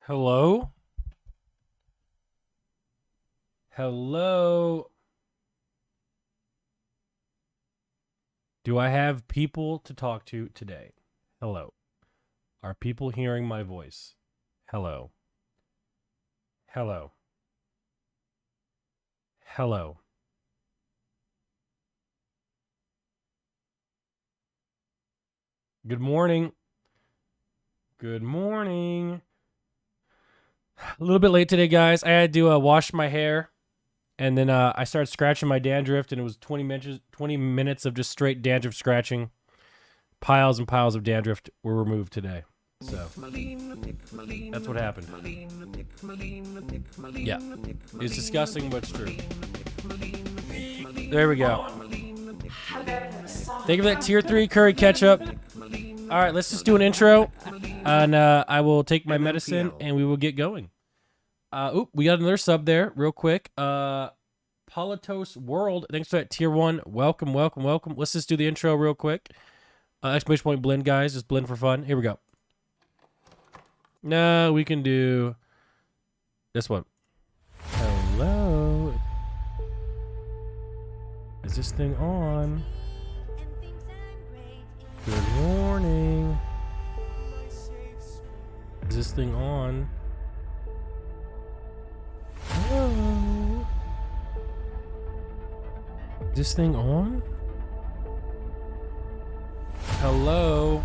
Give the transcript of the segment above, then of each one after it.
Hello? Hello? Do I have people to talk to today? Hello. Are people hearing my voice? Hello. Hello. Hello. Good morning. Good morning. A little bit late today, guys. I had to wash my hair, and then I started scratching my dandruff, and it was 20 minutes of just straight dandruff scratching. Piles and piles of dandruff were removed today. So that's what happened. Yeah. It's disgusting, but it's true. There we go. Thank you for that tier 3 curry ketchup. All right, let's just do an intro, and I will take my medicine, and we will get going. We got another sub there, real quick. Politos World, thanks for that tier 1. Welcome, welcome, welcome. Let's just do the intro real quick. Exclamation point blend, guys. Just blend for fun. Here we go. No, we can do this one. Hello. Is this thing on? Good morning. Is this thing on? Hello. Is this thing on? Hello.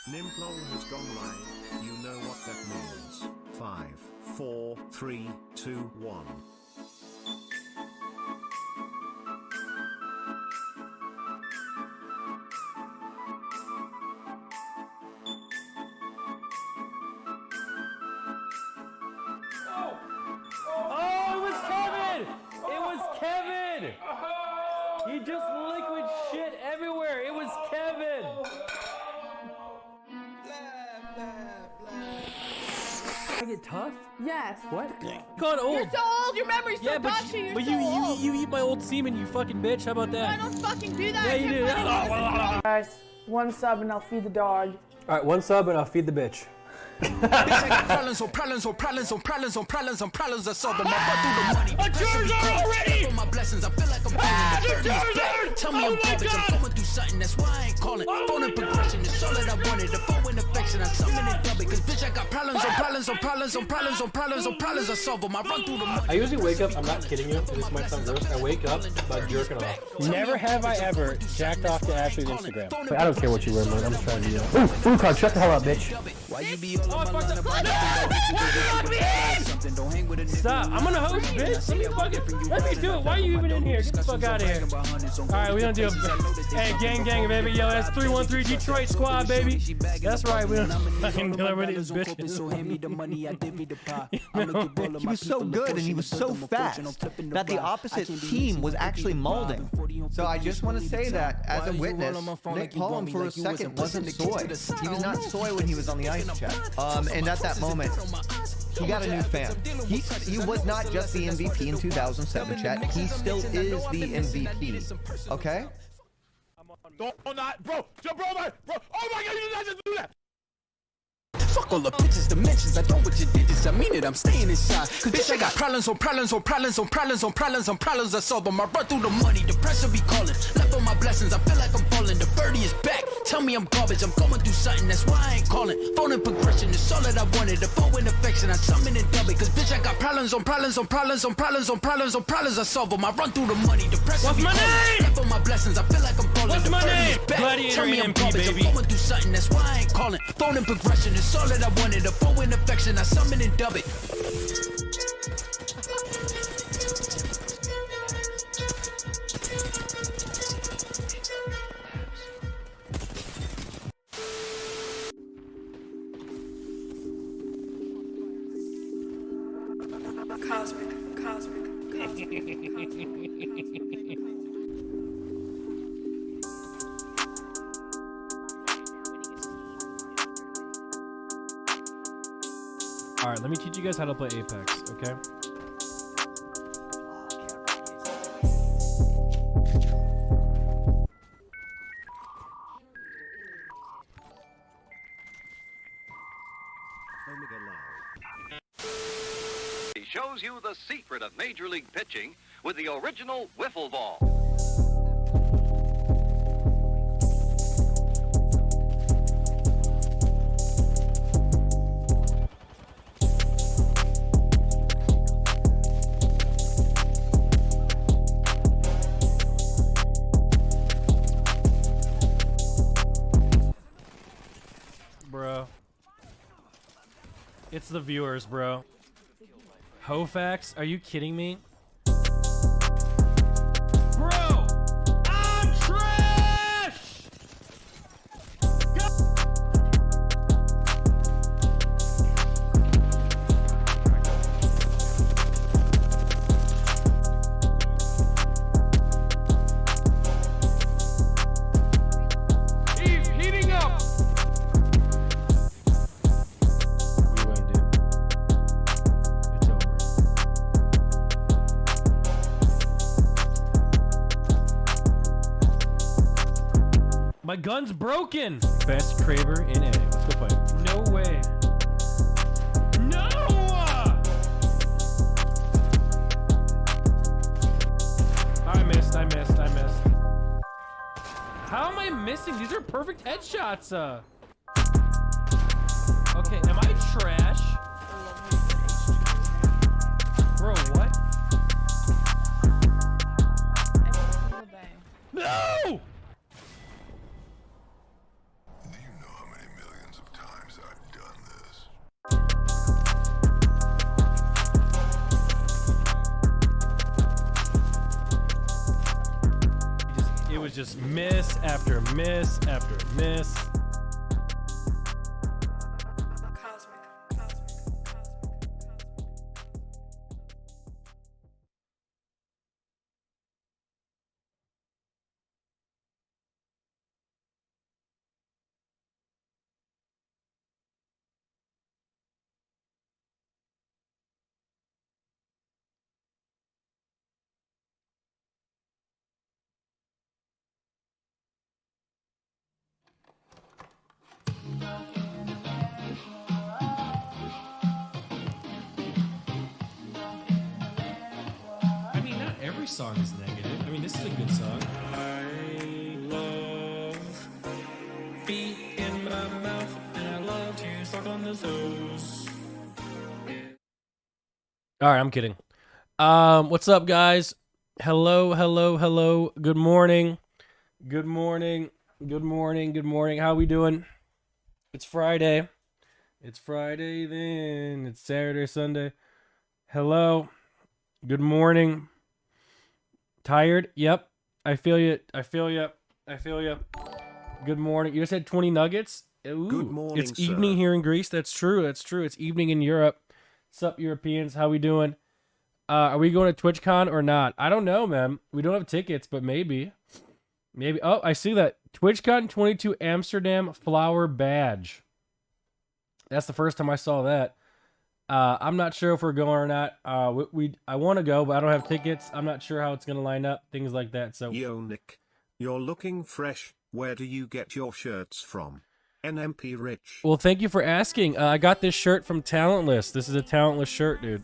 Nimplol has gone live. You know what that means. 5, 4, 3, 2, 1. Oh, it was Kevin! It was Kevin! He just liquid shit everywhere. It was Kevin! I get tough? Yes. What? Gone old. You're so old. Your memory's so patchy. You're but so you old. eat my old semen, you fucking bitch. How about I that? don't fucking do that. Yeah, you do. Guys, one sub and I'll feed the dog. All right, one sub and I'll feed the bitch. Problems on problems on problems on problems on problems on problems. I solve them. I run through the money. A Charizard already! For my blessings, I feel like I'm falling. The 30's back. Tell me I'm garbage. I'm going through something. That's why I ain't calling. Phone and progression is all that I wanted. The phone and affection. I summon and dub it. Cause bitch, I got problems on problems on problems on problems on problems on problems. I solve them. I run through the money. I usually wake up, I'm not kidding you, this might sound gross, I wake up by jerking off. Never have I ever jacked off to Ashley's Instagram. I don't care what you wear, man. I'm just trying to do Ooh, Card, shut the hell up, bitch. Why you be all on my line about something? Don't hang with a nigga. Stop, I'm gonna host, bitch. Let me do it. Why are you even in here? Get the fuck out of here. Alright, we gonna do it. Hey, gang, baby. Yo, that's 313 Detroit squad, baby. That's right, we don't fucking deal with these bitches. He was so good and he was so fast that the opposite team was actually molding. So I just want to say that as a witness, Nick Pollum for a second wasn't soy. He was not soy when he was on the ice chat. And at that moment, he got a new fan. He was not just the MVP in 2007 chat. He still is the MVP. Okay? Bro, oh my God, you did not just do that. Fuck all the pictures, dimensions. I know what you did this. I mean it. I'm staying inside. Cause bitch, I got problems on problems on problems on problems on problems on problems. I solve them. I run through the money. The pressure be calling. Left on my blessings. I feel like I'm falling. The birdie is back. Tell me I'm garbage. I'm going through something. That's why I ain't calling. Phone and progression is all that I wanted. The phone and affection. I summon and dub it. Cause bitch, I got problems on problems on problems on problems on problems on problems. I solve them. I run through the money. The pressure What's be my calling. name? Left on my blessings. I feel like I'm falling. What's The my birdie name? is back. Gladiator Tell me I'm MP, garbage. baby. I'm going through something. That's why I ain't calling. Phone and progression is all that I wanted. The phone and affection. I summon and dub it. Cosmic. All right, let me teach you guys how to play Apex, okay? Omega Loud. He shows you the secret of Major League pitching with the original wiffle ball. Bro. It's the viewers, bro. Hofax, are you kidding me? Bro! I'm trash! He's heating up! We win, dude. It's over. My gun's broken! Best Kraber in A. Let's go fight. No way. No! I missed. How am I missing? These are perfect headshots. Okay, am I trash? Bro, what? No! Do you know how many millions of times I've done this? It was just miss after miss after miss. I mean, not every song is negative. I mean, this is a good song. I love beat in my mouth, and I love to suck on the toes. All right, I'm kidding. What's up, guys? Hello. Good morning. How we doing? It's Friday. Then. It's Saturday, Sunday. Hello. Good morning. Tired? Yep. I feel you. Good morning. You just had 20 nuggets? Ooh, Good morning, it's sir. evening here in Greece. That's true. It's evening in Europe. What's up, Europeans? How we doing? Are we going to TwitchCon or not? I don't know, man. We don't have tickets, but maybe. Oh, I see that. TwitchCon 22 Amsterdam flower badge. That's the first time I saw that. I'm not sure if we're going or not. I want to go, but I don't have tickets. I'm not sure how it's going to line up. Things like that. So Yo, Nick. You're looking fresh. Where do you get your shirts from? NMP Rich. Well, thank you for asking. I got this shirt from Talentless. This is a Talentless shirt, dude.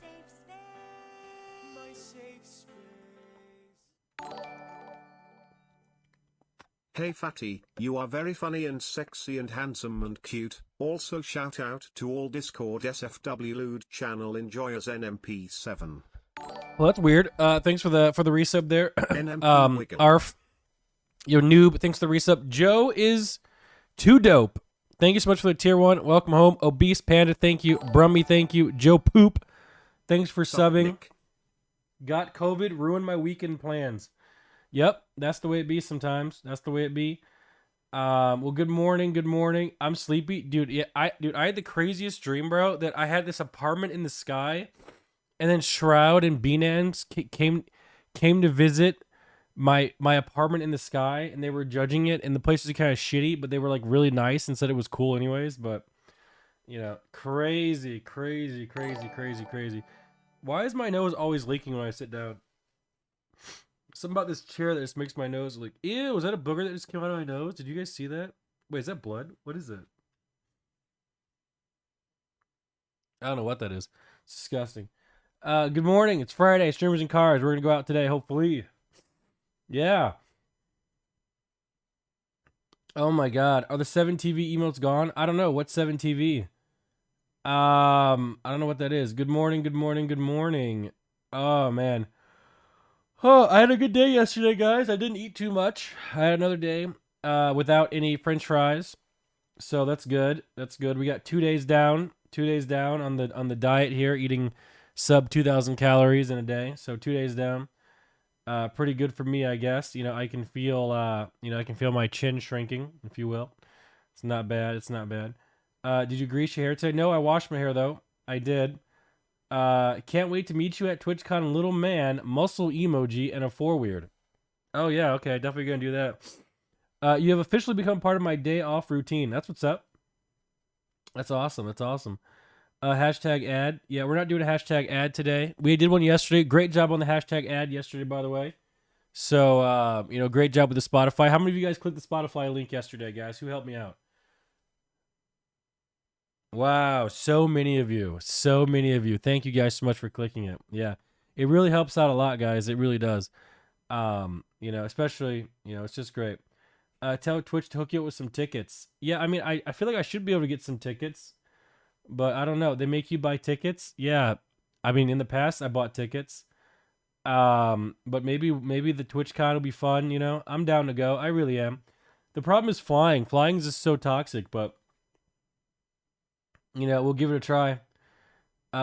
Hey Fatty, you are very funny and sexy and handsome and cute. Also shout out to all Discord SFW Lude channel enjoyers NMP7. Well, that's weird. Thanks for the resub there. NMP Wiggle. Arf, your noob. Thanks for the resub. Joe is too dope. Thank you so much for the tier 1. Welcome home. Obese Panda, thank you. Brummy, thank you. Joe Poop, thanks for Sup, subbing. Nick? Got COVID, ruined my weekend plans. Yep, that's the way it be sometimes. That's the way it be. Well, good morning. I'm sleepy. Dude, yeah, I had the craziest dream, bro, that I had this apartment in the sky, and then Shroud and Binance came to visit my apartment in the sky, and they were judging it, and the place was kind of shitty, but they were like really nice and said it was cool anyways. But You know, crazy. Why is my nose always leaking when I sit down? Something about this chair that just makes my nose leak. Ew, was that a booger that just came out of my nose? Did you guys see that? Wait, is that blood? What is it? I don't know what that is. It's disgusting. Good morning. It's Friday. Streamers and Cars. We're going to go out today, hopefully. Yeah. Oh my god. Are the 7TV emotes gone? I don't know. What's 7TV? I don't know what that is. Good morning. Oh, man. Oh, I had a good day yesterday, guys. I didn't eat too much. I had another day without any french fries. So that's good. We got 2 days down. 2 days down on the diet here, eating sub 2,000 calories in a day. So 2 days down. Pretty good for me, I guess. You know, I can feel my chin shrinking, if you will. It's not bad. Did you grease your hair today? No, I washed my hair though. I did. Can't wait to meet you at TwitchCon, little man, muscle emoji, and a 4Weird. Oh yeah, okay, definitely gonna do that. You have officially become part of my day off routine. That's what's up. That's awesome. Hashtag ad. Yeah, we're not doing a hashtag ad today. We did one yesterday. Great job on the hashtag ad yesterday, by the way. So, great job with the Spotify. How many of you guys clicked the Spotify link yesterday, guys? Who helped me out? Wow, so many of you. Thank you guys so much for clicking it. Yeah, it really helps out a lot, guys. It really does. Especially, it's just great. Tell Twitch to hook you up with some tickets. Yeah, I mean, I feel like I should be able to get some tickets, but I don't know. They make you buy tickets. Yeah, I mean, in the past I bought tickets. But maybe the TwitchCon will be fun. I'm down to go. I really am. The problem is flying. Flying is just so toxic, but we'll give it a try. We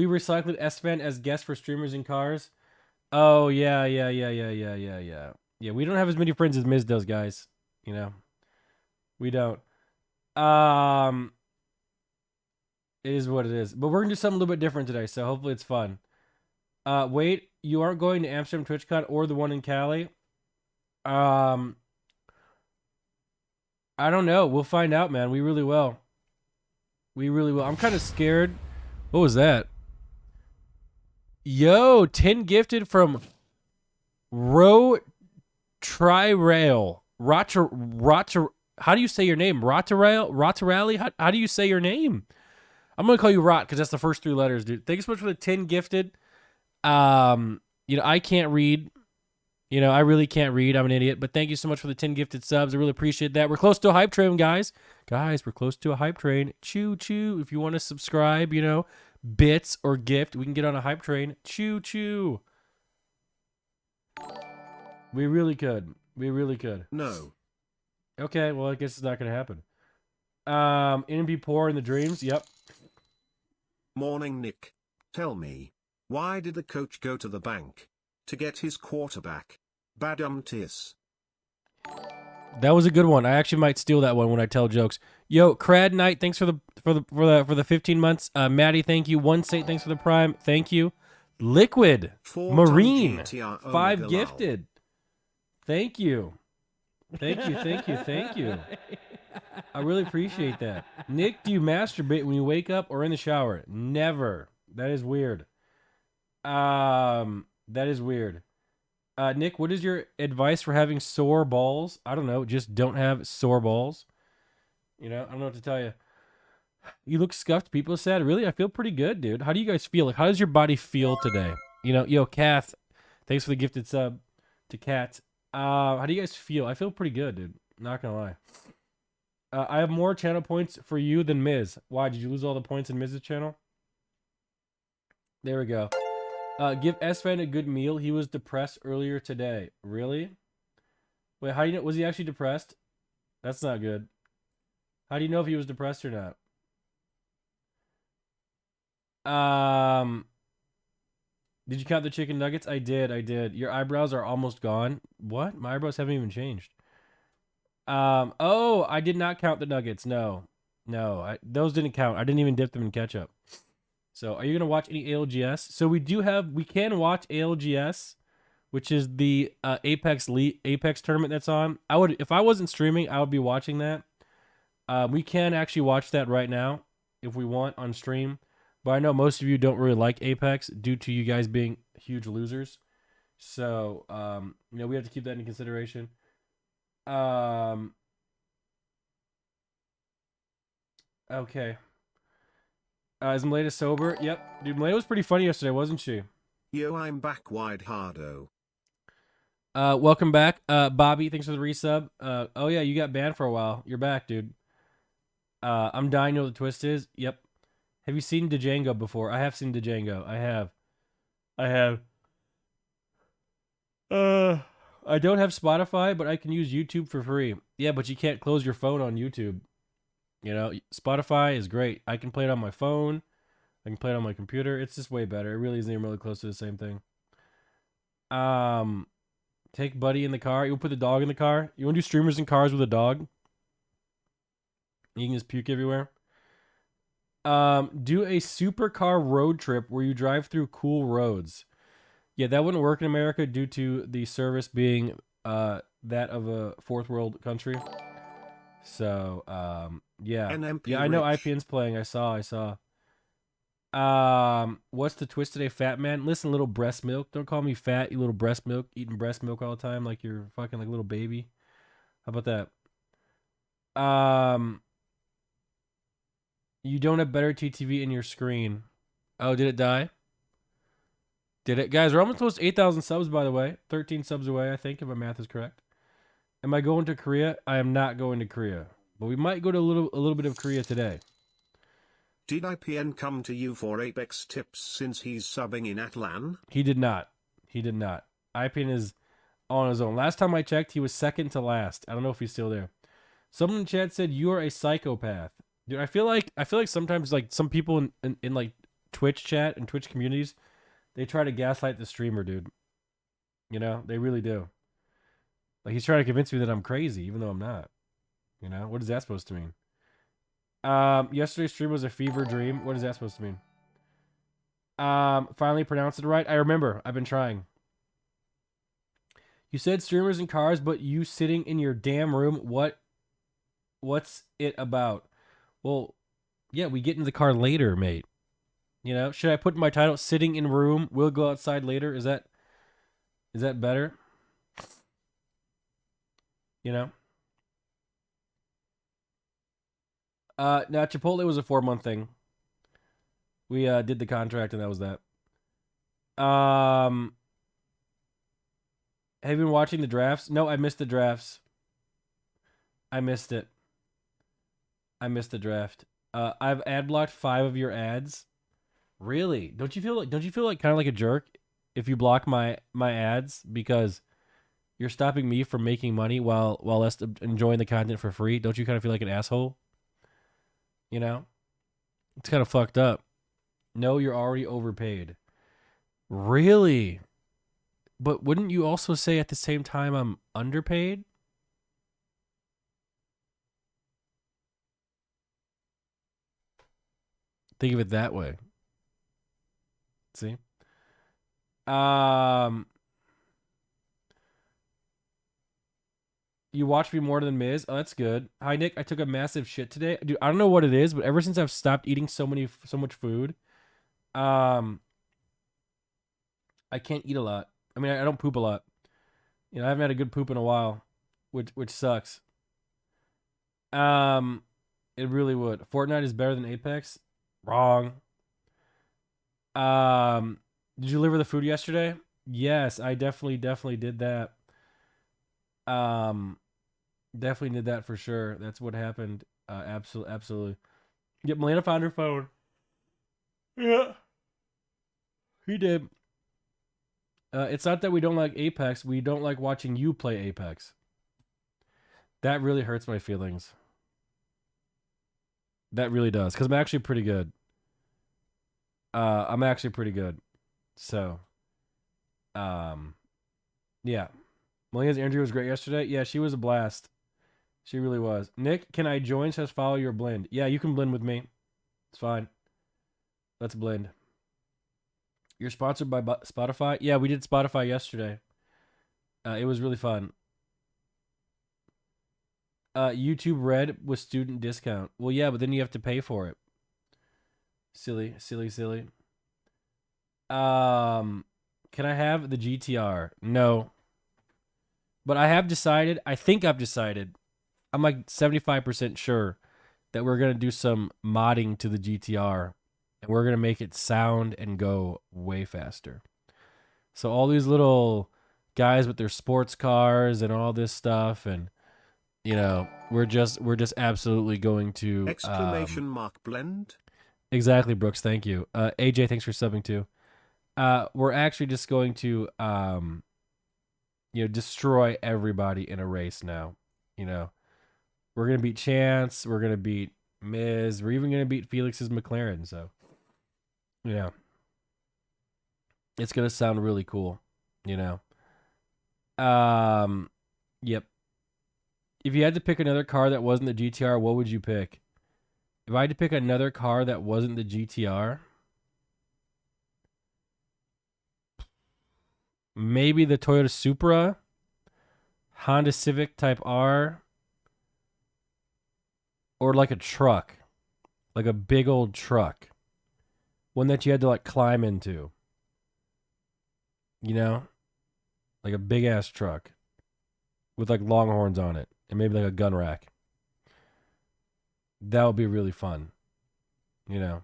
recycled S-Fan as guests for streamers and cars. Oh, yeah. Yeah, we don't have as many friends as Miz does, guys. We don't. It is what it is. But we're going to do something a little bit different today, so hopefully it's fun. Wait, you aren't going to Amsterdam TwitchCon or the one in Cali? I don't know. We'll find out, man. We really will. I'm kind of scared. What was that? Yo, 10 gifted from Tri-Rail. How do you say your name? Rotarali? How do you say your name? I'm going to call you Rot because that's the first 3 letters, dude. Thank you so much for the 10 gifted. I can't read. I really can't read. I'm an idiot. But thank you so much for the 10 gifted subs. I really appreciate that. We're close to a hype train, guys. We're close to a hype train. Choo, choo. If you want to subscribe, bits or gift, we can get on a hype train. Choo, choo. We really could. No. Okay, well, I guess it's not going to happen. NB Poor in the Dreams. Yep. Morning, Nick. Tell me, why did the coach go to the bank? To get his quarterback. Badum-tis. That was a good one. I actually might steal that one when I tell jokes. Yo, Crad Knight, thanks for the 15 months. Maddie, thank you. One State, thanks for the Prime. Thank you. Liquid Marine, 5 gifted. Thank you. Thank you. I really appreciate that. Nick, do you masturbate when you wake up or in the shower? Never. That is weird. Nick, what is your advice for having sore balls? I don't know. Just don't have sore balls. I don't know what to tell you. You look scuffed. People are sad. Really? I feel pretty good, dude. How do you guys feel? Like, how does your body feel today? Yo, Kath, thanks for the gifted sub to Kat. How do you guys feel? I feel pretty good, dude. Not gonna lie. I have more channel points for you than Miz. Why? Did you lose all the points in Miz's channel? There we go. Give S-Fan a good meal. He was depressed earlier today. Really? Wait, how do you know? Was he actually depressed? That's not good. How do you know if he was depressed or not? Did you count the chicken nuggets? I did. Your eyebrows are almost gone. What? My eyebrows haven't even changed. Oh, I did not count the nuggets. No, those didn't count. I didn't even dip them in ketchup. So, are you going to watch any ALGS? So, we can watch ALGS, which is the Apex tournament that's on. If I wasn't streaming, I would be watching that. We can actually watch that right now if we want on stream. But I know most of you don't really like Apex due to you guys being huge losers. So, we have to keep that in consideration. Okay. Is Maleta sober? Yep. Dude, Maleta was pretty funny yesterday, wasn't she? Yo, I'm back, Wide Hardo. Welcome back. Bobby, thanks for the resub. Oh yeah, you got banned for a while. You're back, dude. I'm dying to know what the twist is. Yep. Have you seen Django before? I have seen Django. I have. I don't have Spotify, but I can use YouTube for free. Yeah, but you can't close your phone on YouTube. You know, Spotify is great. I can play it on my phone. I can play it on my computer. It's just way better. It really isn't even really close to the same thing. Take Buddy in the car. You put the dog in the car. You want to do streamers in cars with a dog? You can just puke everywhere. Do a supercar road trip where you drive through cool roads. Yeah, that wouldn't work in America due to the service being that of a fourth world country. So, yeah. NMP yeah, I know Rich. IPN's playing. I saw. What's the twist today, fat man? Listen, little breast milk. Don't call me fat, you little breast milk. Eating breast milk all the time like you're fucking like a little baby. How about that? You don't have better TTV in your screen. Oh, did it die? Did it? Guys, we're almost close to 8,000 subs, by the way. 13 subs away, I think, if my math is correct. Am I going to Korea? I am not going to Korea. But we might go to a little bit of Korea today. Did IPN come to you for Apex tips since he's subbing in Atlan? He did not. IPN is on his own. Last time I checked, he was second to last. I don't know if he's still there. Someone in chat said you are a psychopath. Dude, I feel like sometimes like some people in like Twitch chat and Twitch communities, they try to gaslight the streamer, dude. You know, they really do. Like he's trying to convince me that I'm crazy, even though I'm not. You know, what is that supposed to mean? Yesterday's stream was a fever dream. What is that supposed to mean? Finally pronounced it right. I remember. I've been trying. You said streamers in cars, but you sitting in your damn room. What's it about? Well, yeah, we get into the car later, mate. You know, should I put in my title sitting in room, we'll go outside later? Is that better? You know? Now Chipotle was a 4-month thing. We did the contract and that was that. Have you been watching the drafts? No, I missed the drafts. I missed it. I missed the draft. I've ad blocked 5 of your ads. Really? Don't you feel like kind of like a jerk if you block my ads because you're stopping me from making money while us enjoying the content for free? Don't you kind of feel like an asshole? You know? It's kind of fucked up. No, you're already overpaid. Really? But wouldn't you also say at the same time I'm underpaid? Think of it that way. See? You watch me more than Miz? Oh, that's good. Hi, Nick. I took a massive shit today. Dude, I don't know what it is, but ever since I've stopped eating so much food, I can't eat a lot. I mean, I don't poop a lot. You know, I haven't had a good poop in a while, which sucks. It really would. Fortnite is better than Apex? Wrong. Did you deliver the food yesterday? Yes, I definitely did that. Definitely did that for sure. That's what happened. Absolutely. Yep, Melina found her phone. Yeah. He did. It's not that we don't like Apex. We don't like watching you play Apex. That really hurts my feelings. That really does. Because I'm actually pretty good. So, yeah. Melina's interview was great yesterday. Yeah, she was a blast. She really was. Nick, can I join? Says follow your blend. Yeah, you can blend with me. It's fine. Let's blend. You're sponsored by Spotify? Yeah, we did Spotify yesterday. It was really fun. YouTube Red with student discount. Well, yeah, but then you have to pay for it. Silly. Can I have the GTR? No. But I have decided, I think I've decided, I'm like 75% sure that we're going to do some modding to the GTR. And we're going to make it sound and go way faster. So all these little guys with their sports cars and all this stuff, and you know, we're just absolutely going to Exclamation mark blend. Exactly, Brooks. Thank you. AJ, thanks for subbing too. We're actually just going to destroy everybody in a race now. You know, we're gonna beat Chance. We're gonna beat Miz. We're even gonna beat Felix's McLaren. So, you know, it's gonna sound really cool. You know. Yep. If you had to pick another car that wasn't the GTR, what would you pick? If I had to pick another car that wasn't the GTR, maybe the Toyota Supra, Honda Civic Type R, or like a truck, like a big old truck, one that you had to like climb into, you know, like a big ass truck with like longhorns on it and maybe like a gun rack. That would be really fun, you know.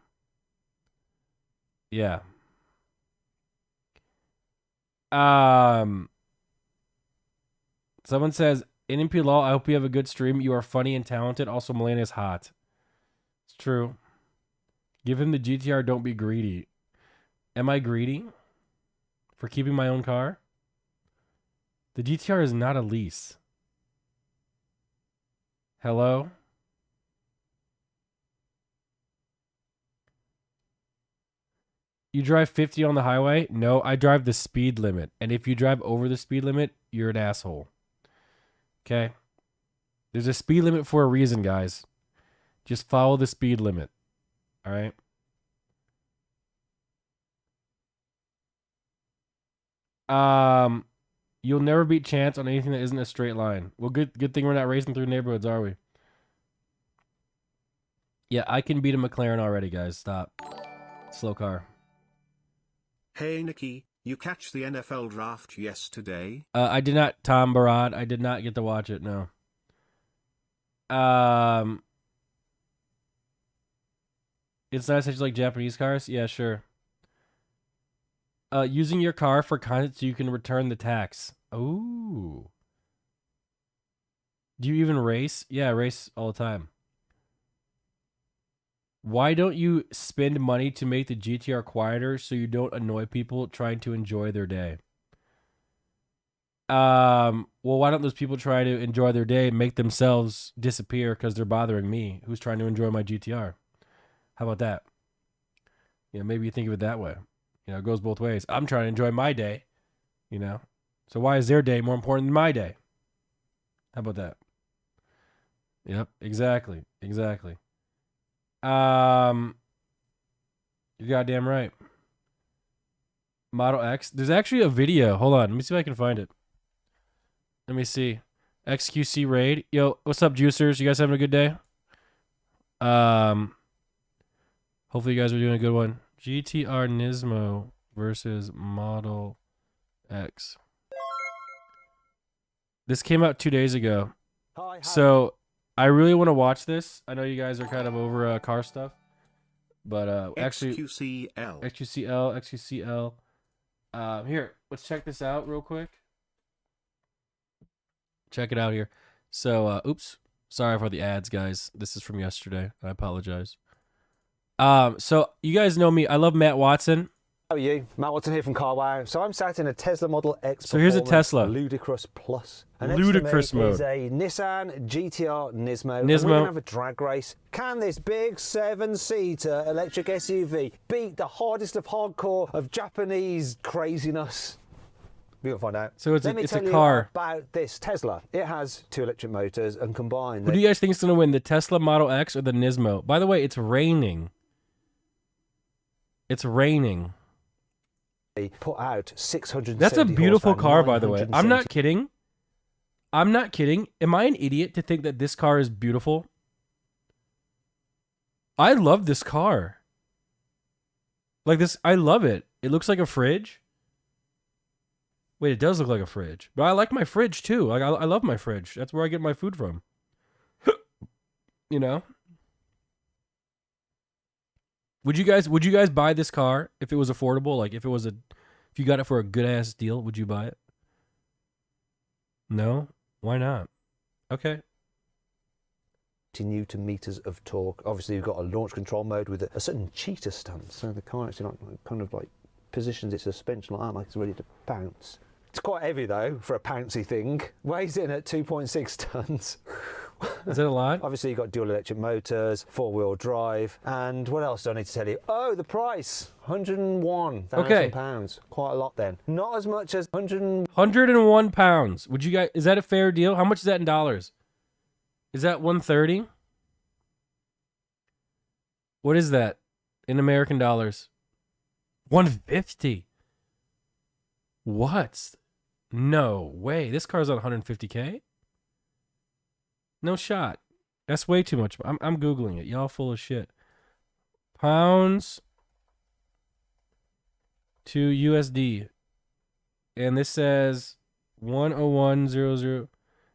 Yeah. Someone says, NMP Law, I hope you have a good stream. You are funny and talented. Also, Melania is hot. It's true. Give him the GTR. Don't be greedy. Am I greedy for keeping my own car? The GTR is not a lease. Hello? You drive 50 on the highway? No, I drive the speed limit. And if you drive over the speed limit, you're an asshole. Okay? There's a speed limit for a reason, guys. Just follow the speed limit. All right? You'll never beat Chance on anything that isn't a straight line. Well, good thing we're not racing through neighborhoods, are we? Yeah, I can beat a McLaren already, guys. Stop. Slow car. Hey Nikki, you catch the NFL draft yesterday? I did not, Tom Barad. I did not get to watch it, no. It's not such like Japanese cars? Yeah, sure. Using your car for content so you can return the tax. Ooh. Do you even race? Yeah, I race all the time. Why don't you spend money to make the GTR quieter so you don't annoy people trying to enjoy their day? Well, why don't those people try to enjoy their day and make themselves disappear because they're bothering me, who's trying to enjoy my GTR? How about that? You know, maybe you think of it that way. You know, it goes both ways. I'm trying to enjoy my day, you know. So why is their day more important than my day? How about that? Yep, exactly. You're goddamn right. Model X. There's actually a video. Hold on. Let me see if I can find it. Let me see. XQC raid. Yo, what's up, juicers? You guys having a good day? Hopefully you guys are doing a good one. GTR Nismo versus Model X. This came out 2 days ago. Hi. So I really want to watch this. I know you guys are kind of over car stuff, but actually, XQCL. Here, let's check this out real quick. Check it out here. So, oops, sorry for the ads, guys. This is from yesterday. I apologize. So you guys know me. I love Matt Watson. How are you? Matt Watson here from CarWow. So I'm sat in a Tesla Model X. So here's a Tesla. Ludicrous Plus. And Ludicrous mode. Is a Nissan GTR Nismo. And we're going to have a drag race. Can this big 7-seater electric SUV beat the hardest of hardcore of Japanese craziness? We'll find out. So it's Let me a tell car. you about this Tesla. It has 2 electric motors and combined. Who do you guys think is going to win, the Tesla Model X or the Nismo? By the way, it's raining. It's raining. They put out 670 That's a beautiful horsepower, car, by the way. I'm not 970 kidding. I'm not kidding. Am I an idiot to think that this car is beautiful? I love this car. Like this, I love it. It looks like a fridge. Wait, it does look like a fridge. But I like my fridge too. Like I love my fridge. That's where I get my food from. You know? Would you guys buy this car if it was affordable? Like if you got it for a good ass deal, would you buy it? No? Why not? Okay. Newton meters of torque. Obviously, you've got a launch control mode with a certain cheetah stance, so the car actually kind of positions its suspension like that, like it's ready to bounce. It's quite heavy though for a bouncy thing. Weighs in at 2.6 tons. Is that a lot? Obviously, you've got dual electric motors, 4-wheel drive, and what else do I need to tell you? Oh, the price, £101,000. Quite a lot then. Not as much as 101 pounds. Would you guys? Is that a fair deal? How much is that in dollars? Is that 130? What is that in American dollars? 150. What? No way. This car's on 150K? No shot. That's way too much. I'm Googling it. Y'all full of shit. Pounds to USD. And this says 101.00.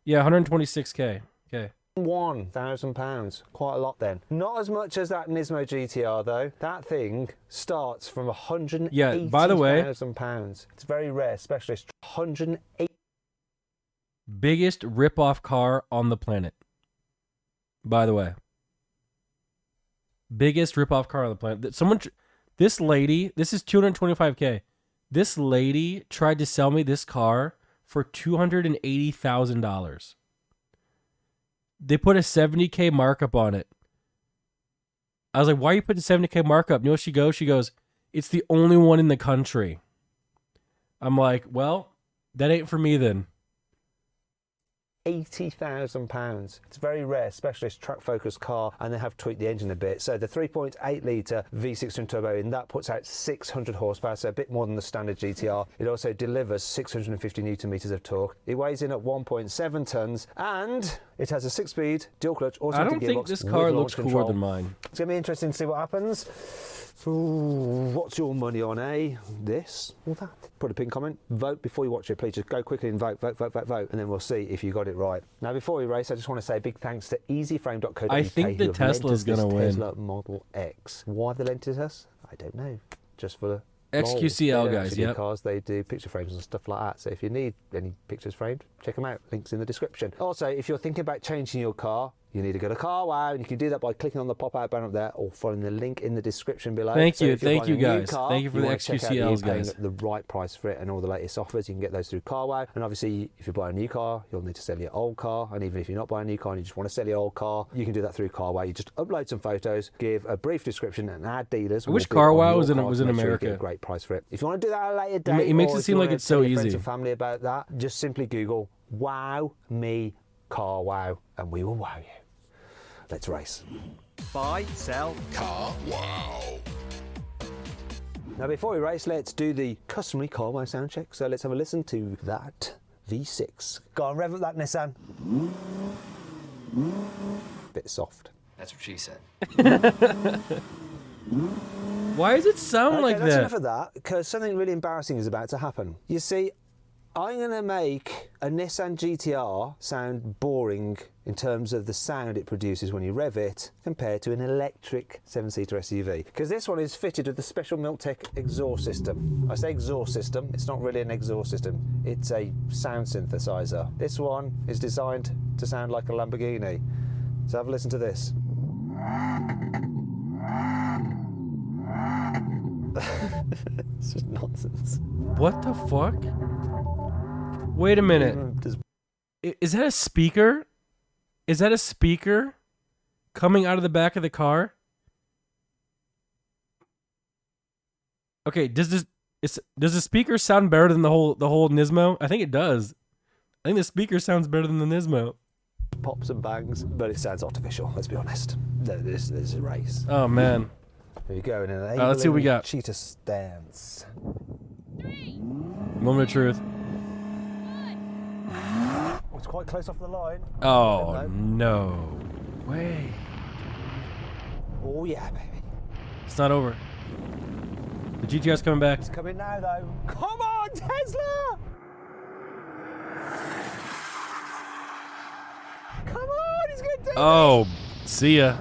Yeah, 126K. Okay. £1,000. Quite a lot then. Not as much as that Nismo GTR though. That thing starts from £180,000. Yeah, by the way, it's very rare, specialist. 180. Biggest rip-off car on the planet. By the way. Biggest rip-off car on the planet. This lady, this is 225K. This lady tried to sell me this car for $280,000. They put a 70K markup on it. I was like, why are you putting 70K markup? You know what she goes? She goes, it's the only one in the country. I'm like, well, that ain't for me then. £80,000. It's a very rare specialist track focused car, and they have tweaked the engine a bit. So the 3.8 litre V6 twin turbo in that puts out 600 horsepower, so a bit more than the standard GTR. It also delivers 650 newton meters of torque. It weighs in at 1.7 tons, and it has a 6-speed dual clutch automatic gearbox. I don't think this car looks cooler than mine. It's gonna be interesting to see what happens. Ooh, what's your money on this or that? Put a pin comment. Vote before you watch it. Please just go quickly and vote, and then we'll see if you got it right. Now, before we race, I just want to say a big thanks to easyframe.co.uk. I think the Tesla's going to win. Tesla Model X. Why they lent it us? I don't know. Just for the XQCL guys, yeah. Cars, they do picture frames and stuff like that. So if you need any pictures framed, check them out. Links in the description. Also, if you're thinking about changing your car, you need to go to CarWow, and you can do that by clicking on the pop-out banner up there or following the link in the description below. Thank you guys. Thank you for the XQCLs, guys. The right price for it and all the latest offers, you can get those through CarWow. And obviously, if you buy a new car, you'll need to sell your old car. And even if you're not buying a new car and you just want to sell your old car, you can do that through CarWow. You just upload some photos, give a brief description, and add dealers. I wish CarWow was in America. Sure you get a great price for it. If you want to do that at a later date, it makes it seem like it's so easy. Friends and family about that, just simply Google "Wow Me CarWow" and we will wow you. Let's race. Buy, sell, car, wow. Now before we race, let's do the customary CarWow sound check. So let's have a listen to that V6. Go on, rev up that Nissan. Bit soft. That's what she said. Why does it sound like that's that? Enough of that, because something really embarrassing is about to happen. You see, I'm going to make a Nissan GTR sound boring in terms of the sound it produces when you rev it compared to an electric 7-seater SUV. Because this one is fitted with the special Miltech exhaust system. I say exhaust system, it's not really an exhaust system. It's a sound synthesizer. This one is designed to sound like a Lamborghini. So have a listen to this. It's just nonsense. What the fuck? Wait a minute. Is that a speaker? Is that a speaker coming out of the back of the car? Okay, does the speaker sound better than the whole Nismo? I think it does. I think the speaker sounds better than the Nismo. Pops and bangs, but it sounds artificial, let's be honest. This is a race. Oh man. Here we go in an let's see what we got. Cheetah stance. Moment of truth. It's quite close off the line. Oh, no way. Oh, yeah, baby. It's not over. The GTR's coming back. It's coming now, though. Come on, Tesla! Come on, he's going to do Oh, see ya.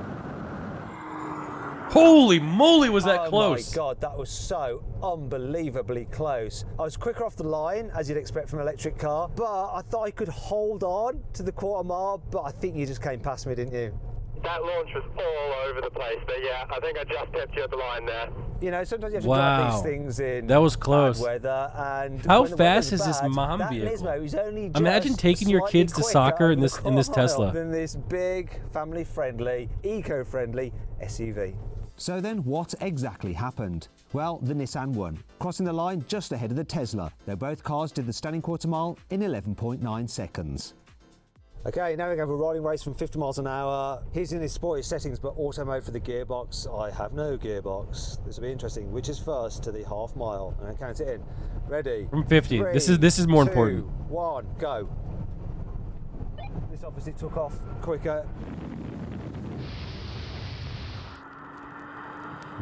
Holy moly, was that close? Oh my God, that was so unbelievably close. I was quicker off the line, as you'd expect from an electric car, but I thought I could hold on to the quarter mile, but I think you just came past me, didn't you? That launch was all over the place, but yeah, I think I just kept you at the line there. You know, sometimes you have to drive these things in that was close. bad weather, and how when the fast weather's is this bad, mom that vehicle? Nismo is only Imagine just taking your slightly kids to quicker soccer in over this the in this quarter mile Tesla. than this big, family-friendly, eco-friendly SUV. So then what exactly happened? Well, the Nissan won, crossing the line just ahead of the Tesla, though both cars did the stunning quarter mile in 11.9 seconds. Okay, now we're going to have a riding race from 50 miles an hour. He's in his sporty settings, but auto mode for the gearbox. I have no gearbox. This will be interesting. Which is first to the half mile? And I count it in. Ready? From 50. 3, This is more 2, important. 1, go. This obviously took off quicker.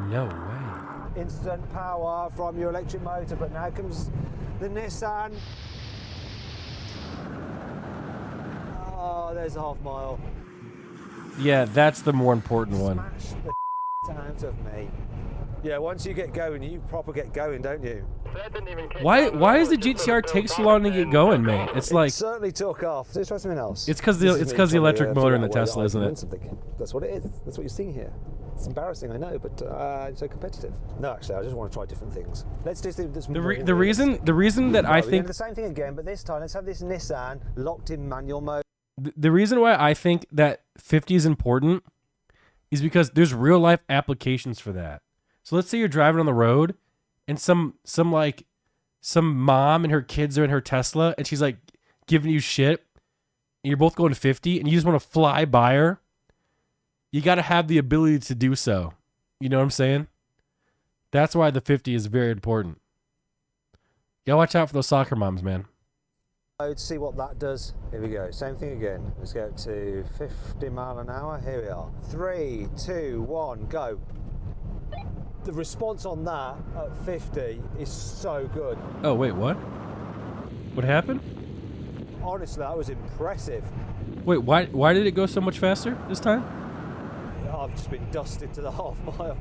No way. Instant power from your electric motor, but now comes the Nissan. Oh, there's a half mile. Yeah, that's the more important one. Smash the out of me. Yeah, once you get going, you proper get going, don't you? Why does the GTR take so long to get going, mate? It's like it certainly took off. Let's try something else. It's because the electric motor in the Tesla, isn't it? That's what it is. That's what you're seeing here. It's embarrassing, I know, but it's so competitive. No, actually, I just want to try different things. Let's do this. The reason that I think the same thing again, but this time let's have this Nissan locked in manual mode. The reason why I think that 50 is important is because there's real life applications for that. So let's say you're driving on the road and some mom and her kids are in her Tesla and she's like giving you shit and you're both going 50 and you just want to fly by her. You got to have the ability to do so. You know what I'm saying? That's why the 50 is very important. You gotta watch out for those soccer moms, man. See what that does. Here we go. Same thing again. Let's go to 50 mile an hour. Here we are. 3, 2, 1, go. The response on that at 50 is so good. Oh, wait, what? What happened? Honestly, that was impressive. Wait, why did it go so much faster this time? I've just been dusted to the half mile.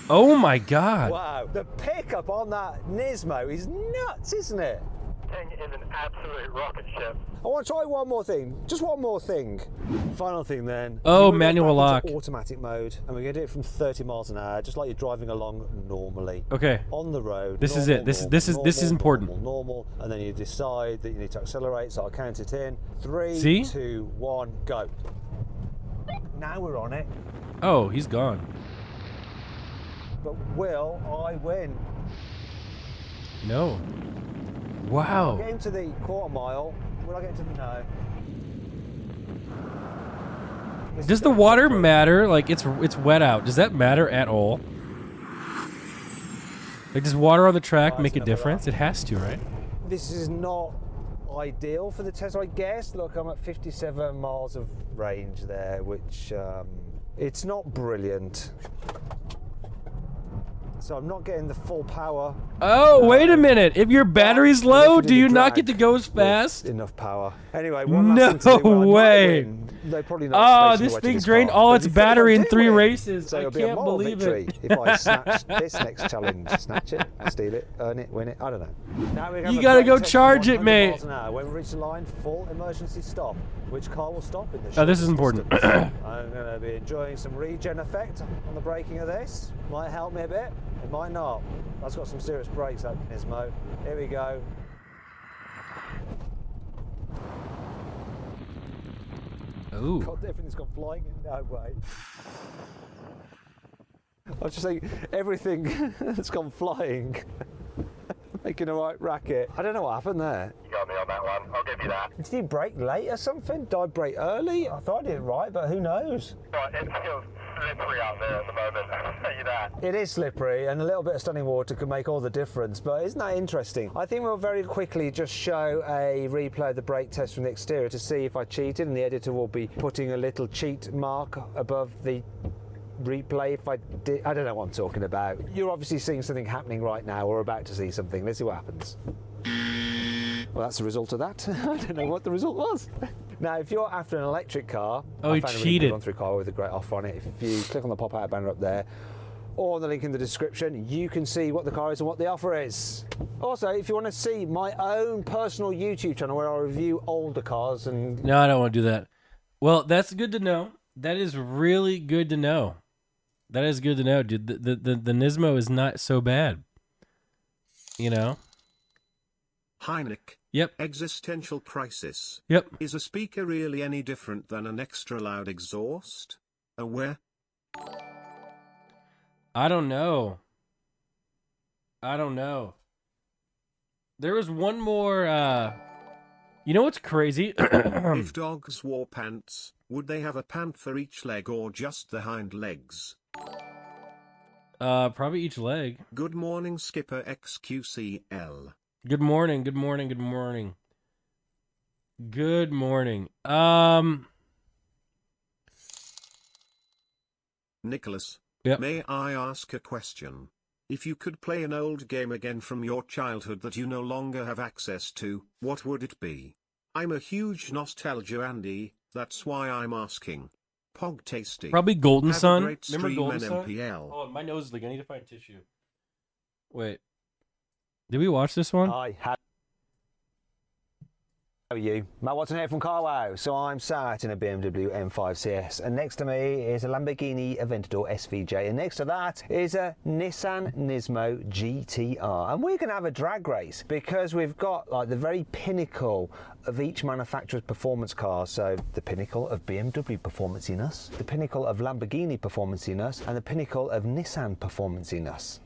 Oh my God. Wow, the pickup on that Nismo is nuts, isn't it? Thing is an absolute rocket ship. I want to try one more thing, just one more thing. Final thing then. Oh, manual lock. Automatic mode, and we're going to do it from 30 miles an hour, just like you're driving along normally. Okay. On the road. This is it. This is important. Normal, and then you decide that you need to accelerate. So I'll count it in. 3, 2, 1, go. Now we're on it. Oh, he's gone. But will I win? No. Wow. Get into the quarter mile. Will I get into the no? Does the water matter? Like it's wet out. Does that matter at all? Like does water on the track make a difference? It has to, right? This is not ideal for the Tesla, I guess. Look, I'm at 57 miles of range there, which it's not brilliant. So I'm not getting the full power. Oh, wait a minute. If your battery's low, do you not get to go as fast? Enough power. Anyway, one last thing to do. No way. They're probably not. Oh, this thing drained all its battery in 3 races. So I it'll be a can't moral believe victory it. if I snatch this next challenge. Snatch it, steal it, earn it, win it. I don't know. Now we're You gotta go charge it, mate. When we reach the line, full emergency stop. Which car will stop in this? Oh, this is important. I'm going to be enjoying some regen effect on the braking of this. Might help me a bit. It might not. That's got some serious brakes, that Nismo. Here we go. Ooh. God, everything's gone flying in no way. I was just saying, everything has gone flying. Making a right racket. I don't know what happened there. You got me on that one. I'll give you that. Did he brake late or something? Did I brake early? I thought I did it right, but who knows? Right, it feels slippery out there at the moment. I'll tell you that. It is slippery, and a little bit of standing water can make all the difference, but isn't that interesting? I think we'll very quickly just show a replay of the brake test from the exterior to see if I cheated, and the editor will be putting a little cheat mark above the replay if I did. I don't know what I'm talking about. You're obviously seeing something happening right now, or about to see something. Let's see what happens. Well, that's the result of that. I don't know what the result was. Now, if you're after an electric car, oh, I he found cheated. a really good one-through car with a great offer on it. If you click on the pop-out banner up there, or on the link in the description, you can see what the car is and what the offer is. Also, if you want to see my own personal YouTube channel where I review older cars and... No, I don't want to do that. Well, that's good to know. That is really good to know. That is good to know, dude. The Nismo is not so bad. You know? Heineck. Yep. Existential crisis. Yep. Is a speaker really any different than an extra loud exhaust? Aware? I don't know. I don't know. There was one more, you know what's crazy? If dogs wore pants, would they have a pant for each leg or just the hind legs? Probably each leg. Good morning, Skipper XQCL. Good morning, good morning, good morning. Good morning. Nicholas. Yep. May I ask a question? If you could play an old game again from your childhood that you no longer have access to, what would it be? I'm a huge nostalgia Andy, that's why I'm asking. Pog tasty. Probably Golden Have a Sun. great Remember stream, Golden Sun? NMPL. Oh, my nose is leaking. I need to find tissue. Wait. Did we watch this one? I have. How are you? Matt Watson here from CarWow. So I'm sat in a BMW M5 CS, and next to me is a Lamborghini Aventador SVJ, and next to that is a Nissan Nismo GTR. And we're going to have a drag race because we've got like the very pinnacle of each manufacturer's performance car. So the pinnacle of BMW performance in us, the pinnacle of Lamborghini performance in us, and the pinnacle of Nissan performance in us.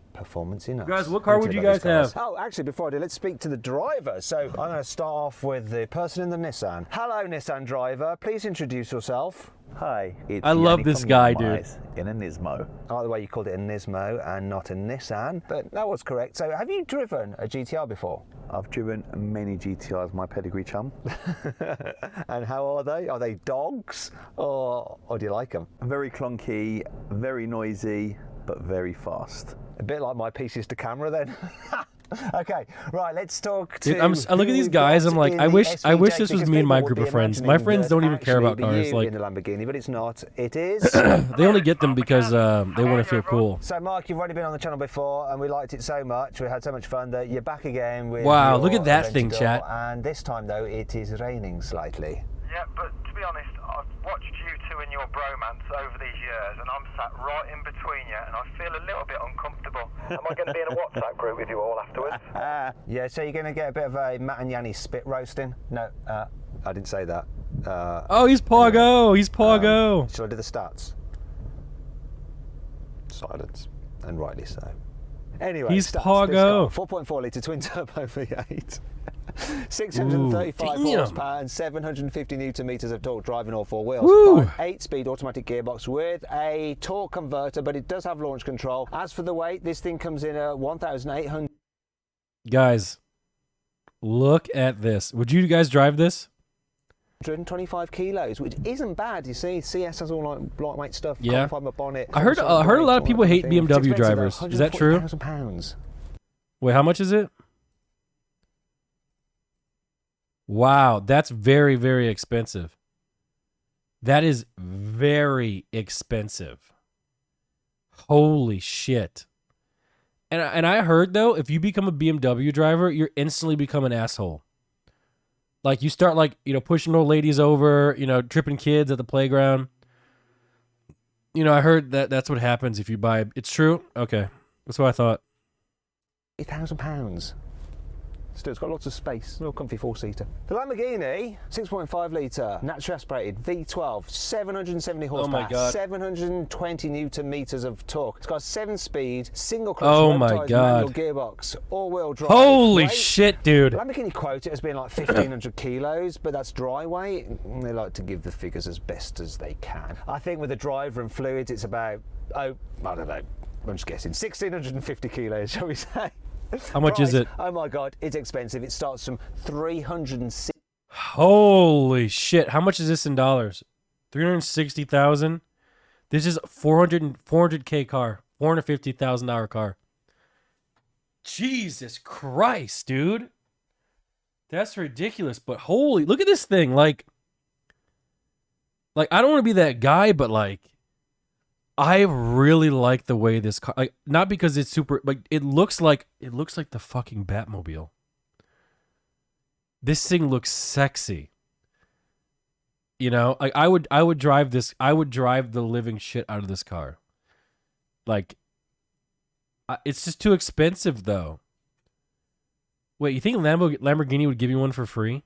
Guys, what car would you guys have? Oh, actually, before I do, let's speak to the driver. So I'm going to start off with the person in the Nissan. Hello, Nissan driver. Please introduce yourself. Hi, it's I love Yannick this from guy, Yanmais in a Nismo. I like the way you called it a Nismo and not a Nissan, but that was correct. So have you driven a GTR before? I've driven many GTRs, my pedigree chum. And how are they? Are they dogs or do you like them? Very clunky, very noisy, but very fast. A bit like my pieces to camera then. Okay, right, let's talk to... Dude, I look at these guys, I'm like, I wish this was me and my group of friends. My friends don't even care about cars. Like, in a Lamborghini, but it's not. It is. They only get them because they want to feel cool. So, Mark, you've already been on the channel before, and we liked it so much. We had so much fun that you're back again with... Wow, look at that thing, chat. And this time, though, it is raining slightly. Yeah, but to be honest, I've watched you two in your bromance over these years, and I'm sat right in between you, and I feel a little bit uncomfortable. Am I going to be in a WhatsApp group with you all afterwards? Yeah, so you're going to get a bit of a Matt and Yanni spit roasting? No, I didn't say that. Oh, he's Pogo! He's Pogo! Shall I do the stats? Silence, and rightly so. Anyway, he's stats, Pogo. 4.4 litre twin turbo V8. 635 horsepower and 750 newton meters of torque driving all four wheels. 8-speed automatic gearbox with a torque converter, but it does have launch control. As for the weight, this thing comes in at 1,800. Guys, look at this. Would you guys drive this? 125 kilos, which isn't bad. You see, CS has all like lightweight stuff. Yeah. Carbon fiber bonnet. I heard a lot of people hate BMW drivers. Is that true? £140,000. Wait, how much is it? Wow, that's very, very expensive. That is very expensive. Holy shit. And I heard, though, if you become a BMW driver, you're instantly become an asshole. Like, you start, like, you know, pushing old ladies over, you know, tripping kids at the playground. You know, I heard that that's what happens if you buy... It's true? Okay. That's what I thought. £8,000. Still, it's got lots of space. Real comfy four-seater. The Lamborghini, 6.5 litre, naturally aspirated, V12, 770 horsepower, Oh my God. 720 newton meters of torque. It's got a 7-speed, single-clutch, Oh my motorised God. manual gearbox, all-wheel drive. Holy Weight- shit, dude. Lamborghini quote it as being like 1,500 kilos, but that's dry weight. They like to give the figures as best as they can. I think with the driver and fluids, it's about, I don't know, I'm just guessing, 1,650 kilos, shall we say? How much is it? Oh my God, it's expensive. It starts from 360. Holy shit. How much is this in dollars? 360,000. This is 400K car. $450,000 car. Jesus Christ, dude. That's ridiculous, but holy, look at this thing. Like I don't want to be that guy, but like I really like the way this car, like, not because it's super, like it looks like the fucking Batmobile. This thing looks sexy. You know, like I would drive this. I would drive the living shit out of this car. Like, it's just too expensive though. Wait, you think Lamborghini would give me one for free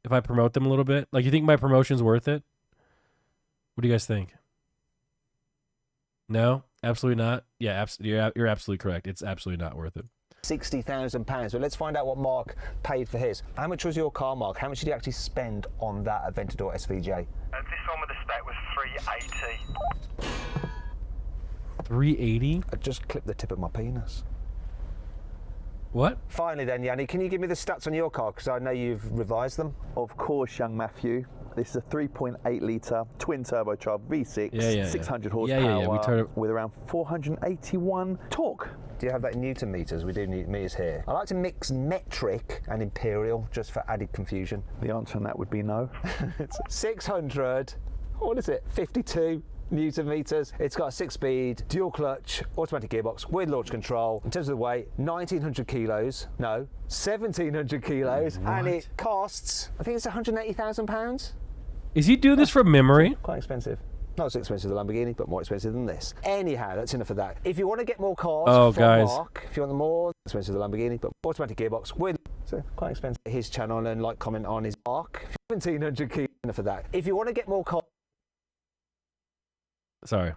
if I promote them a little bit? Like, you think my promotion's worth it? What do you guys think? No, absolutely not. Yeah, you're absolutely correct. It's absolutely not worth it. £60,000. But let's find out what Mark paid for his. How much was your car, Mark? How much did you actually spend on that Aventador SVJ? This one with the spec was 380. 380? I just clipped the tip of my penis. What? Finally then, Yanni, can you give me the stats on your car? Because I know you've revised them. Of course, young Matthew. This is a 3.8 litre twin turbocharged V6, 600 horsepower, with around 481 torque. Do you have that in newton meters? We do need meters here. I like to mix metric and imperial just for added confusion. The answer on that would be no. It's 600, what is it, 52 newton meters. It's got a 6-speed, dual clutch, automatic gearbox with launch control. In terms of the weight, 1,900 kilos. No, 1,700 kilos. What? And it costs, I think it's £180,000. Is he doing this from memory? Quite expensive. Not as expensive as the Lamborghini, but more expensive than this. Anyhow, that's enough of that. If you want to get more cars from Mark, if you want the more expensive than the Lamborghini, but automatic gearbox with, so quite expensive. His channel and like comment on his Mark, 1,700 kilos, enough of that. If you want to get more cars. Sorry.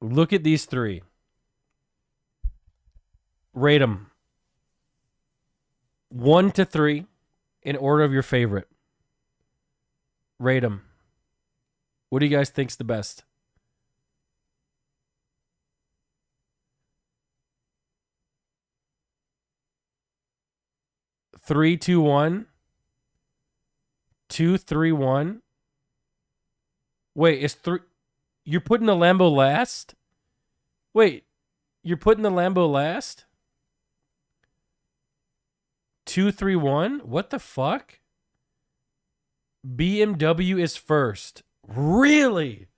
Look at these three. Rate them 1 to 3 in order of your favorite. Rate them. What do you guys think's the best? Three, two, 1. 2, 3, 1. Wait, is 3? You're putting the Lambo last? Wait, you're putting the Lambo last? 2, 3, 1. What the fuck? BMW is first. Really?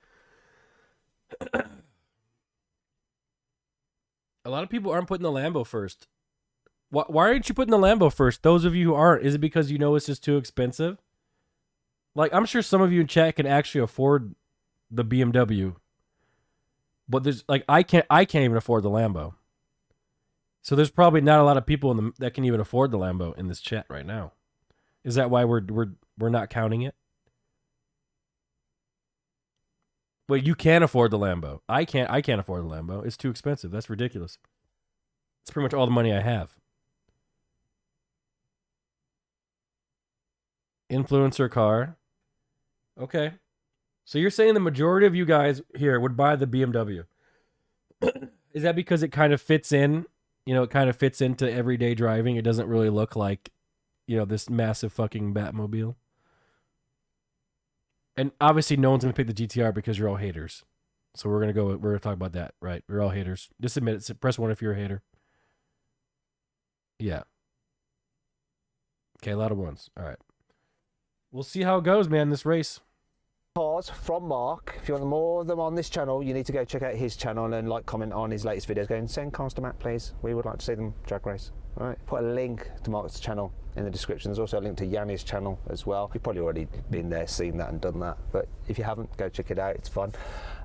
A lot of people aren't putting the Lambo first. Why aren't you putting the Lambo first? Those of you who aren't, is it because you know it's just too expensive? Like, I'm sure some of you in chat can actually afford the BMW, but there's like I can't even afford the Lambo. So there's probably not a lot of people that can even afford the Lambo in this chat right now. Is that why we're not counting it? Wait, you can't afford the Lambo. I can't afford the Lambo. It's too expensive. That's ridiculous. It's pretty much all the money I have. Influencer car. Okay. So you're saying the majority of you guys here would buy the BMW. Is that because it kind of fits in? You know, it kind of fits into everyday driving. It doesn't really look like, you know, this massive fucking Batmobile. And obviously no one's going to pick the GTR because you're all haters. So we're going to talk about that, right? We're all haters. Just admit it. Press 1 if you're a hater. Yeah. Okay, a lot of ones. All right. We'll see how it goes, man, this race. Cars from Mark. If you want more of them on this channel, you need to go check out his channel and like comment on his latest videos. Go and send cars to Matt, please. We would like to see them drag race. All right, put a link to Mark's channel in the description. There's also a link to Yanni's channel as well. You've probably already been there, seen that and done that, but if you haven't, go check it out, it's fun.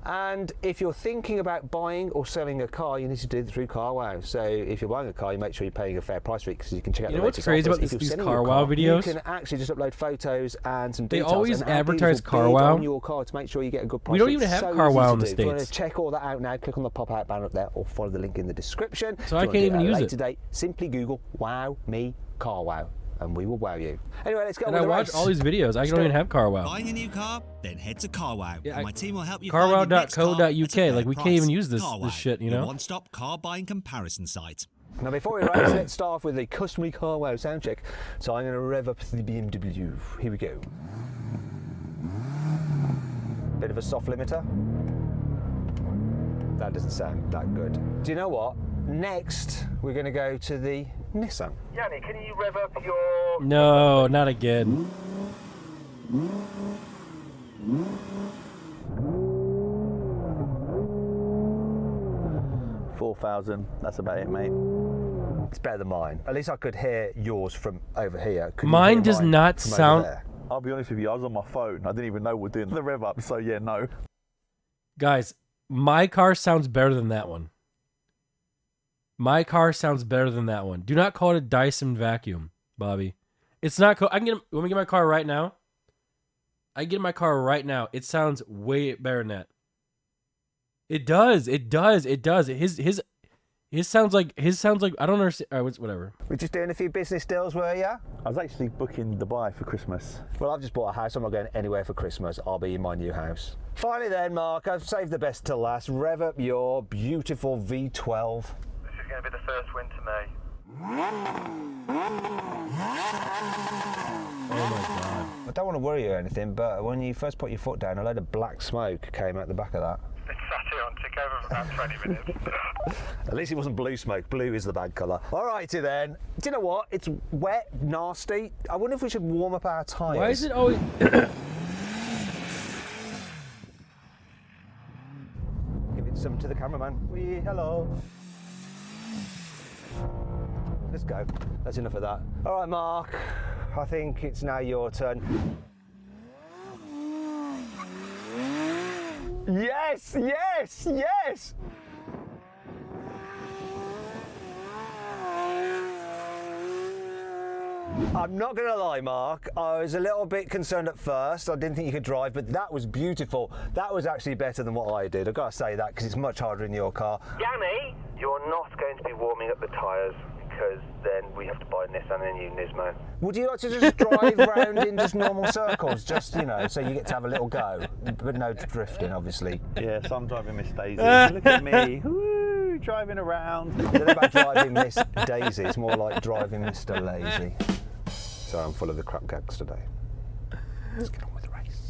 And if you're thinking about buying or selling a car, you need to do it through CarWow. So if you're buying a car, you make sure you're paying a fair price for it, because you can check out the latest offers. You know what's crazy about these CarWow videos? You can actually just upload photos and some details. They always and advertise bid on CarWow your car to make sure you get a good price. We don't even have CarWow in the States. If you want to check all that out now, click on the pop-out banner up there or follow the link in the description. So I can't even use it. Today, simply Google "Wow Me CarWow" and we will wow you. Anyway, let's go. And I watch all these videos. I don't even have CarWow. Buying a new car? Then head to CarWow. Yeah, my team will help you CarWow.co.uk. Like, we can't even use this shit, you know? Your one-stop car buying comparison site. Now, before we race, let's start off with the customary CarWow sound check. So I'm going to rev up the BMW. Here we go. Bit of a soft limiter. That doesn't sound that good. Do you know what? Next, we're going to go to the Nissan. Yanni, can you rev up your... No, not again. 4,000. That's about it, mate. It's better than mine. At least I could hear yours from over here. Mine does not sound... I'll be honest with you, I was on my phone. I didn't even know we're doing the rev up, so yeah, no. Guys, my car sounds better than that one. My car sounds better than that one. Do not call it a Dyson vacuum, Bobby. It's not cool. I can get. Let me get my car right now. I can get my car right now. It sounds way better than that. It does. It does. It does. His sounds like I don't understand. All right, whatever. We're just doing a few business deals, were ya? I was actually booking Dubai for Christmas. Well, I've just bought a house. I'm not going anywhere for Christmas. I'll be in my new house. Finally, then, Mark, I've saved the best till last. Rev up your beautiful V12. This is going to be the first win to me. Oh my God. I don't want to worry you or anything, but when you first put your foot down, a load of black smoke came out the back of that. It sat here on tick over for about 20 minutes. At least it wasn't blue smoke. Blue is the bad colour. All righty then. Do you know what? It's wet, nasty. I wonder if we should warm up our tyres. Why is it always... Give it some to the cameraman. Hello. Let's go. That's enough of that. All right, Mark. I think it's now your turn. Yes, yes, yes! I'm not going to lie, Mark. I was a little bit concerned at first. I didn't think you could drive, but that was beautiful. That was actually better than what I did. I've got to say that because it's much harder in your car. Yanni, you're not going to be warming up the tyres, because then we have to buy Nissan and a new Nismo. Would you like to just drive round in just normal circles, just, you know, so you get to have a little go, but no drifting, obviously? Yes, I'm driving Miss Daisy. Look at me, woo, driving around. It's not about driving Miss Daisy, it's more like driving Mr. Lazy. So I'm full of the crap gags today. Let's get on with the race.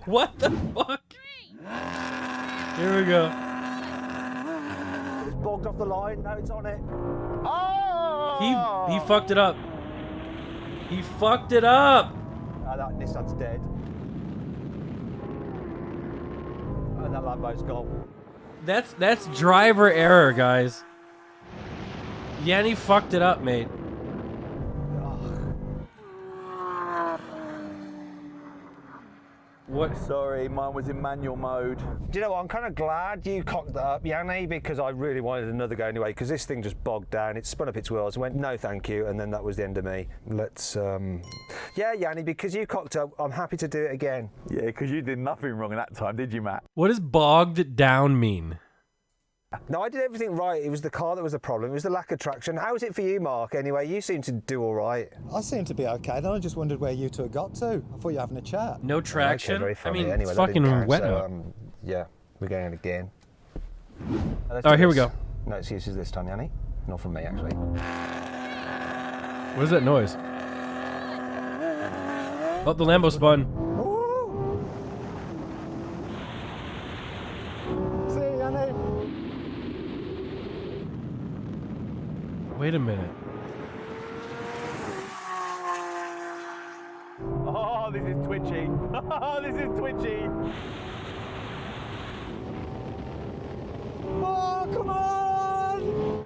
What the fuck? Here we go. It's bogged off the line, now it's on it. Oh! He fucked it up. He fucked it up. Oh, that Nissan's dead. And that Lambo's gone. That's driver error, guys. Yanni fucked it up, mate. What? Sorry, mine was in manual mode. Do you know what? I'm kind of glad you cocked that up, Yanni, because I really wanted another go anyway, because this thing just bogged down. It spun up its wheels and went, no, thank you, and then that was the end of me. Let's, yeah, Yanni, because you cocked up, I'm happy to do it again. Yeah, because you did nothing wrong at that time, did you, Matt? What does bogged down mean? No, I did everything right. It was the car that was the problem. It was the lack of traction. How was it for you, Mark, anyway? You seem to do all right. I seem to be okay. Then I just wondered where you two had got to. I thought you were having a chat. No traction? Okay, I mean, anyway, it's fucking wet now. Yeah, we're going again. All right, here we go. No excuses this time, Yanni. Not from me, actually. What is that noise? Oh, the Lambo spun. Wait a minute. Oh, this is twitchy. Oh, this is twitchy. Oh, come on!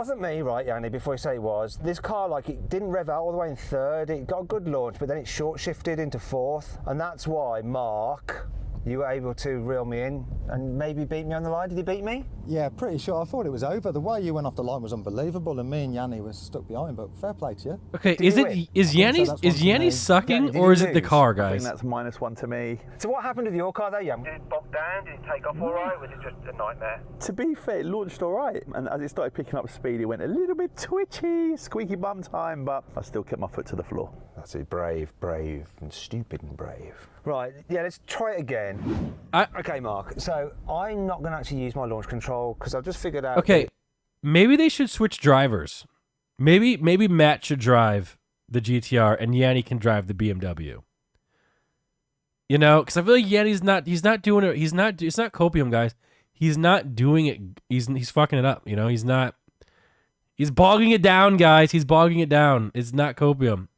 wasn't me, right, Yanni, before you say it was. This car, like, it didn't rev out all the way in third. It got a good launch, but then it short-shifted into fourth. And that's why, Mark, you were able to reel me in and maybe beat me on the line. Did you beat me? Yeah, pretty sure. I thought it was over. The way you went off the line was unbelievable, and me and Yanni were stuck behind, but fair play to you. Okay, is Yanni sucking, or is it the car, guys? I think that's -1 to me. So what happened with your car, though, Yanni? Did it bog down? Did it take off all right? Was it just a nightmare? To be fair, it launched all right, and as it started picking up speed, it went a little bit twitchy, squeaky bum time, but I still kept my foot to the floor. That's it, brave, and stupid and brave. Right, yeah, let's try it again. Okay, Mark, so I'm not going to actually use my launch control because I've just figured out... Okay, maybe they should switch drivers. Maybe Matt should drive the GTR and Yanni can drive the BMW. You know, because I feel like Yanni's he's not doing it. It's not copium, guys. He's not doing it. He's fucking it up, you know? He's bogging it down, guys. He's bogging it down. It's not copium.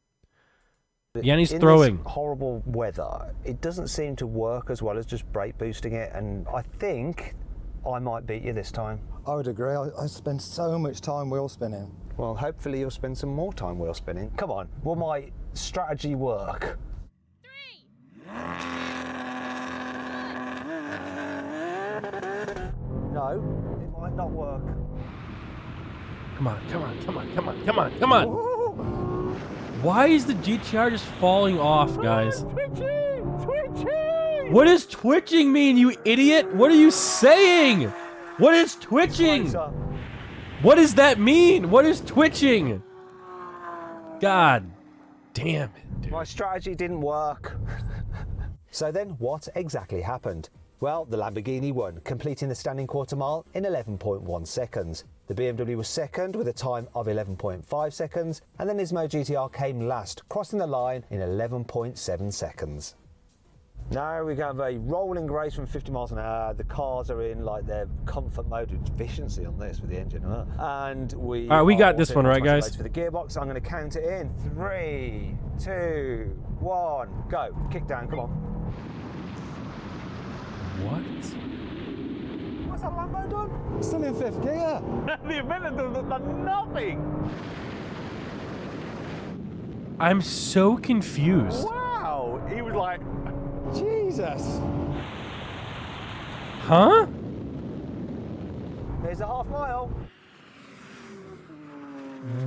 Yanni's throwing. This horrible weather, it doesn't seem to work as well as just brake boosting it, and I think I might beat you this time. I would agree. I spend so much time wheel spinning. Well, hopefully you'll spend some more time wheel spinning. Come on, will my strategy work? 3. No, it might not work. Come on. Why is the GTR just falling off, guys? Twitching! What does twitching mean, you idiot? What are you saying? What is twitching? What does that mean? What is twitching? God damn it, dude. My strategy didn't work. So then, what exactly happened? Well, the Lamborghini won, completing the standing quarter mile in 11.1 seconds. The BMW was second with a time of 11.5 seconds, and the Nismo GTR came last, crossing the line in 11.7 seconds. Now we have a rolling race from 50 miles an hour. The cars are in like their comfort mode, efficiency on this with the engine. And we got this one, right, guys? For the gearbox, I'm going to count it in. 3, 2, 1, go. Kick down, come on. What? What's that Lambo done? It's still in 5th gear. The Aventador has done nothing. I'm so confused. Wow, he was like, Jesus. Huh? There's a half mile.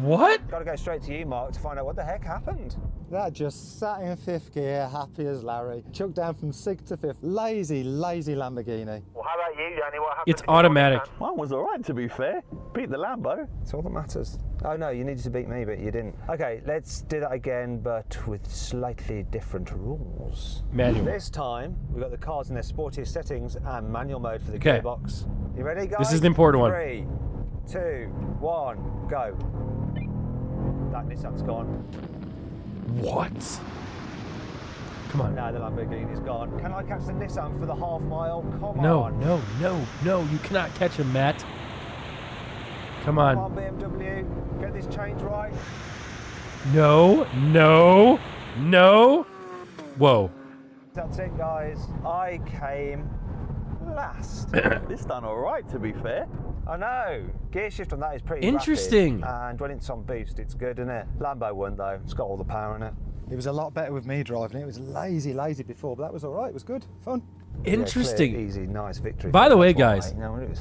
What? Got to go straight to you, Mark, to find out what the heck happened. That just sat in 5th gear, happy as Larry. Chucked down from 6th to 5th. Lazy Lamborghini. Well, how about you, Yanni? What happened? It's automatic. Mine was all right, to be fair. Beat the Lambo. That's all that matters. Oh, no, you needed to beat me, but you didn't. Okay, let's do that again, but with slightly different rules. Manual. This time, we've got the cars in their sportiest settings and manual mode for the gearbox. You ready, guys? This is the important one. 3, 2, 1, go. That Nissan's gone. What? Come on. Now the Lamborghini's gone. Can I catch the Nissan for the half mile? Come on. No. You cannot catch him, Matt. Come on. Come on, BMW. Get this change right. No. Whoa. That's it, guys. I came last. This done all right, to be fair. I know. Gear shift on that is pretty interesting. rapid, and when it's on boost, it's good, isn't it? Lambo won though. It's got all the power in it. It was a lot better with me driving it. It was lazy before, but that was all right. It was good. Fun. Interesting. Yeah, clear, easy, nice victory. By the way, guys,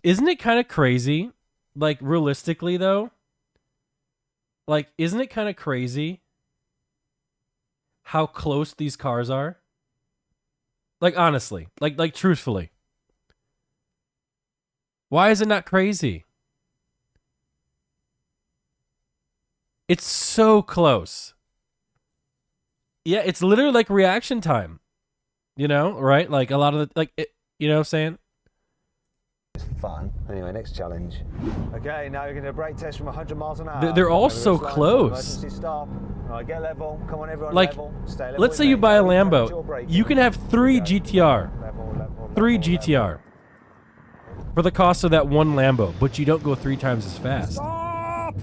isn't it kind of crazy? Like, realistically, though? Like, isn't it kind of crazy how close these cars are? Like, honestly. Like truthfully. Why is it not crazy? It's so close. Yeah, it's literally like reaction time. You know, right? Like a lot of the, you know what I'm saying? It's fun. Anyway, next challenge. Okay, now you're going to brake test from 100 miles an hour. They're all so close. Emergency stop. All right, get level. Come on, everyone, like, level. Stay level. Let's say you buy a Lambo. You can have 3 GTR. 3 GTR. For the cost of that one Lambo, but you don't go 3 times as fast. Stop!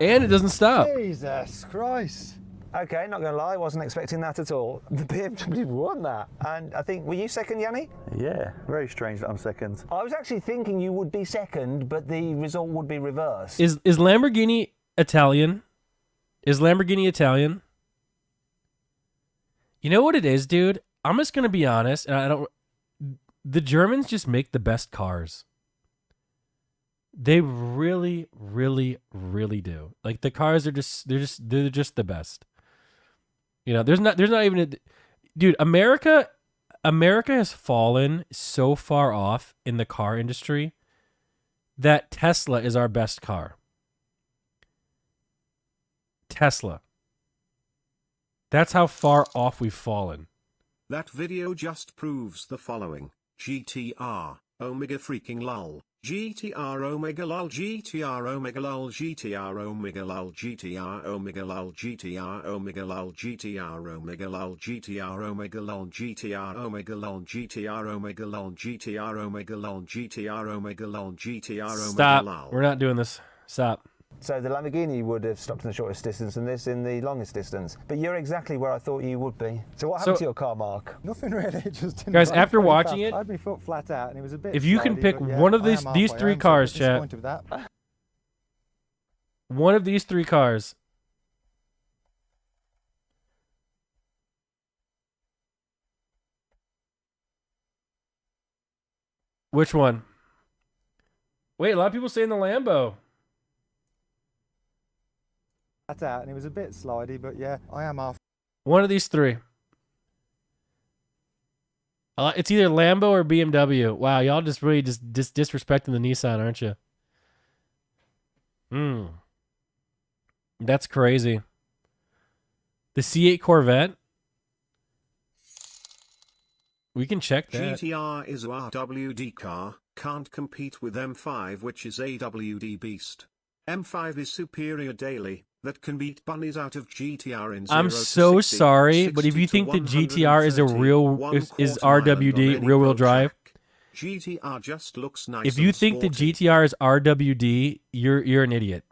And it doesn't stop. Jesus Christ. Okay, not going to lie, wasn't expecting that at all. The BMW won that. And I think, were you second, Yanni? Yeah, very strange that I'm second. I was actually thinking you would be second, but the result would be reversed. Is Lamborghini Italian? Is Lamborghini Italian? You know what it is, dude? I'm just going to be honest, and the Germans just make the best cars. They really, really, really do. Like, the cars are they're just the best. You know, there's not even dude, America has fallen so far off in the car industry that Tesla is our best car. Tesla. That's how far off we've fallen. That video just proves the following. GTR, Omega freaking lol. GTR Omega lol GTR Omega lol GTR Omega lol GTR Omega lol GTR Omega lol GTR Omega lol GTR Omega lol GTR Omega lol GTR Omega lol GTR Omega lol GTR Omega lol GTR Omega lol. Stop. We're not doing this. Stop. So the Lamborghini would have stopped in the shortest distance and this in the longest distance. But you're exactly where I thought you would be. So what happened to your car, Mark? Nothing really. It just didn't guys, run after very watching fast. it, I had my foot flat out and it was a bit if you can slidey, pick but yeah, one of I am these halfway three home, so cars, I'm chat. disappointed with that. One of these three cars. Which one? Wait, a lot of people saying the Lambo. Out and it was a bit slidey, but yeah, I am half. One of these three. It's either Lambo or BMW. Wow, y'all just really just disrespecting the Nissan, aren't you? That's crazy. The C8 Corvette. We can check that. GTR is a RWD car, can't compete with M5, which is a WD beast. M5 is superior daily, that can beat bunnies out of GTR in 0 I'm to so 60, sorry, but if you 60 to think the GTR is a 130, real is 1/4 mile on RWD any rear wheel road drive, track. GTR just looks nice. if you and think the sporty. GTR is RWD, you're an idiot.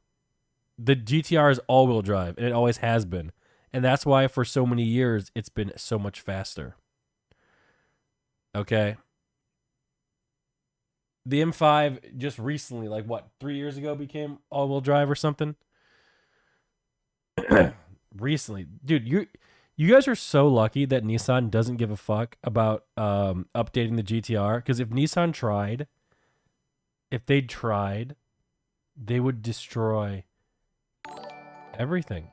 The GTR is all-wheel drive, and it always has been, and that's why for so many years it's been so much faster. Okay. The M5 just recently, like what, 3 years ago, became all-wheel drive or something. Recently, dude, you guys are so lucky that Nissan doesn't give a fuck about updating the GTR, because if Nissan tried, they would destroy everything,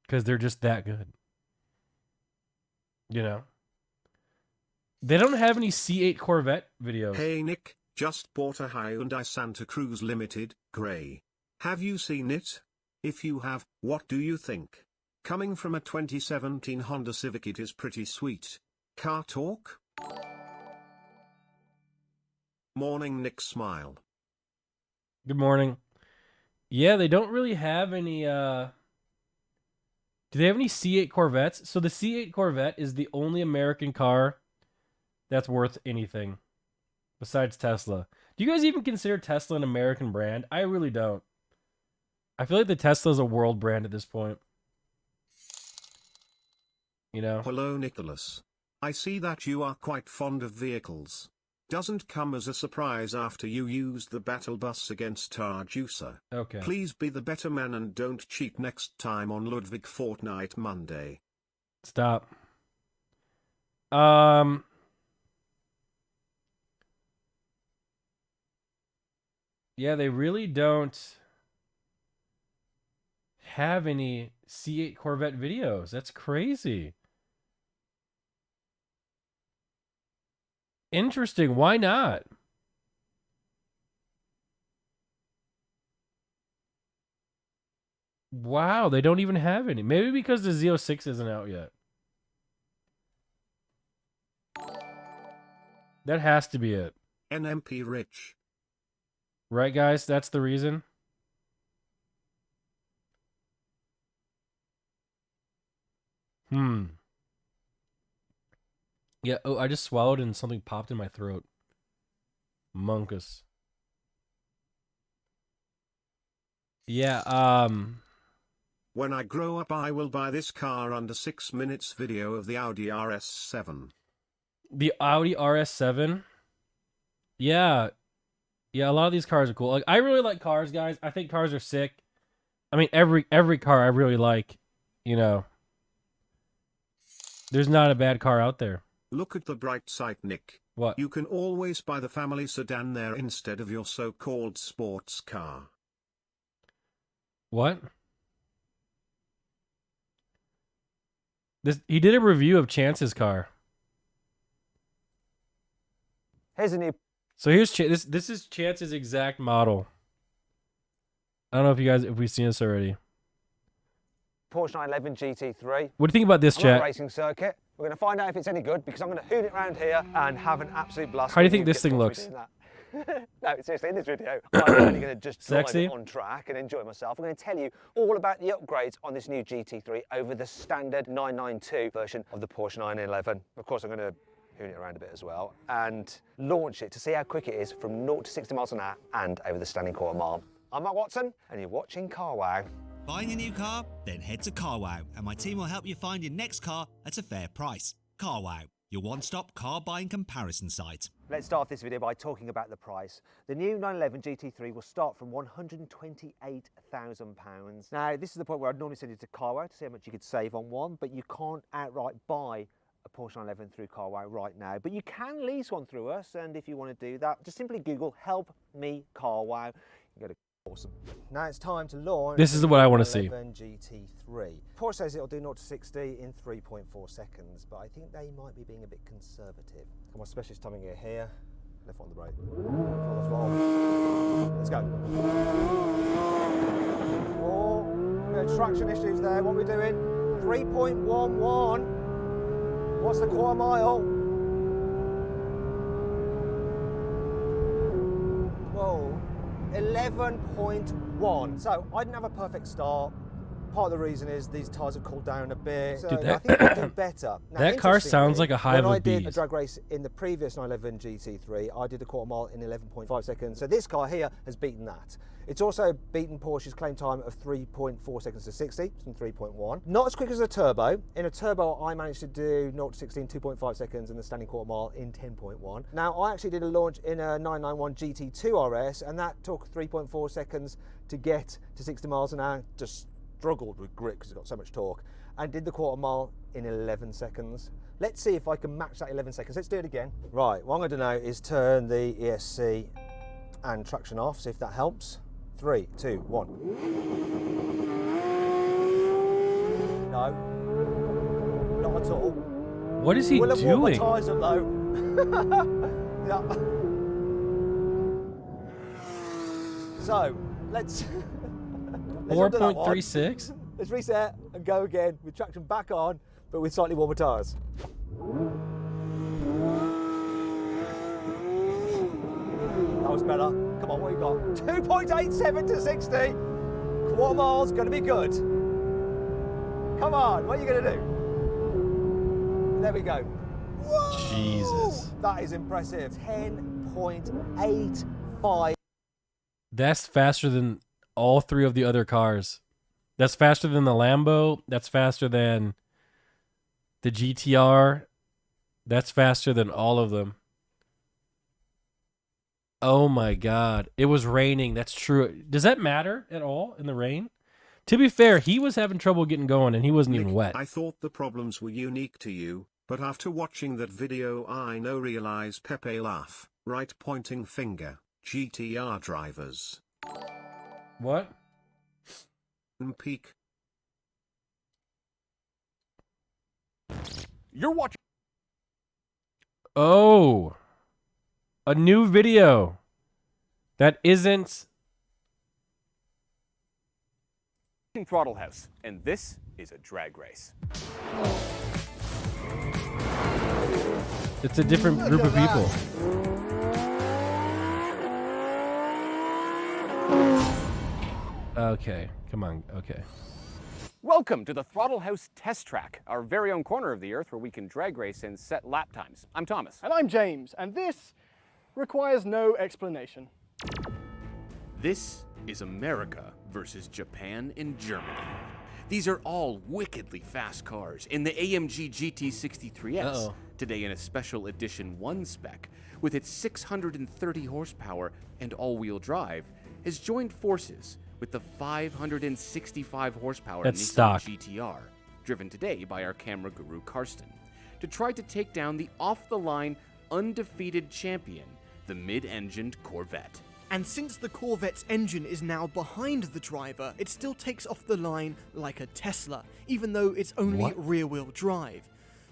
because they're just that good. You know, they don't have any C8 Corvette videos. Hey Nick, just bought a Hyundai Santa Cruz Limited, grey. Have you seen it? If you have, what do you think? Coming from a 2017 Honda Civic, it is pretty sweet. Car talk? Morning Nick smile. Good morning. Yeah, they don't really have any do they have any C8 Corvettes? So the C8 Corvette is the only American car that's worth anything besides Tesla. Do you guys even consider Tesla an American brand? I really don't. I feel like the Tesla is a world brand at this point. You know? Hello Nicholas. I see that you are quite fond of vehicles. Doesn't come as a surprise after you used the battle bus against Tarjusa. Okay. Please be the better man and don't cheat next time on Ludwig Fortnite Monday. Stop. Yeah, they really don't have any C8 Corvette videos. That's crazy. Interesting. Why not? Wow, they don't even have any. Maybe because the Z06 isn't out yet. That has to be it. NMP Rich. Right, guys? That's the reason. Yeah, oh, I just swallowed and something popped in my throat. Monkus. Yeah, When I grow up I will buy this car under 6 minutes video of the Audi RS7. The Audi RS7? Yeah. Yeah, a lot of these cars are cool. Like, I really like cars, guys. I think cars are sick. I mean, every car I really like, you know. There's not a bad car out there. Look at the bright side, Nick. What? You can always buy the family sedan there instead of your so-called sports car. What? He did a review of Chance's car. Here's a new. So here's this is Chance's exact model. I don't know if we've seen this already. Porsche 911 GT3. What do you think about this, I'm on chat? a racing circuit. We're going to find out if it's any good because I'm going to hoon it around here and have an absolute blast. How do you think this thing looks? No, seriously, in this video, I'm only going to just drive Sexy? it on track and enjoy myself. I'm going to tell you all about the upgrades on this new GT3 over the standard 992 version of the Porsche 911. Of course, I'm going to hoon it around a bit as well and launch it to see how quick it is from 0 to 60 miles an hour and over the standing quarter mile. I'm Matt Watson, and you're watching Car Wow. Buying a new car? Then head to CarWow, and my team will help you find your next car at a fair price. CarWow, your one-stop car buying comparison site. Let's start this video by talking about the price. The new 911 GT3 will start from £128,000. Now, this is the point where I'd normally send you to CarWow to see how much you could save on one, but you can't outright buy a Porsche 911 through CarWow right now. But you can lease one through us, and if you want to do that, just simply Google "Help Me CarWow." You go to awesome. Now it's time to launch. This is what I want to see. GT3. Porsche says it'll do 0 to 60 in 3.4 seconds, but I think they might be being a bit conservative. Come on, specialist timing gear here. Left on the brake. Pull the throttle. Let's go. Oh, no traction issues there. What are we doing? 3.11. What's the quarter mile? Whoa. 11.1. So I didn't have a perfect start. Part of the reason is these tyres have cooled down a bit. So Dude, I think they'll do better. Now, that car sounds like a hive when of I did bees. a drag race in the previous 911 GT3, I did a quarter mile in 11.5 seconds. So this car here has beaten that. It's also beaten Porsche's claim time of 3.4 seconds to 60 from 3.1. Not as quick as a turbo. In a turbo, I managed to do 0 to 60 in 2.5 seconds and the standing quarter mile in 10.1. Now, I actually did a launch in a 991 GT2 RS, and that took 3.4 seconds to get to 60 miles an hour. Just struggled with grip because it's got so much torque, and did the quarter mile in 11 seconds. Let's see if I can match that 11 seconds. Let's do it again. Right, what I'm going to do now is turn the ESC and traction off, see if that helps. 3, 2, 1. No, not at all. What is he Will have warmed my doing? tyres up though. Yeah. So, let's 4.36? Let's reset and go again with traction back on, but with slightly warmer tyres. That was better. Come on, what you got? 2.87 to 60. Quarter mile's going to be good. Come on, what are you going to do? There we go. Whoa! Jesus. That is impressive. 10.85. That's faster than all three of the other cars. That's faster than the Lambo. That's faster than the GTR. That's faster than all of them. Oh my God. It was raining. That's true. Does that matter at all in the rain? To be fair, he was having trouble getting going and he wasn't even wet. I thought the problems were unique to you, but after watching that video I now realize Pepe laugh, right pointing finger, GTR drivers. What? Peak. You're watching. Oh. A new video. That isn't. Throttle House, and this is a drag race. It's a different group of people. Okay, come on, okay. Welcome to the Throttle House Test Track, our very own corner of the earth where we can drag race and set lap times. I'm Thomas. And I'm James, and this requires no explanation. This is America versus Japan and Germany. These are all wickedly fast cars in the AMG GT63S, today in a special edition 1 spec, with its 630 horsepower and all-wheel drive, has joined forces with the 565 horsepower Nissan stock. GTR, driven today by our camera guru Karsten, to try to take down the off-the-line, undefeated champion, the mid-engined Corvette. And since the Corvette's engine is now behind the driver, it still takes off the line like a Tesla, even though it's only rear-wheel drive.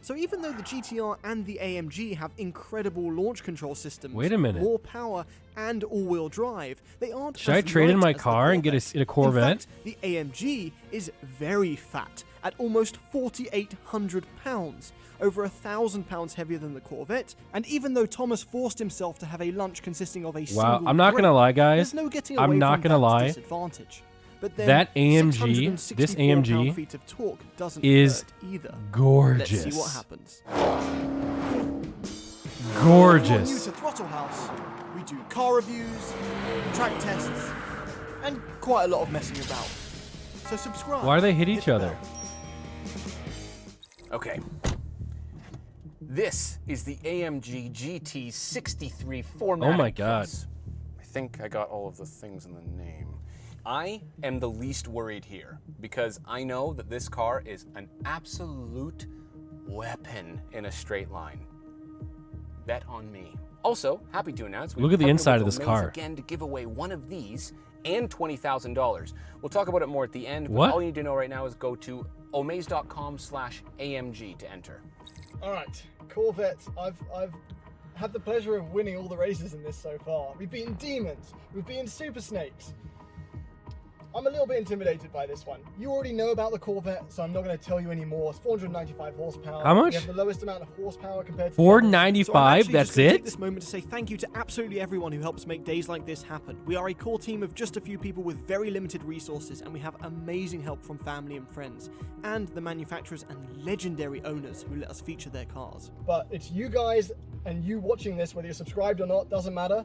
So even though the GTR and the AMG have incredible launch control systems, Wait a minute. more power, and all-wheel drive, they aren't Should I as trade in light my as the car and get Corvette. a Corvette? In fact, the AMG is very fat, at almost 4,800 pounds, over 1,000 pounds heavier than the Corvette. And even though Thomas forced himself to have a lunch consisting of a Wow, single I'm not gonna grape, lie, guys. there's no getting I'm away not from gonna that lie. disadvantage. But then That AMG, this 664 AMG, pound-feet of torque doesn't is hurt either. gorgeous. Let's see what happens. Gorgeous. If you're new to Throttle House, we do car reviews, track tests, and quite a lot of messing about. So subscribe. Why do they hit each other? Okay. This is the AMG GT63 4MATIC Oh my God. Plus. I think I got all of the things in the name. I am the least worried here because I know that this car is an absolute weapon in a straight line. Bet on me. Also, happy to announce Look at the partnered inside with of this Omaze car. again to give away one of these and $20,000. We'll talk about it more at the end, but What? all you need to know right now is go to omaze.com/AMG to enter. All right, Corvette. I've had the pleasure of winning all the races in this so far. We've beaten Demons. We've beaten Super Snakes. I'm a little bit intimidated by this one. You already know about the Corvette, so I'm not going to tell you anymore. It's 495 horsepower. How much? We have the lowest amount of horsepower compared to 495, So I'm actually that's just gonna it? Take this moment to say thank you to absolutely everyone who helps make days like this happen. We are a core team of just a few people with very limited resources, and we have amazing help from family and friends, and the manufacturers and legendary owners who let us feature their cars. But it's you guys and you watching this, whether you're subscribed or not, doesn't matter.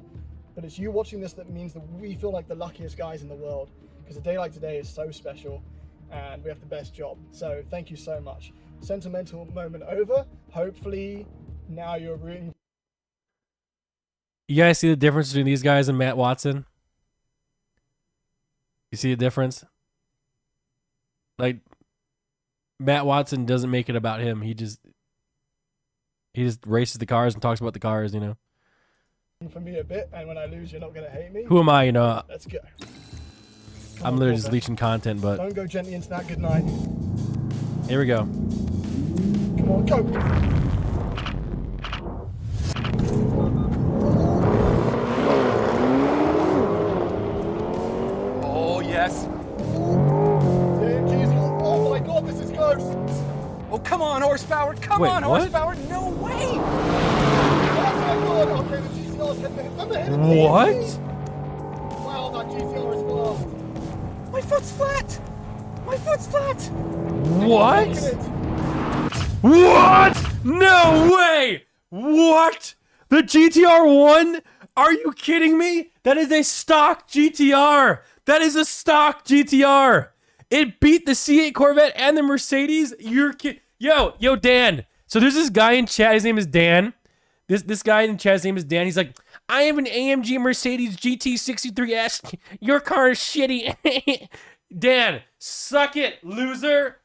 But it's you watching this that means that we feel like the luckiest guys in the world. Because a day like today is so special and we have the best job. So thank you so much. Sentimental moment over. Hopefully now you're rooting. You guys see the difference between these guys and Matt Watson? You see the difference? Like, Matt Watson doesn't make it about him. He just races the cars and talks about the cars, you know? For me a bit, and when I lose, you're not going to hate me. Who am I, you know? Let's go. I'm literally just leeching content, but Don't go gently into that. Good night. here we go. Come on, go. Oh, yes. Oh my God, this is close. Oh, come on, horsepower. Come Wait, on, what? horsepower. No way. Oh my God. Okay, the GTR's heading. I'm ahead of What? Wow, that GTR is fast. My foot's flat. My foot's flat. What? What? No way! What? The GTR won? Are you kidding me? That is a stock GTR. That is a stock GTR. It beat the C8 Corvette and the Mercedes. You're kidding. Yo, Dan. So there's this guy in chat. His name is Dan. This guy in chat, his name is Dan. He's like, I have an AMG Mercedes GT63S. Your car is shitty. Dan, suck it, loser.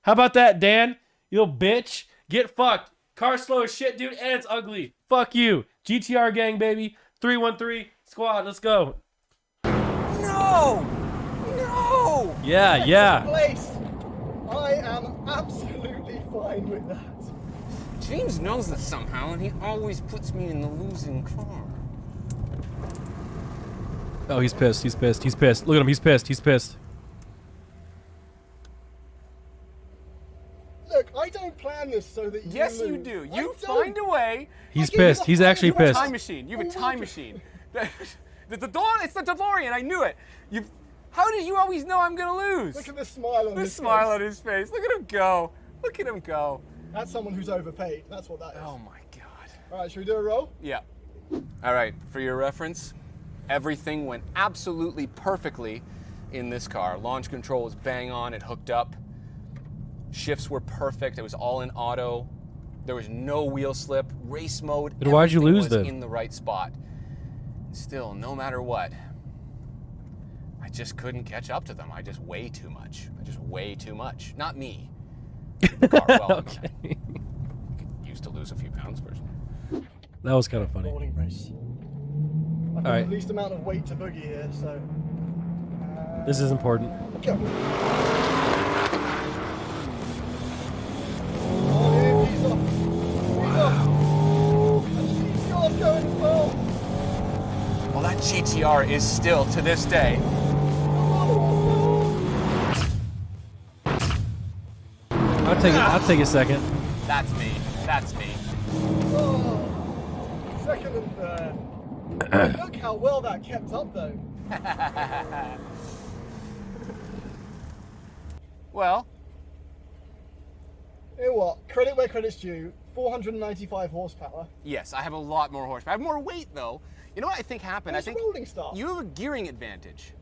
How about that, Dan? You little bitch. Get fucked. Car slow as shit, dude, and it's ugly. Fuck you. GTR gang, baby. 313 squad. Let's go. No! No! Yeah. Place. I am absolutely fine with that. James knows this somehow, and he always puts me in the losing car. Oh, he's pissed. He's pissed. He's pissed. Look at him. He's pissed. He's pissed. Look, I don't plan this so that you Yes, lose. you do. You I find a way. He's pissed. He's actually You have a pissed. time machine. You have a time machine. It's the DeLorean. I knew it. How did you always know I'm gonna lose? Look at the smile on The his smile face. on his face. Look at him go. Look at him go. That's someone who's overpaid. That's what that is. Oh my God. All right, should we do a roll? Yeah. All right, for your reference, everything went absolutely perfectly in this car. Launch control was bang on, it hooked up. Shifts were perfect. It was all in auto. There was no wheel slip. Race mode. But why'd you everything lose was then? in the right spot. Still, no matter what, I just couldn't catch up to them. I just way too much. Not me. The car, well, Okay. I could use to lose a few pounds personally. That was kind of funny. Morning race. I've got Alright. the least amount of weight to boogie here, so. This is important. Go. Oh, yeah, he's off. He's off. And the GTR's going as well. Well, that GTR is still, to this day, I'll take a second. that's me. Oh, second and third. Look how well that kept up, though. Well, You know what? Credit where credit's due. 495 horsepower. yes, I have a lot more horsepower. I have more weight, though. You know what I think happened? Where's I think Rolling Star? you have a gearing advantage.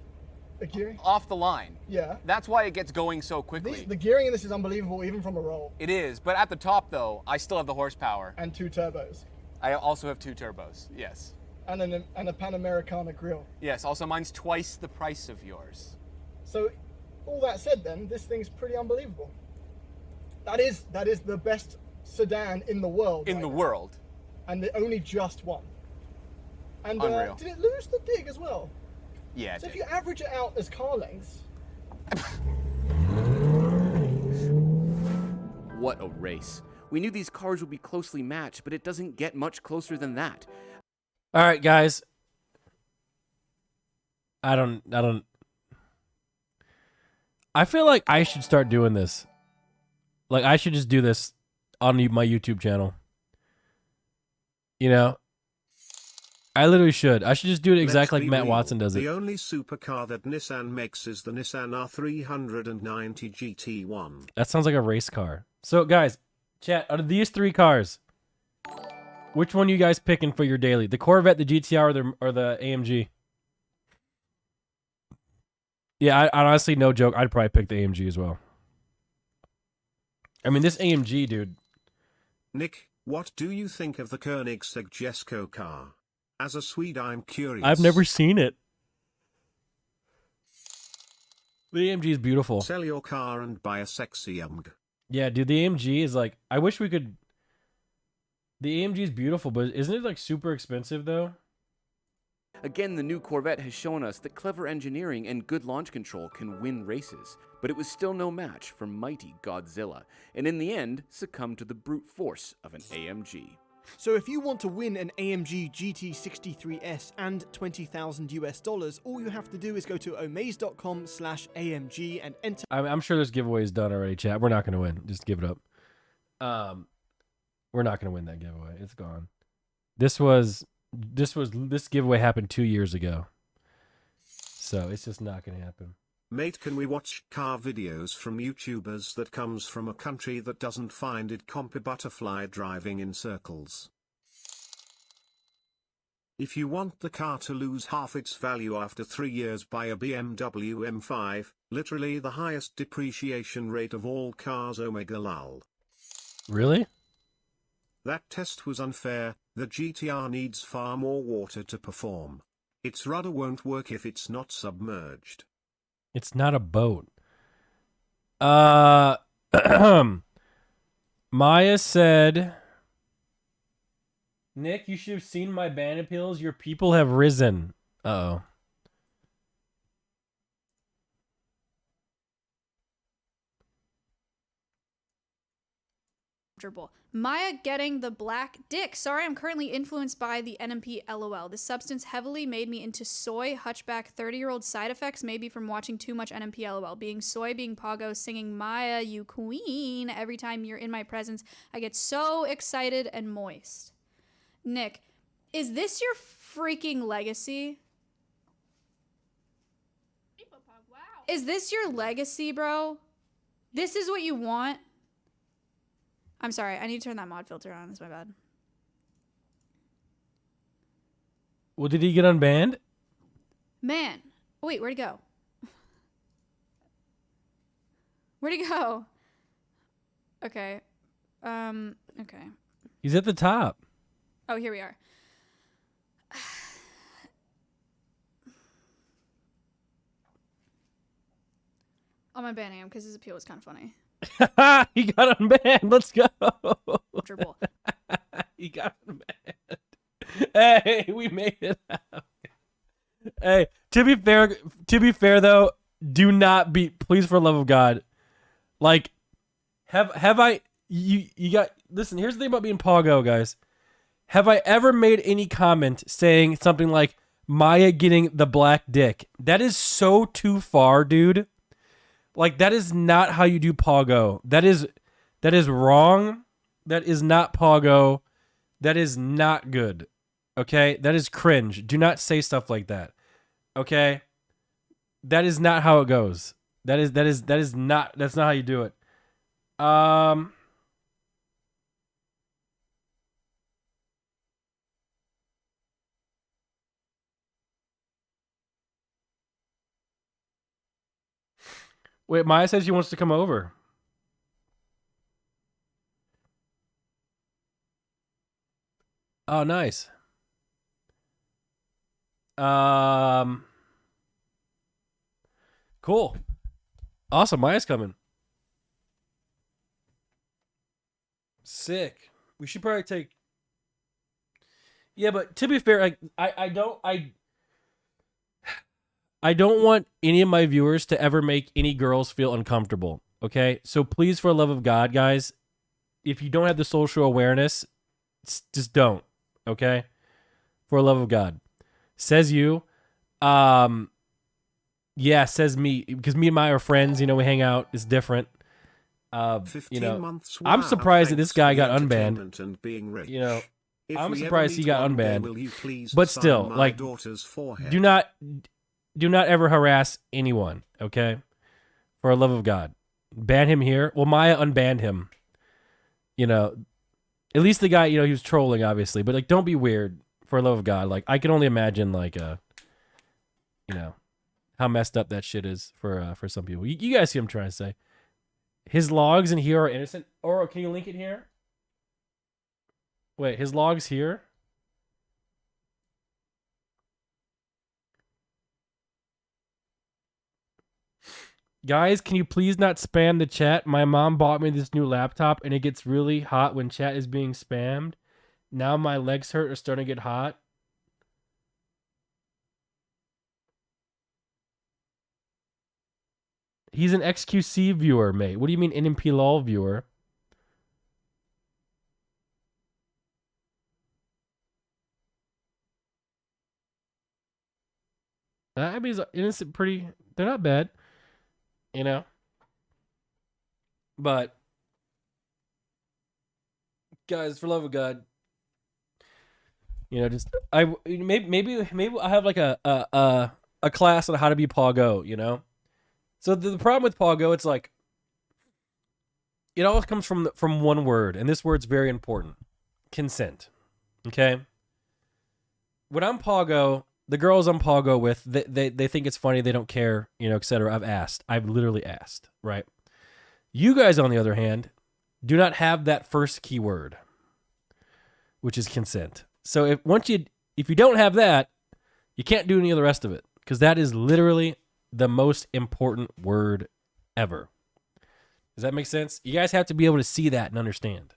The gearing? Off the line. Yeah. That's why it gets going so quickly. The gearing in this is unbelievable, even from a roll. It is, but at the top, though, I still have the horsepower. And 2 turbos. I also have 2 turbos, yes. And a Panamericana grill. Yes, also mine's twice the price of yours. So, all that said then, this thing's pretty unbelievable. That is the best sedan in the world. In the world. And the only just one. And Unreal. did it lose the dig as well? Yeah, So if you average it out as car lengths, What a race. We knew these cars would be closely matched, but it doesn't get much closer than that. All right, guys. I feel like I should start doing this. Like, I should just do this on my YouTube channel. You know? I literally should. I should just do it exactly like Matt Watson does it. The only supercar that Nissan makes is the Nissan R390 GT1. That sounds like a race car. So, guys, chat, out of these 3 cars, which one are you guys picking for your daily? The Corvette, the GTR, or the AMG? Yeah, I honestly, no joke, I'd probably pick the AMG as well. I mean, this AMG, dude. Nick, what do you think of the Koenigsegg Jesko car? As a Swede, I'm curious. I've never seen it. The AMG is beautiful. Sell your car and buy a sexy UMG. Yeah, dude, the AMG is like, I wish we could. The AMG is beautiful, but isn't it like super expensive though? Again, the new Corvette has shown us that clever engineering and good launch control can win races, but it was still no match for mighty Godzilla, and in the end, succumbed to the brute force of an AMG. so if you want to win an AMG GT63S and $20,000 US, all you have to do is go to omaze.com/AMG and enter. I'm sure this giveaway is done already, chat. We're not going to win. Just give it up. We're not going to win that giveaway. It's gone. This giveaway happened 2 years ago. So it's just not going to happen. Mate, can we watch car videos from YouTubers that comes from a country that doesn't find it compy butterfly driving in circles? If you want the car to lose half its value after 3 years, buy a BMW M5, literally the highest depreciation rate of all cars, omega lol. Really? That test was unfair. The GTR needs far more water to perform. Its rudder won't work if it's not submerged. It's not a boat. Maya said, Nick, you should have seen my banana peels. Your people have risen. Uh-oh. Maya getting the black dick. Sorry, I'm currently influenced by the NMP LOL. This substance heavily made me into soy, hutchback, 30-year-old side effects, maybe from watching too much NMP LOL. Being soy, being Pogo, singing Maya, you queen. Every time you're in my presence, I get so excited and moist. Nick, is this your freaking legacy? Is this your legacy, bro? This is what you want? I'm sorry, I need to turn that mod filter on. That's my bad. Well, did he get unbanned? Man. Wait, where'd he go? Where'd he go? Okay. Okay. He's at the top. Oh, here we are. I'm unbanning him because his appeal was kind of funny. He got unbanned. Let's go. Dribble. He got unbanned. Hey, we made it out. Hey, to be fair though, do not be, please, for the love of God. Like, have I, you got, listen, here's the thing about being Pogo, guys. Have I ever made any comment saying something like Maya getting the black dick? That is so too far, dude. Like, that is not how you do Pogo. That is wrong. That is not Pogo. That is not good. Okay? That is cringe. Do not say stuff like that. Okay? That is not how it goes. That's not how you do it. Wait, Maya says she wants to come over. Oh, nice. Cool. Awesome. Maya's coming. Sick. We should probably take. Yeah, but to be fair, I don't want any of my viewers to ever make any girls feel uncomfortable. Okay, so please, for the love of God, guys, if you don't have the social awareness, just don't. Okay, for the love of God, says you. Yeah, says me, because me and Maya are friends. You know, we hang out. It's different. 15 months. Wow, I'm surprised that this guy got unbanned. And being rich. You know, If I'm we surprised ever he got meet one day, unbanned. will you please But sign still, my like, daughter's forehead? do not ever harass anyone. Okay, for the love of God, ban him here. Well, Maya unbanned him. You know, at least the guy, you know, he was trolling, obviously, but like, don't be weird, for the love of God. Like, I can only imagine, like, you know, how messed up that shit is for some people. You guys see what I'm trying to say. His logs in here are innocent. Or can you link it here? Wait, his logs here? Guys, can you please not spam the chat? My mom bought me this new laptop and it gets really hot when chat is being spammed. Now my legs hurt or starting to get hot. He's an XQC viewer, mate. What do you mean NMP LOL viewer? I mean, he's innocent, pretty. They're not bad, you know. But guys, for love of God, you know, just maybe I have like a class on how to be Pogo, you know. So the problem with Pogo, it's like it all comes from one word, and this word's very important: consent. Okay. When I'm Pogo, the girls I'm Pogo with, they think it's funny, they don't care, you know, etc. I've literally asked, right? You guys, on the other hand, do not have that first keyword, which is consent. So if you don't have that, you can't do any of the rest of it, because that is literally the most important word ever. Does that make sense? You guys have to be able to see that and understand.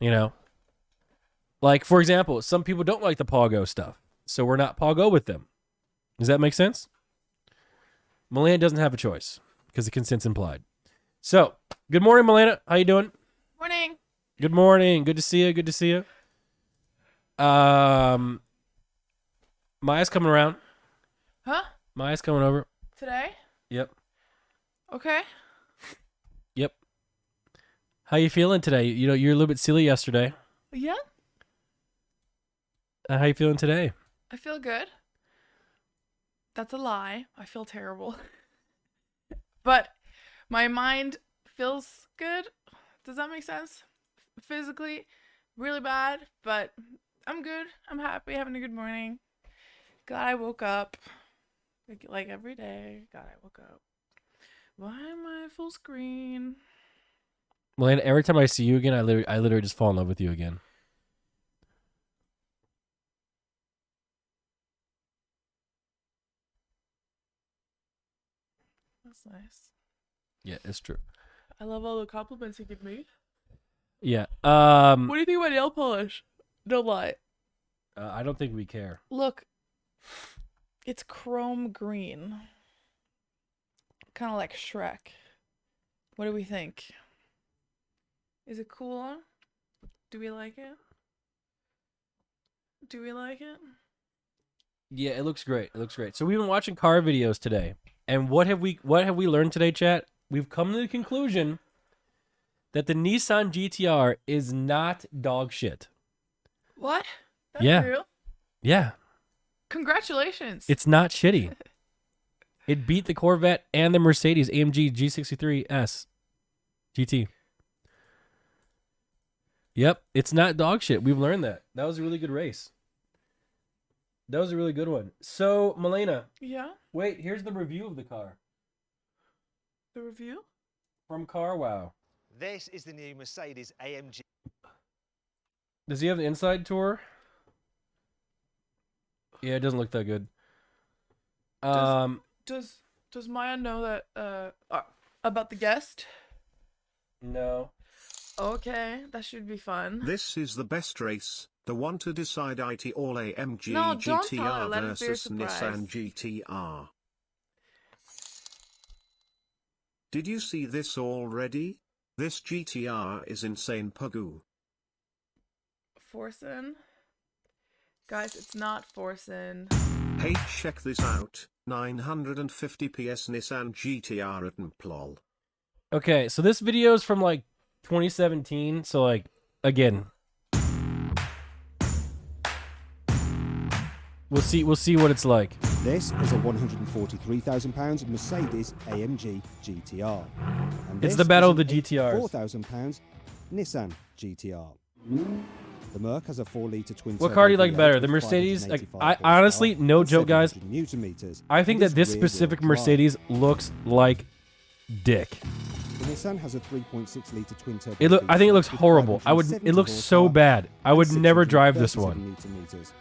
You know? Like, for example, some people don't like the Pogo stuff, so we're not Pogo with them. Does that make sense? Milena doesn't have a choice because the consent's implied. So, good morning, Milena. How you doing? Morning. Good morning. Good to see you. Good to see you. Maya's coming around. Huh? Maya's coming over. Today? Yep. Okay. Yep. How you feeling today? You know, you're a little bit silly yesterday. Yeah? How you feeling today? I feel good. That's a lie. I feel terrible. But my mind feels good. Does that make sense? Physically, really bad, but I'm good. I'm happy, having a good morning. Glad I woke up. Like every day. Glad I woke up. Why am I full screen? Melena, every time I see you again, I literally just fall in love with you again. That's nice. Yeah, it's true. I love all the compliments you give me. Yeah. What do you think about nail polish? No lie. I don't think we care. Look, it's chrome green. Kind of like Shrek. What do we think? Is it cool? Do we like it? Do we like it? Yeah, it looks great. It looks great. So we've been watching car videos today. And what have we learned today, chat? We've come to the conclusion that the Nissan GTR is not dog shit. What? That's Yeah. real? Yeah. Congratulations. It's not shitty. It beat the Corvette and the Mercedes AMG G63S GT. Yep, it's not dog shit. We've learned that. That was a really good race. That was a really good one. So, Melena. Yeah? Wait, here's the review of the car. The review? From CarWow. This is the new Mercedes AMG. Does he have the inside tour? Yeah, it doesn't look that good. Does Maya know that about the guest? No. Okay, that should be fun. This is the best race, the one to decide IT all AMG No, don't tell her, GTR let it be a versus surprise. Nissan GTR. Did you see this already? This GTR is insane Pagoo. Forsen? Guys, it's not Forsen. Hey, check this out. 950 PS Nissan GTR at Mplol. Okay, so this video is from like 2017. So like, again, we'll see what it's like. This is a £143,000 Mercedes AMG GTR. And It's this the battle is of the an GTRs. £84,000 Nissan GTR. The Merc has a 4-litre twin. What car do you like better, the Mercedes? Like, I honestly, no joke, guys. I think that this specific Mercedes looks like dick. The Nissan has a 3.6-litre twin turbo. I think it looks horrible. It looks so bad. I would never drive this one.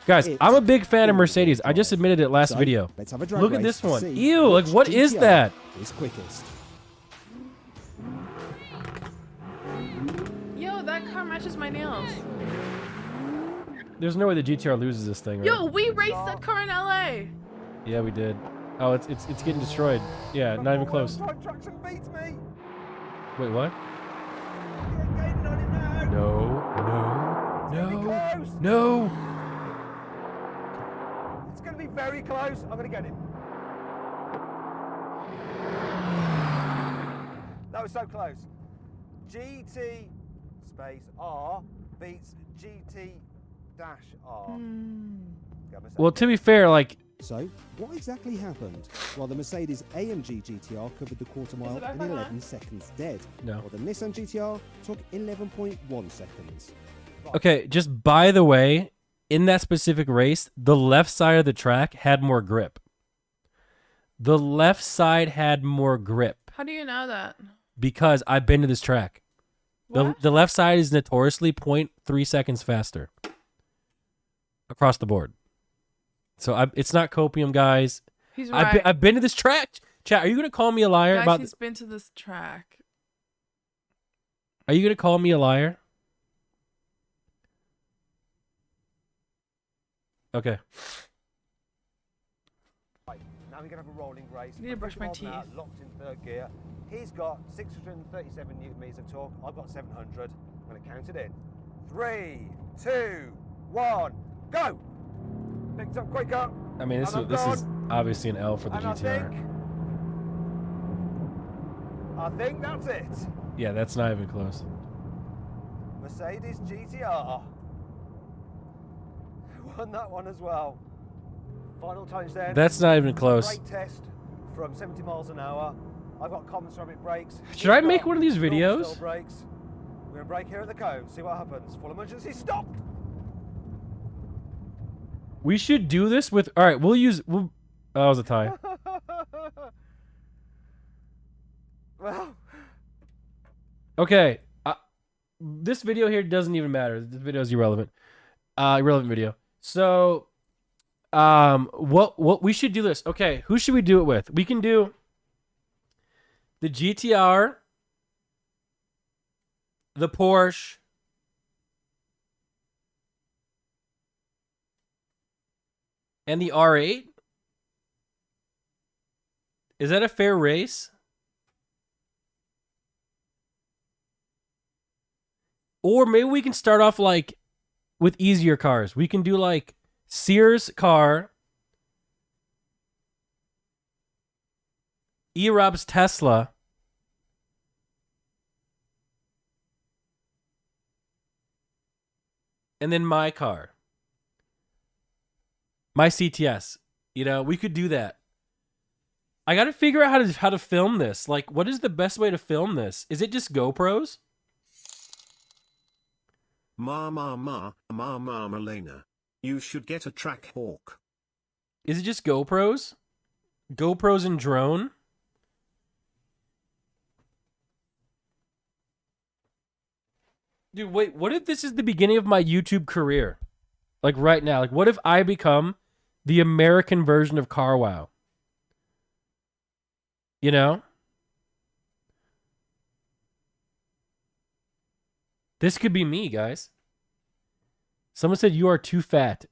Guys, I'm a big fan of Mercedes. I just admitted it last video. Let's have a drag Look at race this to one. see Ew, like which what is GTR that? is quickest. Yo, that car matches my nails. There's no way the GTR loses this thing, right? Yo, we raced that car in LA. Yeah, we did. Oh, it's getting destroyed. Yeah, not even close. Wait, what? No. It's going to be very close. I'm going to get him. That was so close. GT space R beats GT dash R. Well, to be fair, like. So, what exactly happened? Well, the Mercedes AMG GTR covered the quarter mile in 11 seconds dead. No. While the Nissan GTR took 11.1 seconds. Okay, just by the way, in that specific race, the left side of the track had more grip. The left side had more grip How do you know that? because I've been to this track. The left side is notoriously 0.3 seconds faster across the board. So it's not copium, guys. He's right. I've been to this track. Chat, are you gonna call me a liar Guys, about? he's been to this track. Are you gonna call me a liar? Okay. Right, now we're going to have a rolling race. I need to brush my teeth. Locked in third gear. He's got 637 newton meters of torque. I've got 700. I'm going to count it in. 3, 2, 1, go! Picked up quicker. I mean, this is obviously an L for the And GTR. I think that's it. Yeah, that's not even close. Mercedes GTR won that one as well. Final times then. That's not even close. Great test from 70 miles an hour. I've got common ceramic brakes. Should I make one of these videos? Brakes. We're gonna brake here at the cone. See what happens. Full emergency stop. We should do this with. All right, oh, that was a tie. Well. Okay, this video here doesn't even matter. This video is irrelevant. Irrelevant video. So, what we should do this. Okay, who should we do it with? We can do the GTR, the Porsche, and the R8. Is that a fair race? Or maybe we can start off like with easier cars. We can do like Sears car, E-Rob's Tesla, and then my car, my CTS. You know, we could do that. I got to figure out how to film this. Like, what is the best way to film this? Is it just GoPros? Malena. You should get a Trackhawk. Is it just GoPros? GoPros and drone? Dude, wait, what if this is the beginning of my YouTube career? Like right now. Like, what if I become the American version of CarWow? You know? This could be me, guys. Someone said you are too fat.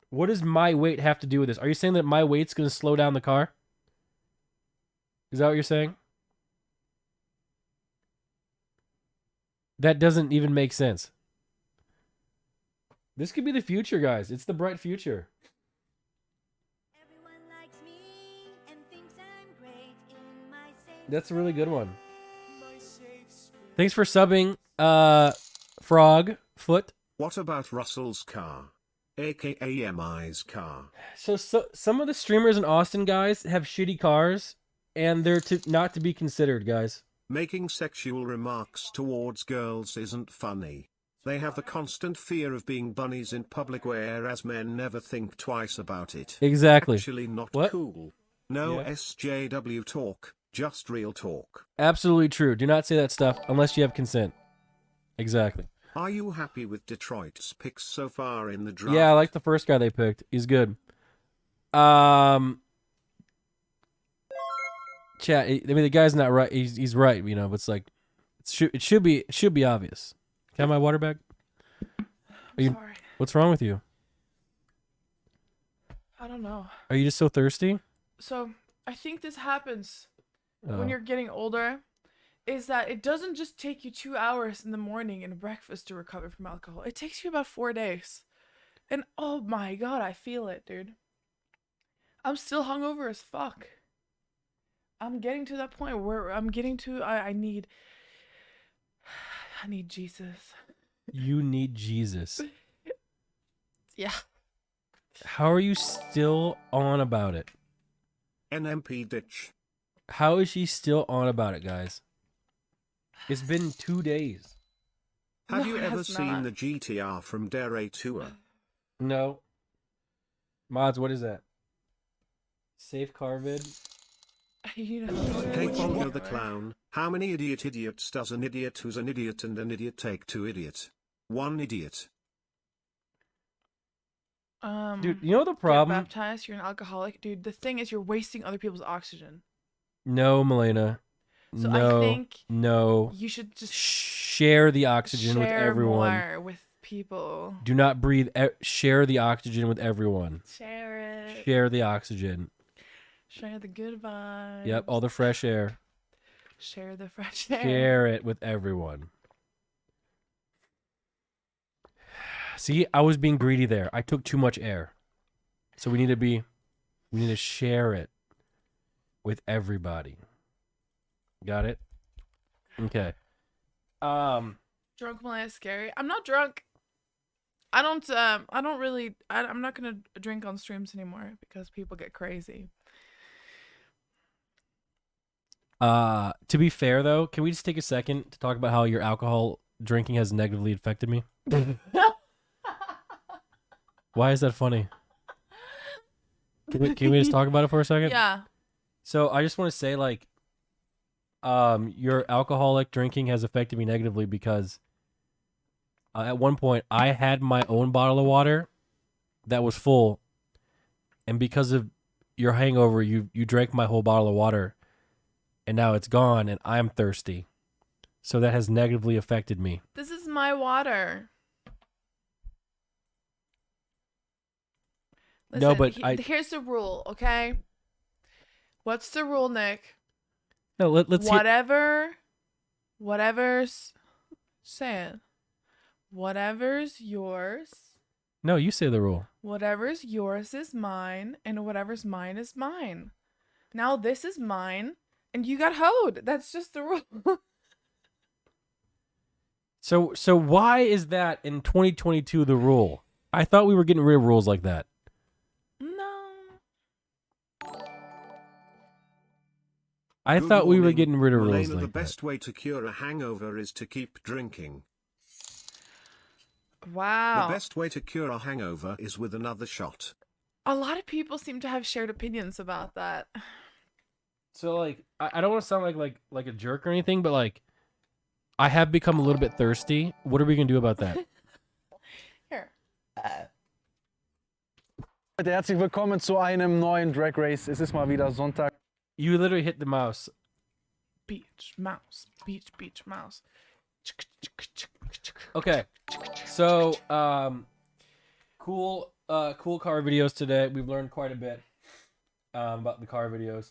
What does my weight have to do with this? Are you saying that my weight's going to slow down the car? Is that what you're saying? That doesn't even make sense. This could be the future, guys. It's the bright future. That's a really good one. Thanks for subbing, Frog Foot. What about Russell's car? AKA MI's car. So some of the streamers in Austin, guys, have shitty cars, and they're not to be considered, guys. Making sexual remarks towards girls isn't funny. They have the constant fear of being bunnies in public, whereas men never think twice about it. Exactly. Actually not What? cool. No SJW talk, just real talk. Absolutely true. Do not say that stuff unless you have consent. Exactly. Are you happy with Detroit's picks so far in the draft? Yeah, I like the first guy they picked. He's good. Chat. I mean, the guy's not right. He's right. You know, but it's like it should be obvious. Can I have my water bag? Sorry. What's wrong with you? I don't know. Are you just so thirsty? So I think this happens Oh. when you're getting older, is that it doesn't just take you 2 hours in the morning and breakfast to recover from alcohol. It takes you about 4 days. And oh my god, I feel it, dude. I'm still hungover as fuck. I'm getting to that point where I'm getting to I need Jesus. You need Jesus. Yeah. How are you still on about it? NMP ditch. How is she still on about it, guys? It's been 2 days. Have No, you it ever has seen not. the GTR from Dere Tour? No. Mods, what is that? Safe car vid? You know. Hey Bongo the Clown, how many idiots does an idiot who's an idiot and an idiot take to idiot? One idiot. Dude, you know the problem? Get baptized, you're an alcoholic. Dude, the thing is you're wasting other people's oxygen. No, Melena. So no. I think no. you should just share the oxygen with share everyone. more with people. Do not breathe. Share the oxygen with everyone. Share it. Share the oxygen. Share the good vibes. Yep, all the fresh air. Share the fresh air. Share it with everyone. See, I was being greedy there. I took too much air. So we need to share it with everybody. Got it? Okay. Drunk Malaya is scary. I'm not drunk. I'm not gonna drink on streams anymore because people get crazy. To be fair though, can we just take a second to talk about how your alcohol drinking has negatively affected me? Why is that funny? Can we just talk about it for a second? Yeah. So I just want to say, like, your alcoholic drinking has affected me negatively because at one point, I had my own bottle of water that was full, and because of your hangover, you drank my whole bottle of water, and now it's gone, and I'm thirsty. So that has negatively affected me. This is my water. Listen, No, but here's the rule, okay? What's the rule, Nick? No, let's Whatever's say it. Whatever's yours. No, you say the rule. Whatever's yours is mine, and whatever's mine is mine. Now this is mine, and you got hoed. That's just the rule. So why is that in 2022 the rule? I thought we were getting rid of rules like that. I Good thought we were morning, getting rid of rules Malena. like The best way to cure a hangover is to keep drinking. Wow. The best way to cure a hangover is with another shot. A lot of people seem to have shared opinions about that. So like, I don't want to sound like a jerk or anything, but like, I have become a little bit thirsty. What are we gonna do about that? Here. Herzlich willkommen zu einem neuen Drag Race. Es ist mal wieder Sonntag. You literally hit the mouse. Beach mouse. Beach mouse. Okay. So, cool car videos today. We've learned quite a bit about the car videos.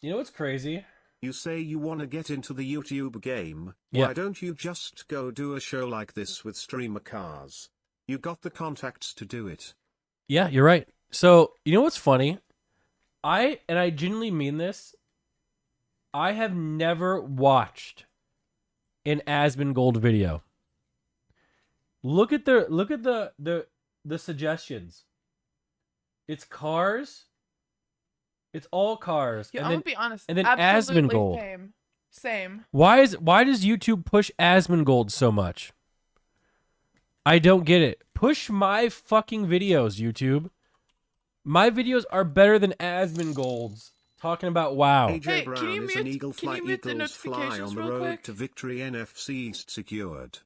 You know what's crazy? You say you want to get into the YouTube game. Yeah. Why don't you just go do a show like this with Streamer Cars? You got the contacts to do it. Yeah, you're right. So, you know what's funny? I genuinely mean this. I have never watched an Asmongold video. Look at the suggestions. It's cars. It's all cars. Yeah, I'm gonna be honest. And then absolutely Asmongold. Same. Why does YouTube push Asmongold so much? I don't get it. Push my fucking videos, YouTube. My videos are better than Asmongold's. Talking about WoW. AJ Brown is an Eagle Fly Eagles Fly on the road to victory. NFC East secured.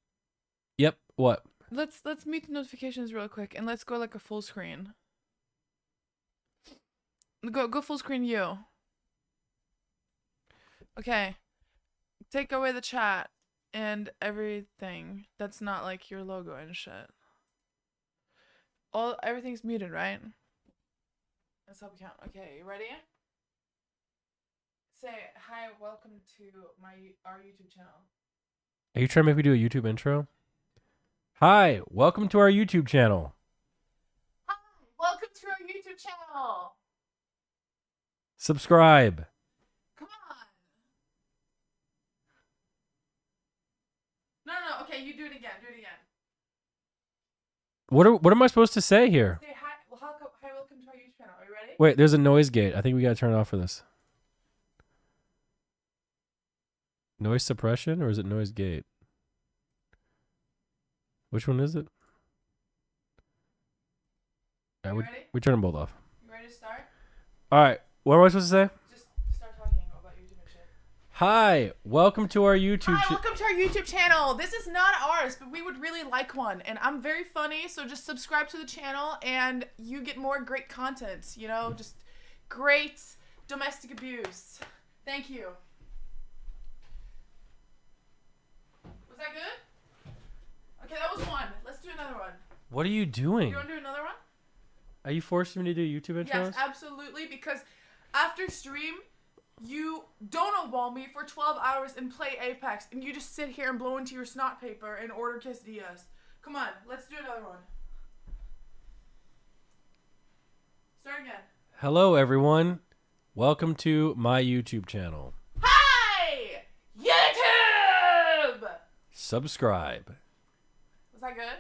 Yep. What? Let's mute the notifications real quick and let's go like a full screen. Go full screen you. Okay. Take away the chat and everything that's not like your logo and shit. Everything's muted, right? Let's help you count. Okay, you ready? Say hi, welcome to our YouTube channel. Are you trying to make me do a YouTube intro? Hi, welcome to our YouTube channel. Hi, welcome to our YouTube channel. Subscribe. Come on. No. Okay, you do it again. Do it again. What am I supposed to say here? Say hi. Hi, welcome to our YouTube channel. Are you ready? Wait, there's a noise gate. I think we gotta turn it off for this. Noise suppression or is it noise gate? Which one is it? Yeah, we turn them both off. You ready to start? All right. What am I supposed to say? Just start talking about YouTube and shit. Hi, welcome to our YouTube. Hi, welcome to our YouTube channel. This is not ours, but we would really like one. And I'm very funny, so just subscribe to the channel and you get more great content. You know, just great domestic abuse. Thank you. Was that good? Okay, that was one. Let's do another one. What are you doing? You want to do another one? Are you forcing me to do YouTube intros? Yes, absolutely, because after stream, you donut wall me for 12 hours and play Apex, and you just sit here and blow into your snot paper and order quesadillas. Come on, let's do another one. Start again. Hello, everyone. Welcome to my YouTube channel. Hi! YouTube! Subscribe. Was that good?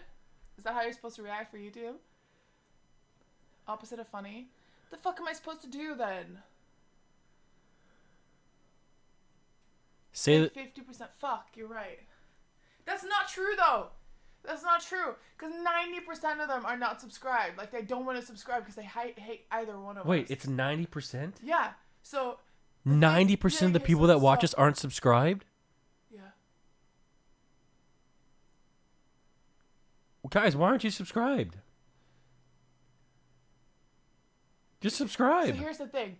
Is that how you're supposed to react for YouTube? Opposite of funny? What the fuck am I supposed to do then? Say that. 50%. Fuck, you're right. That's not true though. That's not true. Because 90% of them are not subscribed. Like they don't want to subscribe because they hate either one of us. Wait, it's 90%? Yeah. So 90% of the people that watch us aren't subscribed? Yeah. Guys, why aren't you subscribed? Just subscribe. So here's the thing.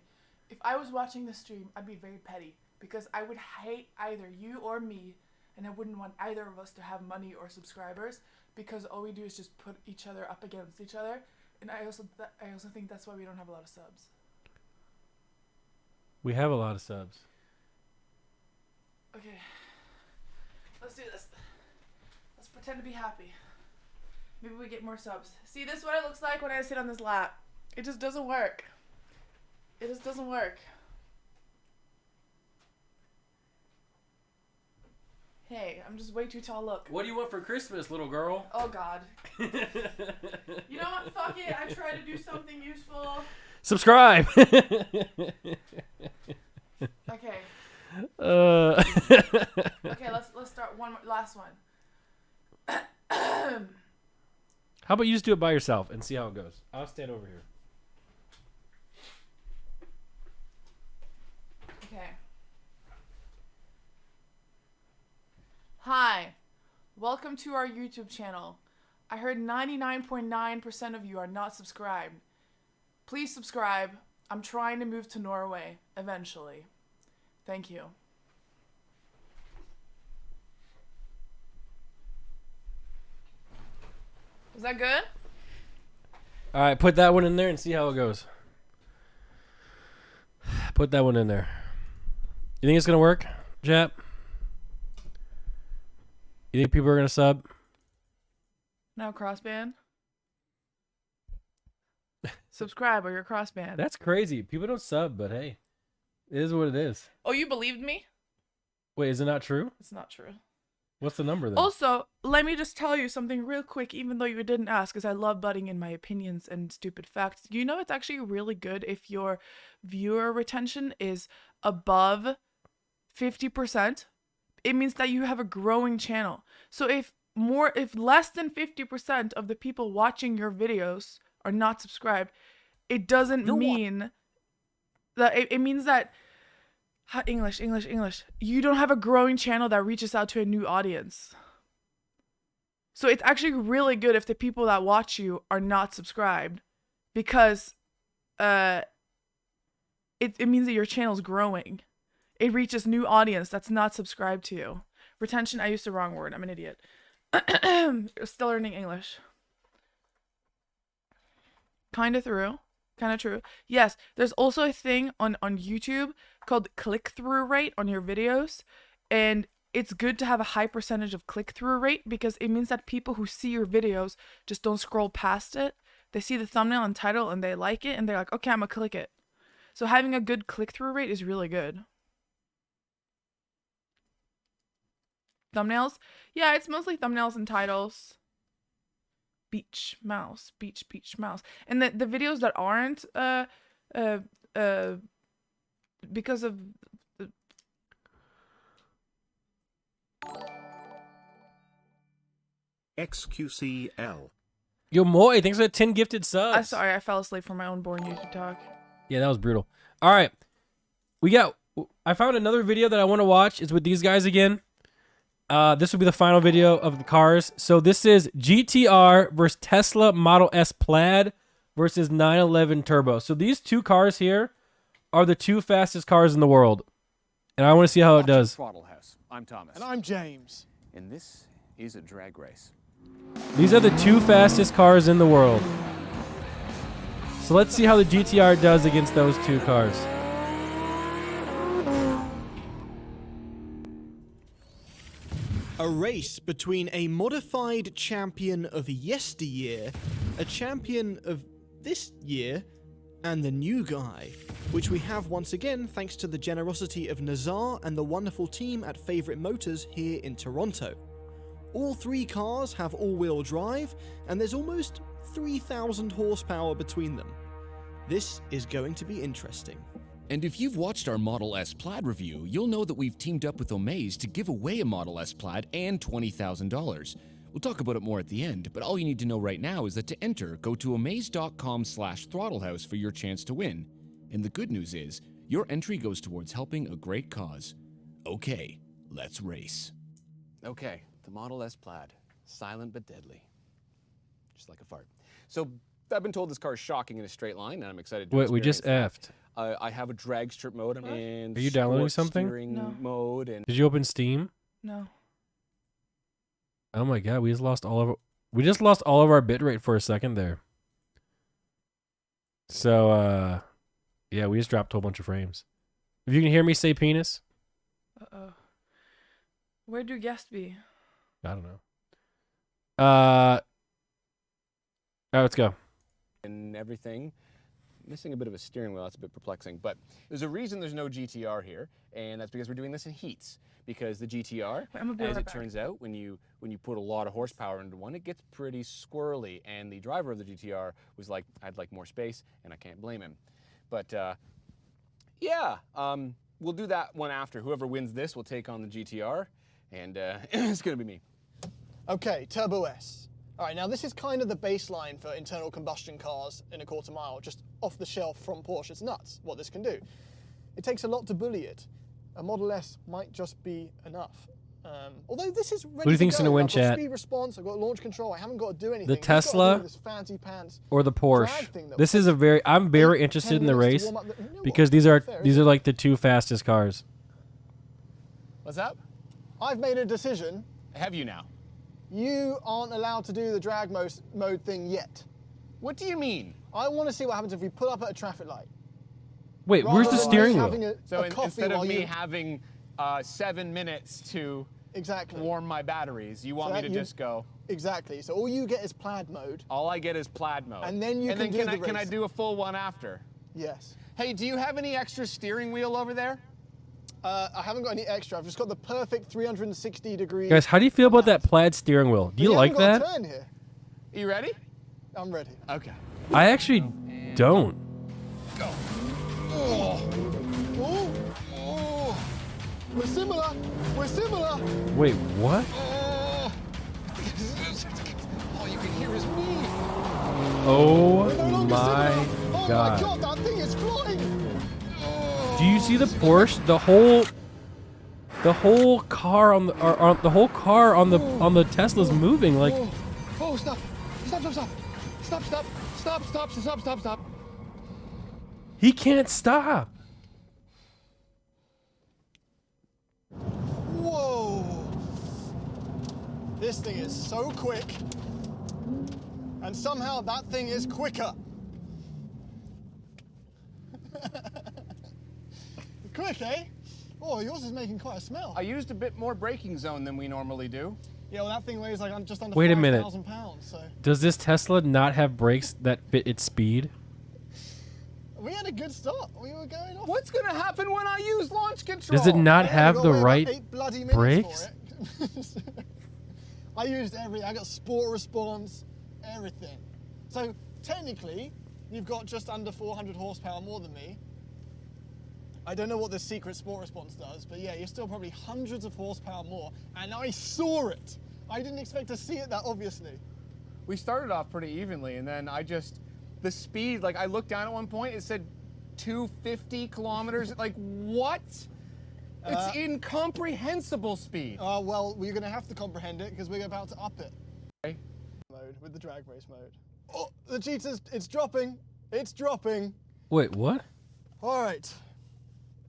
If I was watching the stream, I'd be very petty because I would hate either you or me, and I wouldn't want either of us to have money or subscribers because all we do is just put each other up against each other. And I also think that's why we don't have a lot of subs. We have a lot of subs. Okay. Let's do this. Let's pretend to be happy. Maybe we get more subs. See, this is what it looks like when I sit on this lap. It just doesn't work. It just doesn't work. Hey, I'm just way too tall. Look. What do you want for Christmas, little girl? Oh, God. You know what? Fuck it. I try to do something useful. Subscribe. Okay. Okay, let's start one more, last one. How about you just do it by yourself and see how it goes? I'll stand over here. Okay. Hi. Welcome to our YouTube channel. I heard 99.9% of you are not subscribed. Please subscribe. I'm trying to move to Norway eventually. Thank you. Was that good? All right, put that one in there and see how it goes. Put that one in there. You think it's going to work, Jap? You think people are going to sub? Now crossband. Subscribe or you're crossband. That's crazy. People don't sub, but hey, it is what it is. Oh, you believed me? Wait, is it not true? It's not true. What's the number then? Also, let me just tell you something real quick, even though you didn't ask, because I love butting in my opinions and stupid facts. You know, it's actually really good if your viewer retention is above 50%. It means that you have a growing channel. So if less than 50% of the people watching your videos are not subscribed, it doesn't mean that it means that English. You don't have a growing channel that reaches out to a new audience. So it's actually really good if the people that watch you are not subscribed, because it means that your channel's growing. It reaches new audience that's not subscribed to you. Retention, I used the wrong word. I'm an idiot. Still learning English. Kind of true. Yes, there's also a thing on YouTube called click-through rate on your videos, and it's good to have a high percentage of click-through rate because it means that people who see your videos just don't scroll past it. They see the thumbnail and title and they like it and they're like, okay, I'm gonna click it. So having a good click-through rate is really good. Thumbnails? Yeah, it's mostly thumbnails and titles. Beach mouse. And the videos that aren't because of XQCL. Yo, Moy, thanks for the 10 gifted subs. I'm sorry, I fell asleep from my own boring YouTube talk. Yeah, that was brutal. All right. I found another video that I want to watch. It's with these guys again. This will be the final video of the cars. So this is GTR versus Tesla Model S Plaid versus 911 Turbo. So these two cars here are the two fastest cars in the world. And I want to see how it does. Throttle House. I'm Thomas. And I'm James. And this is a drag race. These are the two fastest cars in the world. So let's see how the GTR does against those two cars. A race between a modified champion of yesteryear, a champion of this year, and the new guy, which we have once again thanks to the generosity of Nazar and the wonderful team at Favourite Motors here in Toronto. All three cars have all-wheel drive, and there's almost 3,000 horsepower between them. This is going to be interesting. And if you've watched our Model S Plaid review, you'll know that we've teamed up with Omaze to give away a Model S Plaid and $20,000. We'll talk about it more at the end, but all you need to know right now is that to enter, go to omaze.com/throttlehouse for your chance to win. And the good news is, your entry goes towards helping a great cause. Okay, let's race. Okay, the Model S Plaid. Silent but deadly. just like a fart. So I've been told this car is shocking in a straight line, and I'm excited to Wait, we just experience effed. that. I have a drag strip mode and Are you downloading sport something? steering mode. And Did you open Steam? No. Oh my god, we just lost all of our bitrate for a second there. So yeah, we just dropped a whole bunch of frames. If you can hear me say penis. Uh-oh. Where'd your guest be? I don't know. All right, let's go. And everything. Missing a bit of a steering wheel, that's a bit perplexing. But there's a reason there's no GTR here, and that's because we're doing this in heats. Because the GTR, as it turns out, when you put a lot of horsepower into one, it gets pretty squirrely. And the driver of the GTR was like, I'd like more space, and I can't blame him. But yeah, we'll do that one after. Whoever wins this will take on the GTR, and it's gonna be me. Okay, Turbo S. All right, now this is kind of the baseline for internal combustion cars in a quarter mile, just off the shelf from Porsche. It's nuts what this can do. It takes a lot to bully it. A Model S might just be enough. Although this is ready Who do you think's to gonna go. win, I've got chat? speed response, I've got launch control, I haven't got to do anything. The I've just got to Tesla do this fancy pants or the Porsche? drag thing that This was is a very I'm very interested in the 10 minutes race to warm up the- you know because what? these are Fair, these isn't are it? like the two fastest cars. What's up? I've made a decision. Have you now? You aren't allowed to do the drag mode thing yet. What do you mean? I want to see what happens if we pull up at a traffic light. Wait, where's the Rather than steering having wheel? a So coffee instead of while me you- having 7 minutes to exactly warm my batteries, you want me to just go? Exactly. So all you get is plaid mode. All I get is plaid mode. And then you can do the can I race. do a full one after? Yes. Hey, do you have any extra steering wheel over there? I haven't got any extra. I've just got the perfect 360 degree. Guys, how do you feel about that plaid steering wheel? Do you like haven't that? got a turn here. You ready? I'm ready. Okay. I actually don't. Oh. Oh. Oh. We're similar. We're similar. Wait, what? Oh. All you can hear is me. Oh We're no longer my similar. Oh my god. god, that thing is flying. Do you see the Porsche? The whole car on the Tesla's moving like. Oh, stop. Stop, stop, stop. Stop, stop. Stop, stop, stop, stop, stop. He can't stop. Whoa. This thing is so quick. And somehow that thing is quicker. Quick, eh? Oh, yours is making quite a smell. I used a bit more braking zone than we normally do. Yeah, well, that thing weighs like just under Wait a minute. 5,000 pounds, so. Does this Tesla not have brakes that fit its speed? We had a good start. We were going off. What's gonna happen when I use launch control? Does it not Yeah, have we the got about right 8 bloody minutes brakes? for it. I used everything. I got sport response, everything. So technically, you've got just under 400 horsepower more than me. I don't know what the secret sport response does, but yeah, you're still probably hundreds of horsepower more, and I saw it. I didn't expect to see it that obviously. We started off pretty evenly, and then the speed, like I looked down at one point, it said 250 kilometers. Like, what? It's incomprehensible speed. Well, we're gonna have to comprehend it because we're about to up it. Okay. Mode with the drag race mode. Oh, the cheaters, it's dropping. It's dropping. Wait, what? All right.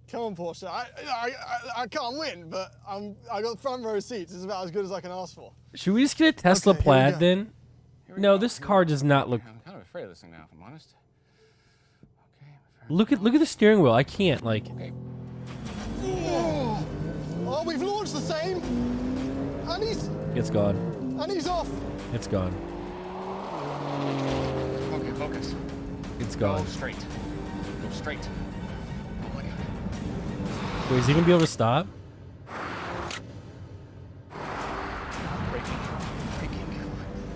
Come on, Porsche. I can't win, but I got front row seats. It's about as good as I can ask for. Should we just get a Tesla Okay, here we plaid go. then? No, this car does not look. I'm kind of afraid of this thing now, if I'm honest. Look at the steering wheel. I can't like. Okay. Oh, we've launched the same. And It's gone. he's off. It's gone. Okay, focus. It's Go gone. straight. Go straight. Oh my god. Wait, is he gonna be able to stop?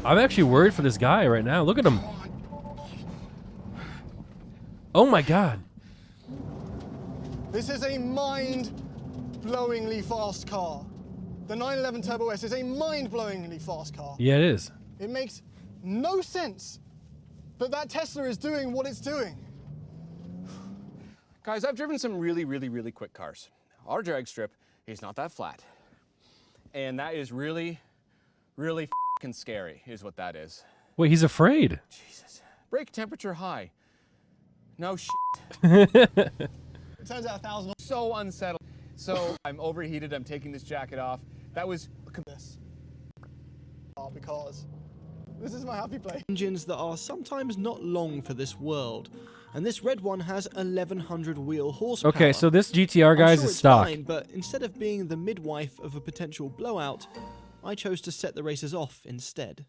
I'm actually worried for this guy right now. Look at him. Oh my god. This is a mind-blowingly fast car. The 911 Turbo S is a mind-blowingly fast car. Yeah, it is. It makes no sense that Tesla is doing what it's doing. Guys, I've driven some really, really, really quick cars. Our drag strip is not that flat. And that is really, really f***ing scary, is what that is. Wait, he's afraid. Jesus. Brake temperature high. No shit. It turns out 1,000. So unsettled. So I'm overheated. I'm taking this jacket off. That was this. Because this is my happy place. Engines that are sometimes not long for this world. And this red one has 1,100 wheel horsepower. Okay, so this GTR, guys, I'm sure is it's stock. fine, but instead of being the midwife of a potential blowout, I chose to set the racers off instead.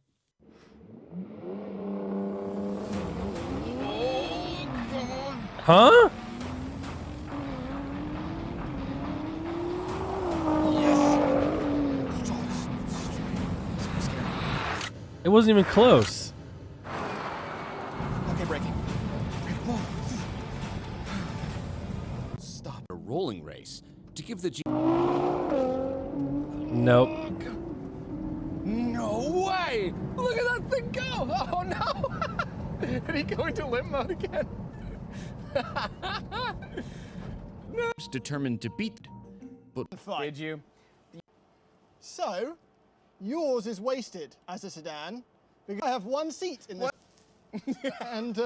Huh? It wasn't even close. Okay, braking. Stop a rolling race to give the G. Nope. No way! Look at that thing go! Oh no! Did he go into limp mode again? No. Determined to beat, but did you? So, yours is wasted as a sedan because I have one seat in this, and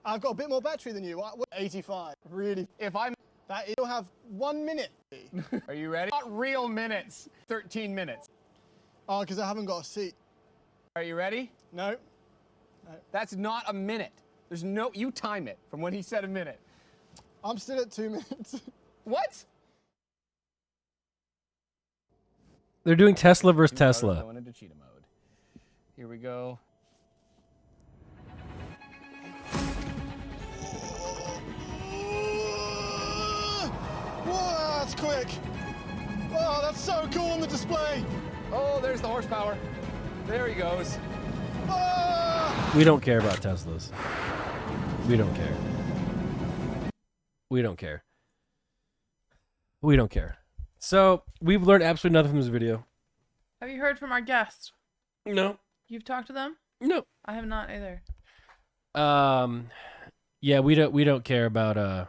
I've got a bit more battery than you. 85. Really? If I'm that, you'll have 1 minute. Are you ready? Not real minutes. 13 minutes. Oh, because I haven't got a seat. Are you ready? No. That's not a minute. There's no. You time it from when he said a minute. I'm still at 2 minutes. What? They're doing Tesla versus Tesla. Going into cheetah mode. Here we go. Whoa, that's quick. Oh, that's so cool on the display. Oh, there's the horsepower. There he goes. We don't care about Teslas. We don't care. We don't care. We don't care. So, we've learned absolutely nothing from this video. Have you heard from our guest? No. You've talked to them? No. I have not either. Yeah, we don't care about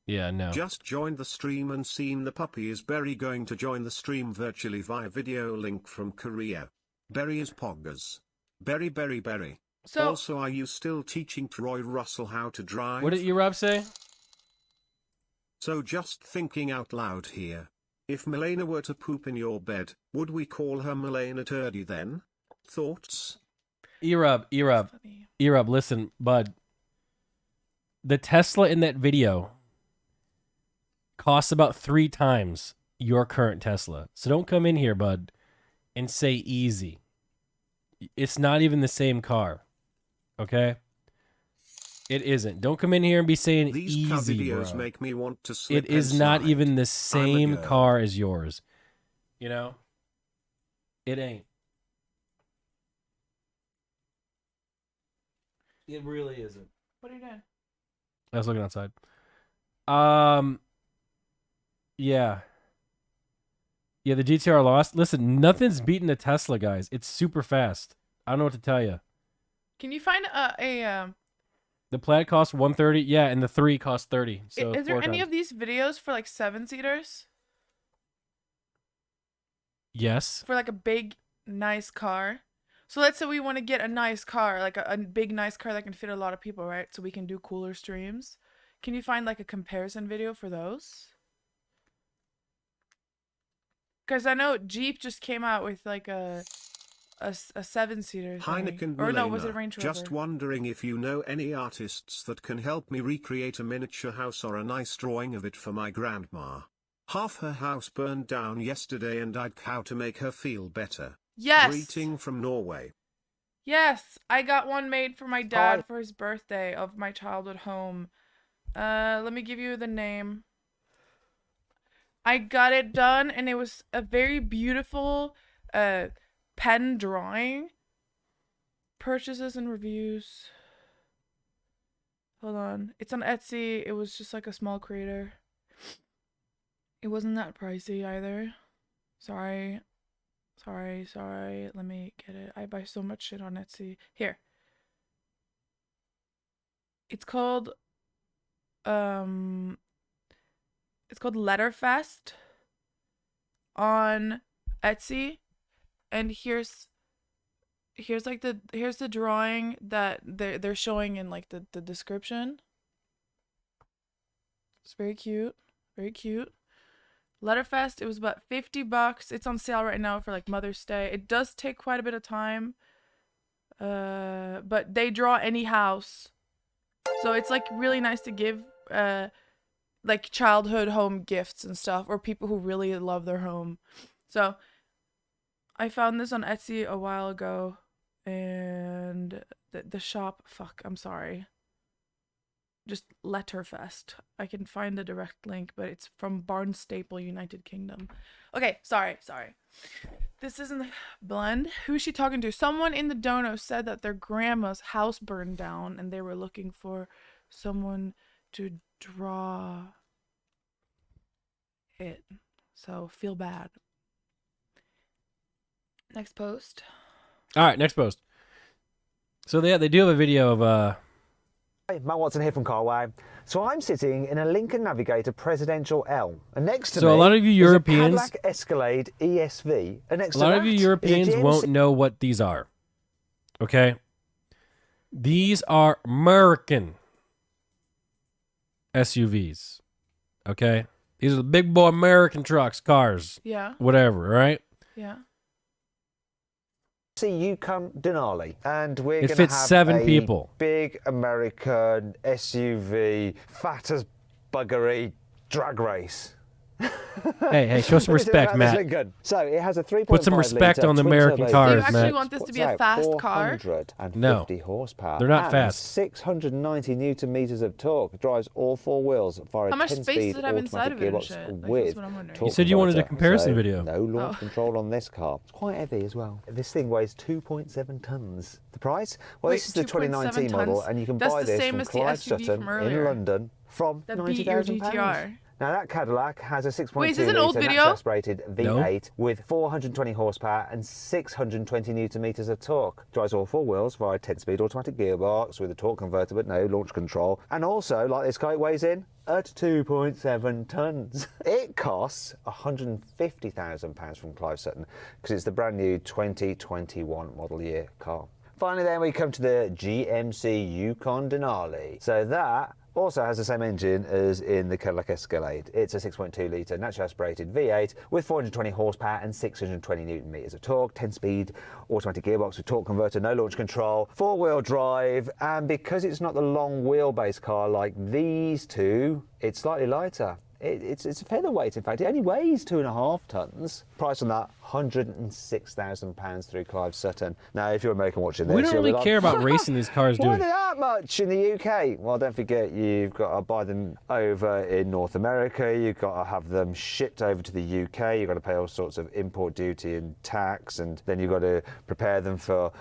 yeah, no. Just joined the stream and seen the puppy. Is Berry going to join the stream virtually via video link from Korea? Berry is poggers. Berry. So, also, are you still teaching Troy Russell how to drive? What did you, Rob, say? So just thinking out loud here. If Milena were to poop in your bed, would we call her Milena Turdy then? Thoughts? Erub, listen, bud. The Tesla in that video costs about 3 times your current Tesla. So don't come in here, bud, and say easy. It's not even the same car. Okay? It isn't. Don't come in here and be saying These easy, videos bro. make me want to slip It is not even the same car as yours. You know? It ain't. It really isn't. What are you doing? I was looking outside. Yeah. Yeah, the GTR lost. Listen, nothing's beating the Tesla, guys. It's super fast. I don't know what to tell you. Can you find The Plaid costs 130. Yeah, and the 3 costs 30. So is there 4 any times. of these videos for like 7-seaters? Yes. For like a big, nice car. So let's say we want to get a nice car, like a big, nice car that can fit a lot of people, right? So we can do cooler streams. Can you find like a comparison video for those? Because I know Jeep just came out with like a 7-seater. Heineken Or no, Milena, was it Range Rover? just wondering if you know any artists that can help me recreate a miniature house or a nice drawing of it for my grandma. Half her house burned down yesterday and I'd how to make her feel better. Yes. Greeting from Norway. Yes, I got one made for my dad for his birthday of my childhood home. Let me give you the name. I got it done and it was a very beautiful pen drawing. Purchases and reviews. Hold on. It's on Etsy. It was just like a small creator. It wasn't that pricey either. Sorry. Let me get it. I buy so much shit on Etsy. Here. It's called Letterfest on Etsy. And here's here's the drawing that they're showing in like the description. It's very cute. Very cute. Letterfest, it was about $50. It's on sale right now for like Mother's Day. It does take quite a bit of time. But they draw any house. So it's like really nice to give like childhood home gifts and stuff, or people who really love their home. So I found this on Etsy a while ago, and the shop, fuck, I'm sorry. Just Letterfest. I can find the direct link, but it's from Barnstaple, United Kingdom. Okay, sorry. This isn't Blend. Who's she talking to? Someone in the dono said that their grandma's house burned down and they were looking for someone to draw it. So feel bad. Next post. All right, next post. So they do have a video of Hey, Matt Watson here from CarWow. So I'm sitting in a Lincoln Navigator Presidential L, and next to me a lot of you is Europeans, a Cadillac Escalade ESV, and next a to lot that of you is a Europeans GMC. won't know what these are. Okay, these are American SUVs. Okay, these are the big boy American trucks, cars, Yeah. whatever. Right? Yeah. Yukon Denali, and we're It going to fits have 7 a people. big American SUV, fat as buggery drag race. Hey, show some respect, Matt. Lincoln. So it has a 3.5 Put some respect litre on the twin American turbo cars, Do you actually Matt. want this to be Puts a out fast car? 450 No, horsepower. they're not and fast. 690 newton meters of torque. Drives all 4 wheels via How a much space 10-speed does it have inside automatic of it and gearbox shit? Like, that's with what I'm wondering. torque You said you wanted a converter. comparison So video. No launch Oh. control on this car. It's quite heavy as well. This thing weighs 2.7 tons. The price? Well, Wait, this is the 2.7 2019 model, tons? and you can That's buy the this same from as the Clive SUV Sutton from in earlier. London from That beat your £90,000. GTR. Now that Cadillac has a 6.2 Wait, is this an old litre video? naturally aspirated V8 with 420 horsepower and 620 newton meters of torque. Drives all 4 wheels via a 10-speed automatic gearbox with a torque converter but no launch control. And also, like this car, it weighs in at 2.7 tons. It costs £150,000 from Clive Sutton because it's the brand new 2021 model year car. Finally, then we come to the GMC Yukon Denali. So that also has the same engine as in the Cadillac Escalade. It's a 6.2 litre naturally aspirated V8 with 420 horsepower and 620 newton meters of torque, 10-speed automatic gearbox with torque converter, no launch control, 4-wheel drive, and because it's not the long wheelbase car like these two, it's slightly lighter. It's a featherweight, in fact. It only weighs 2.5 tons. Price on that, £106,000 through Clive Sutton. Now, if you're American watching this, We don't you'll be really like, care about racing these cars, do why we? are they that much in the UK? Well, don't forget, you've got to buy them over in North America. You've got to have them shipped over to the UK. You've got to pay all sorts of import duty and tax, and then you've got to prepare them for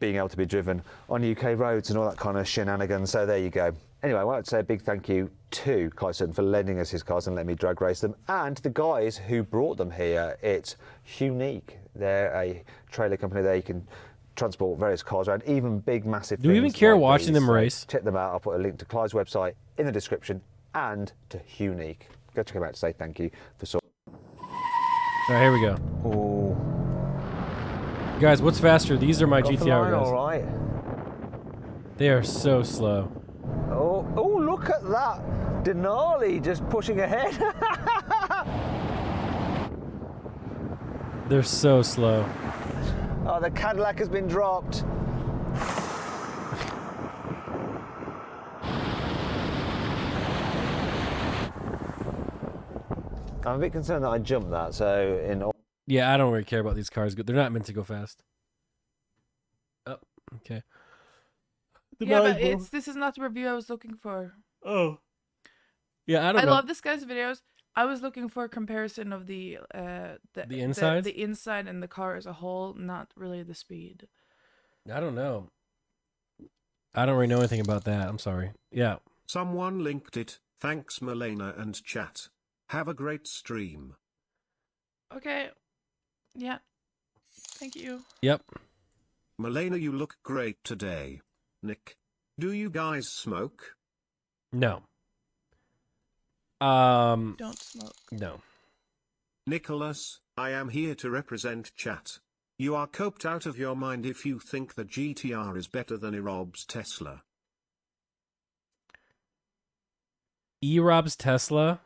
being able to be driven on UK roads and all that kind of shenanigans. So there you go. Anyway, I want to say a big thank you to Clive Sutton for lending us his cars and letting me drag race them, and the guys who brought them here. It's Unique. They're a trailer company there. You can transport various cars around, even big, massive Do we things even care like watching these. them So race? check them out. I'll put a link to Clive's website in the description and to Unique. Go check them out to say thank you for so. All right, here we go. Oh. Guys, what's faster? These are my Got the GTR line, guys. all right. They are so slow. Oh, look at that. Denali just pushing ahead. They're so slow. Oh, the Cadillac has been dropped. I'm a bit concerned that I jumped that, so in all... Yeah, I don't really care about these cars. They're not meant to go fast. Oh, okay. Yeah, but this is not the review I was looking for. Oh. Yeah, I don't know. I love this guy's videos. I was looking for a comparison of the inside? the inside and the car as a whole, not really the speed. I don't know. I don't really know anything about that. I'm sorry. Yeah. Someone linked it. Thanks, Milena and chat. Have a great stream. Okay. Yeah. Thank you. Yep. Milena, you look great today. Nick, do you guys smoke? No. Don't smoke. No. Nicholas, I am here to represent chat. You are coped out of your mind if you think the GTR is better than Erob's Tesla. Erob's Tesla?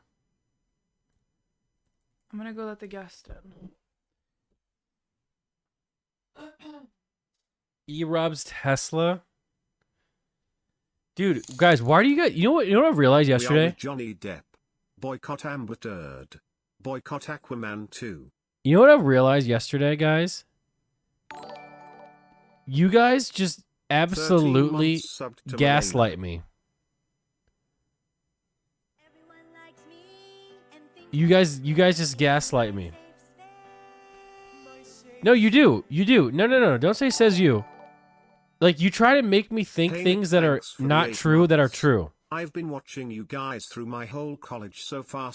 I'm gonna go let the guest in. Erob's Tesla? Dude, guys, why do you guys... You know what I realized We are yesterday? with Johnny Depp. Boycott Amber Heard. Boycott Aquaman 2. You know what I realized yesterday, guys? You guys just absolutely subbed to gaslight me. You guys just gaslight me. No, you do. You do. No. Don't say says you. Like, you try to make me think things that are not true that are true. I've been watching you guys through my whole college so far.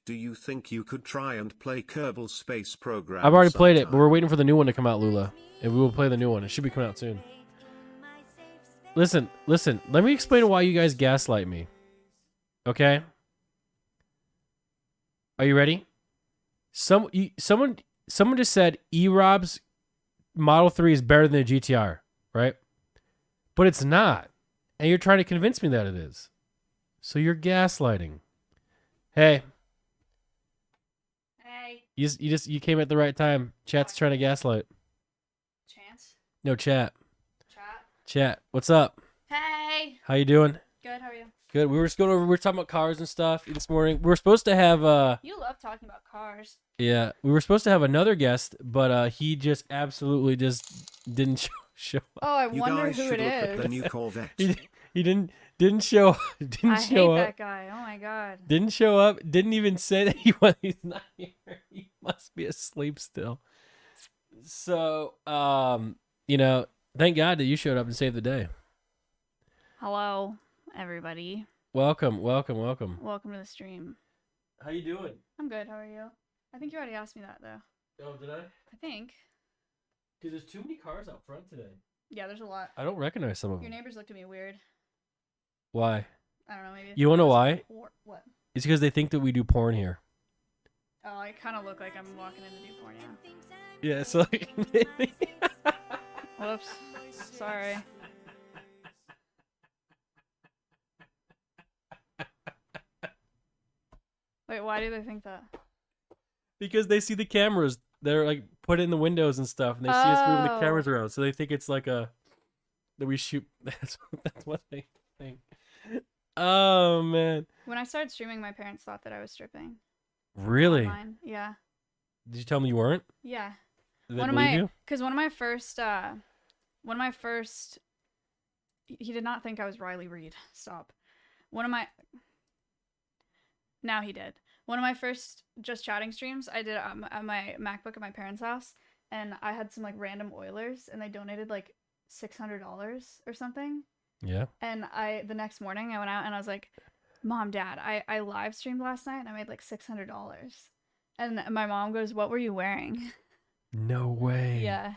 Do you think you could try and play Kerbal Space Program? I've already played it, but we're waiting for the new one to come out, Lula. And we will play the new one. It should be coming out soon. Listen. Let me explain why you guys gaslight me. Okay? Are you ready? Someone just said Erob's Model 3 is better than the GTR, right? But it's not. And you're trying to convince me that it is. So you're gaslighting. Hey. Hey. You came at the right time. Chat's trying to gaslight. Chance? No, chat. Chat. What's up? Hey. How you doing? Good, how are you? Good. We were talking about cars and stuff this morning. We were supposed to have You love talking about cars. yeah, we were supposed to have another guest, but he just absolutely just didn't show up. Oh, I wonder who it is. The new Corvette. He didn't show up. I hate that guy. Oh my god. Didn't show up. Didn't even say that he's not here. He must be asleep still. So, thank God that you showed up and saved the day. Hello, everybody. Welcome. Welcome to the stream. How you doing? I'm good. How are you? I think you already asked me that though. Oh, did I? I think. Because there's too many cars out front today. Yeah, there's a lot. I don't recognize some of Your them. neighbors looked at me weird. Why? I don't know. Maybe. You want to know why? What? It's because they think that we do porn here. Oh, I kind of look like I'm walking in to do porn, yeah. Yeah, so Whoops. Sorry. Wait, why do they think that? because they see the cameras. They're like put in the windows and stuff, and they see us moving the cameras around, so they think it's like that we shoot. That's what they think. Oh man. When I started streaming, my parents thought that I was stripping. Really? Online. Yeah. Did you tell them you weren't? Yeah. Did they believe you? Because one of my first, he did not think I was Riley Reid. Stop. Now he did. One of my first just chatting streams, I did on my MacBook at my parents' house, and I had some like random Oilers, and they donated like $600 or something. Yeah. And the next morning I went out and I was like, Mom, Dad, I live streamed last night and I made like $600. And my mom goes, what were you wearing? No way. Yeah.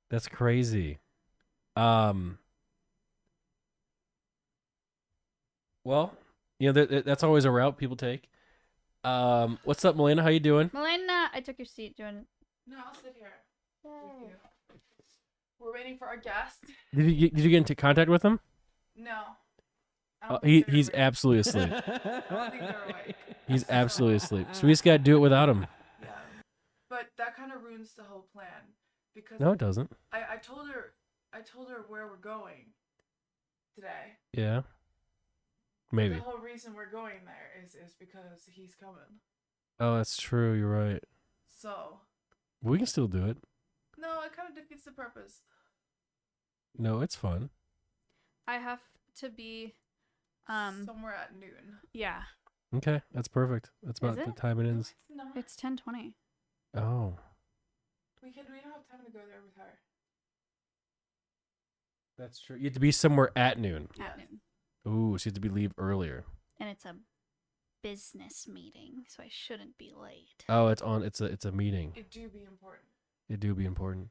That's crazy. Well, you know, that's always a route people take. What's up, Melena? How you doing? Melena, I took your seat. Doing. No, I'll sit here. With you. We're waiting for our guest. Did you get into contact with him? No. He's absolutely asleep. I don't think they're awake. He's absolutely asleep. So we just gotta do it without him. Yeah. But that kind of ruins the whole plan because No, it doesn't. I told her where we're going today. Yeah. Maybe. The whole reason we're going there is because he's coming. Oh, that's true. You're right. So. We can still do it. No, it kind of defeats the purpose. No, it's fun. I have to be somewhere at noon. Yeah. Okay, that's perfect. That's about the time it is. It's 10:20. Oh. We don't have time to go there with her. That's true. You have to be somewhere at noon. At noon. Ooh, so you have to leave earlier. And it's a business meeting, so I shouldn't be late. Oh, it's a meeting. It do be important. It do be important.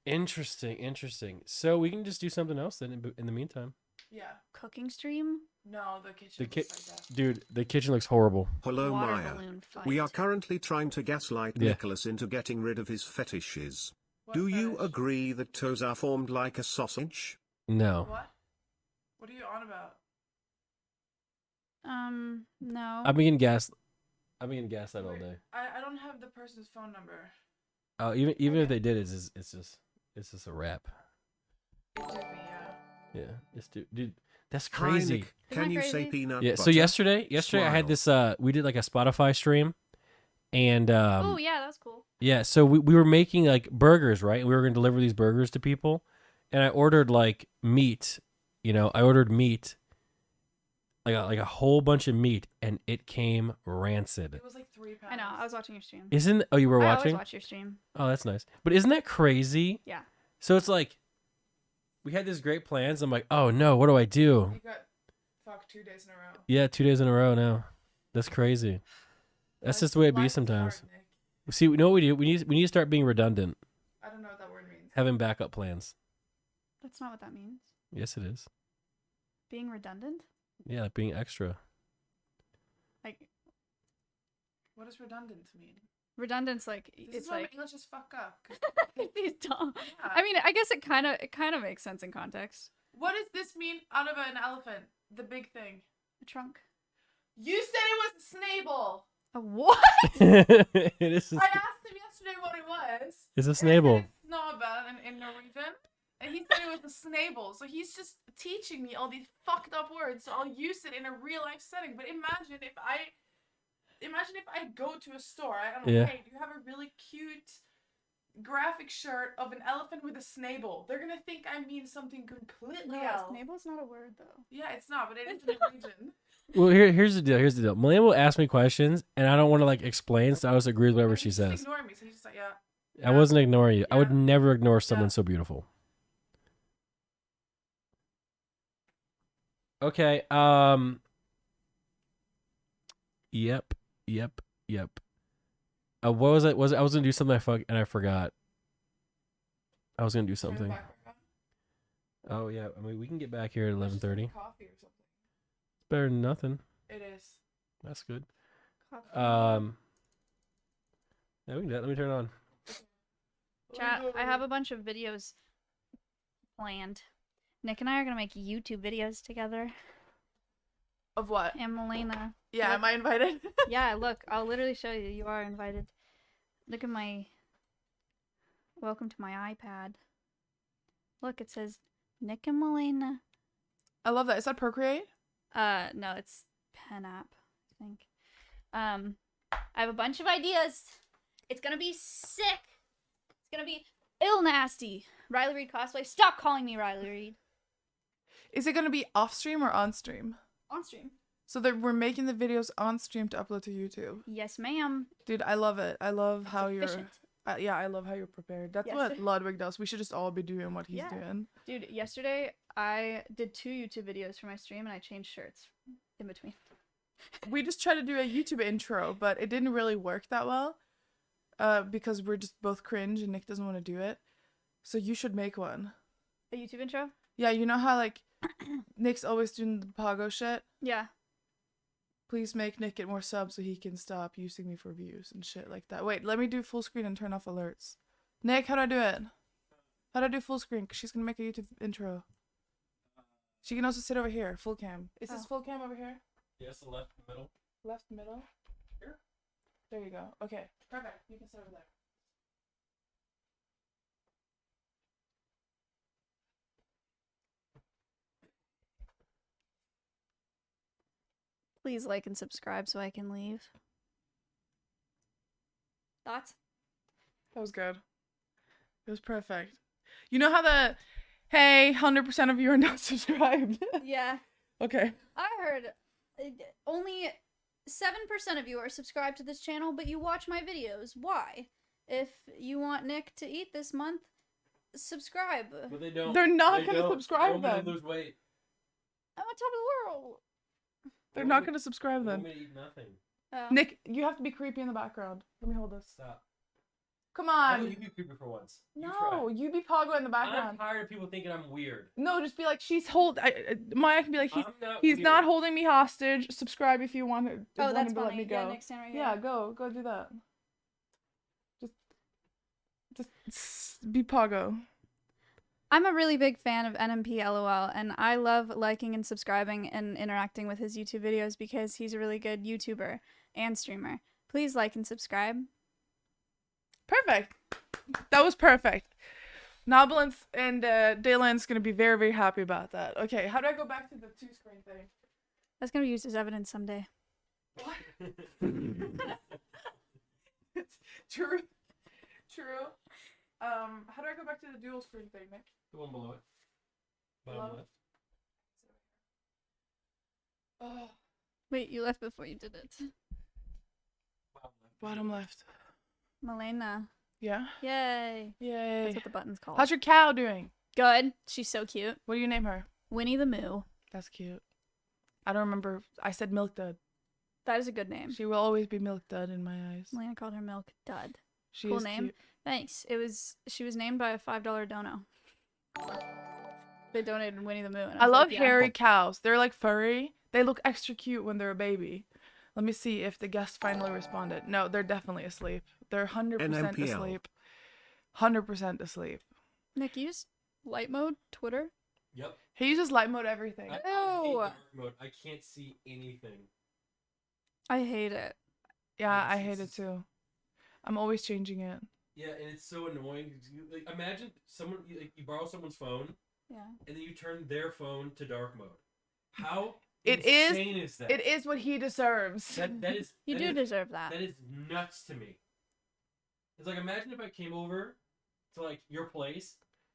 Interesting. So we can just do something else then in the meantime. Yeah. Cooking stream? No, the kitchen looks like that. Dude, the kitchen looks horrible. Hello, Water Maya. balloon fight. We are currently trying to gaslight Yeah. Nicholas into getting rid of his fetishes. Do you agree that toes are formed like a sausage? No. What? What are you on about? No. I've been getting gaslight all day. I don't have the person's phone number. Oh, even if they did, it's just a rap. It did me, yeah. Yeah, just dude, that's Hi, crazy. Nick. Can you say peanut Yeah. butter? So yesterday I had this. We did like a Spotify stream, and oh yeah, that's cool. yeah. So we were making like burgers, right? We were gonna deliver these burgers to people, and I ordered like meat. You know, I ordered meat. Like a whole bunch of meat, and it came rancid. It was like 3 pounds. I know. I was watching your stream. Oh, you were I watching? always watch your stream. Oh, that's nice. But isn't that crazy? Yeah. So it's like, we had these great plans. I'm like, oh no, what do I do? You got fucked 2 days in a row. Yeah, 2 days in a row now. That's crazy. That's just the way it be sometimes. See, you know what we do? We need to start being redundant. I don't know what that word means. Having backup plans. That's not what that means. Yes, it is. Being redundant? Yeah, like being extra. Like, what does redundant mean? redundant's like This it's is why like English is fuck up. he's dumb. Yeah. I mean, I guess it kind of makes sense in context. What does this mean out of an elephant? The big thing. A trunk. You said it was a snable. A what? It is. I asked him yesterday what it was. It's a snable. Snabel in Norwegian. And he said it was a snable. So he's just teaching me all these fucked up words. So I'll use it in a real life setting. But imagine if I go to a store. I don't know, Yeah. hey, do you have a really cute graphic shirt of an elephant with a snable? They're gonna think I mean something completely Yeah, else. snable's not a word though. Yeah, it's not, but it is in Norwegian. Well, here's the deal. Malena will ask me questions, and I don't want to like explain, so I just agree with whatever she Just says. ignore me. So he's just like, yeah. I wasn't ignoring you. I would never ignore someone so beautiful. Okay. Yep. What was it? I was gonna do something and I forgot. I was gonna do something. Oh yeah. I mean, we can get back here at 11:30. Coffee or something. It's better than nothing. It is. That's good. Coffee. Yeah, we can do that. Let me turn it on. Chat, I have a bunch of videos planned. Nick and I are gonna make YouTube videos together. Of what? And Malena. Yeah, am I invited? Yeah, look, I'll literally show you. You are invited. Look at my... Welcome to my iPad. Look, it says Nick and Malena. I love that. Is that Procreate? No, it's Pen App, I think. I have a bunch of ideas. It's gonna be sick. It's gonna be ill nasty. Riley Reid cosplay. Stop calling me Riley Reid. Is it gonna be off stream or on stream? On stream. So that we're making the videos on stream to upload to YouTube. Yes, ma'am. Dude, I love it. I love how efficient. you're. Yeah, I love how you're prepared. That's Yes. what Ludwig does. We should just all be doing what he's doing. Dude, yesterday I did 2 YouTube videos for my stream and I changed shirts in between. We just tried to do a YouTube intro, but it didn't really work that well. Because we're just both cringe and Nick doesn't want to do it. So you should make one. A YouTube intro? Yeah, you know how like Nick's always doing the Pago shit? Yeah. Please make Nick get more subs so he can stop using me for views and shit like that. Wait, let me do full screen and turn off alerts. Nick, how do I do it? How do I do full screen? Because she's going to make a YouTube intro. She can also sit over here, full cam. Is this full cam over here? Yes, the left, middle. Left, middle? Here? There you go. Okay, perfect. You can sit over there. Please like and subscribe so I can leave. Thoughts? That was good. It was perfect. You know how the, hey, 100% of you are not subscribed? Yeah. Okay. I heard only 7% of you are subscribed to this channel, but you watch my videos. Why? If you want Nick to eat this month, subscribe. But they don't. They're not going to subscribe They're then. lose weight. I'm on top of the world. They're not going to subscribe They then. want me to eat nothing. Oh. Nick, you have to be creepy in the background. Let me hold this. Stop. Come How on. about you be creepy for once? No, you be Pago in the I'm background. tired of people thinking I'm weird. No, just be like, Maya can be like, he's weird. not holding me hostage. Subscribe if you want to. Oh, that's him to let me funny. Yeah, go. next time right here. Yeah, go do that. Just be Pago. I'm a really big fan of NMP LOL, and I love liking and subscribing and interacting with his YouTube videos because he's a really good YouTuber and streamer. Please like and subscribe. Perfect. That was perfect. Noble and Daylan's gonna be very, very happy about that. Okay, how do I go back to the 2-screen thing? That's gonna be used as evidence someday. What? True. How do I go back to the dual screen thing, Nick? The one below it. Bottom Below? left. Oh, Wait, you left before you did it. bottom left. Milena. Yeah? Yay. Yay. That's what the button's called. How's your cow doing? Good. She's so cute. What do you name her? Winnie the Moo. That's cute. I don't remember. I said Milk Dud. That is a good name. She will always be Milk Dud in my eyes. Milena called her Milk Dud. She cool is name. cute. Thanks. She was named by a $5 dono. They donated Winnie the Moo. And I was love like, yeah. hairy cows. They're like furry. They look extra cute when they're a baby. Let me see if the guest finally responded. No, they're definitely asleep. They're 100% NMPL. asleep. 100% asleep. Nick, use light mode Twitter. Yep. He uses light mode everything. I hate Ew. dark mode. I can't see anything. I hate it. Yeah, I hate it too. I'm always changing it. Yeah, and it's so annoying. Like, imagine you borrow someone's phone, Yeah. and then you turn their phone to dark mode. How It insane is that? It is what he deserves. That is. You that do is- deserve that. That is nuts to me. It's like, imagine if I came over to like your place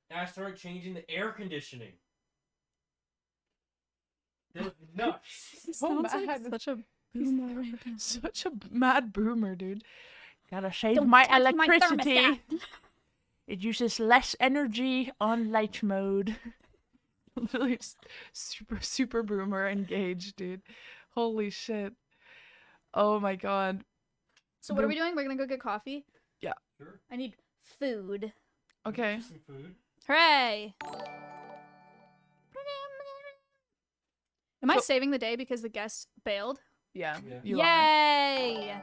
and I started changing the air conditioning. That is nuts. So Sounds like mad. such a boomer right now. Such a mad boomer, dude. Gotta save Don't my touch my electricity. thermostat. It uses less energy on light mode. Literally just super boomer engaged, dude. Holy shit. Oh my god. So what are we doing? We're gonna go get coffee? Yeah. Sure. I need food. Okay. Some food. Hooray! Am I So- saving the day because the guest bailed? Yeah. Yeah. You are. Yay!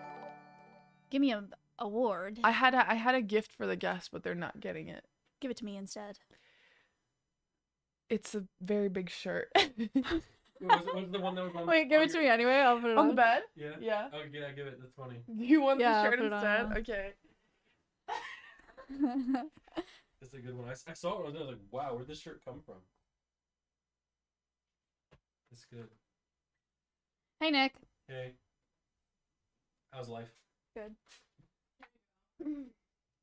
Give me an award. I had a gift for the guest, but they're not getting it. Give it to me instead. It's a very big shirt. Was the one that was on Wait, give it to me anyway. I'll put it On the bed? Yeah. Yeah. Oh, yeah, give it. That's funny. You want Yeah, the I'll shirt put it on instead? now. Okay. That's a good one. I saw it and I was like, wow, where'd this shirt come from? It's good. Hey, Nick. Hey. How's life? Good.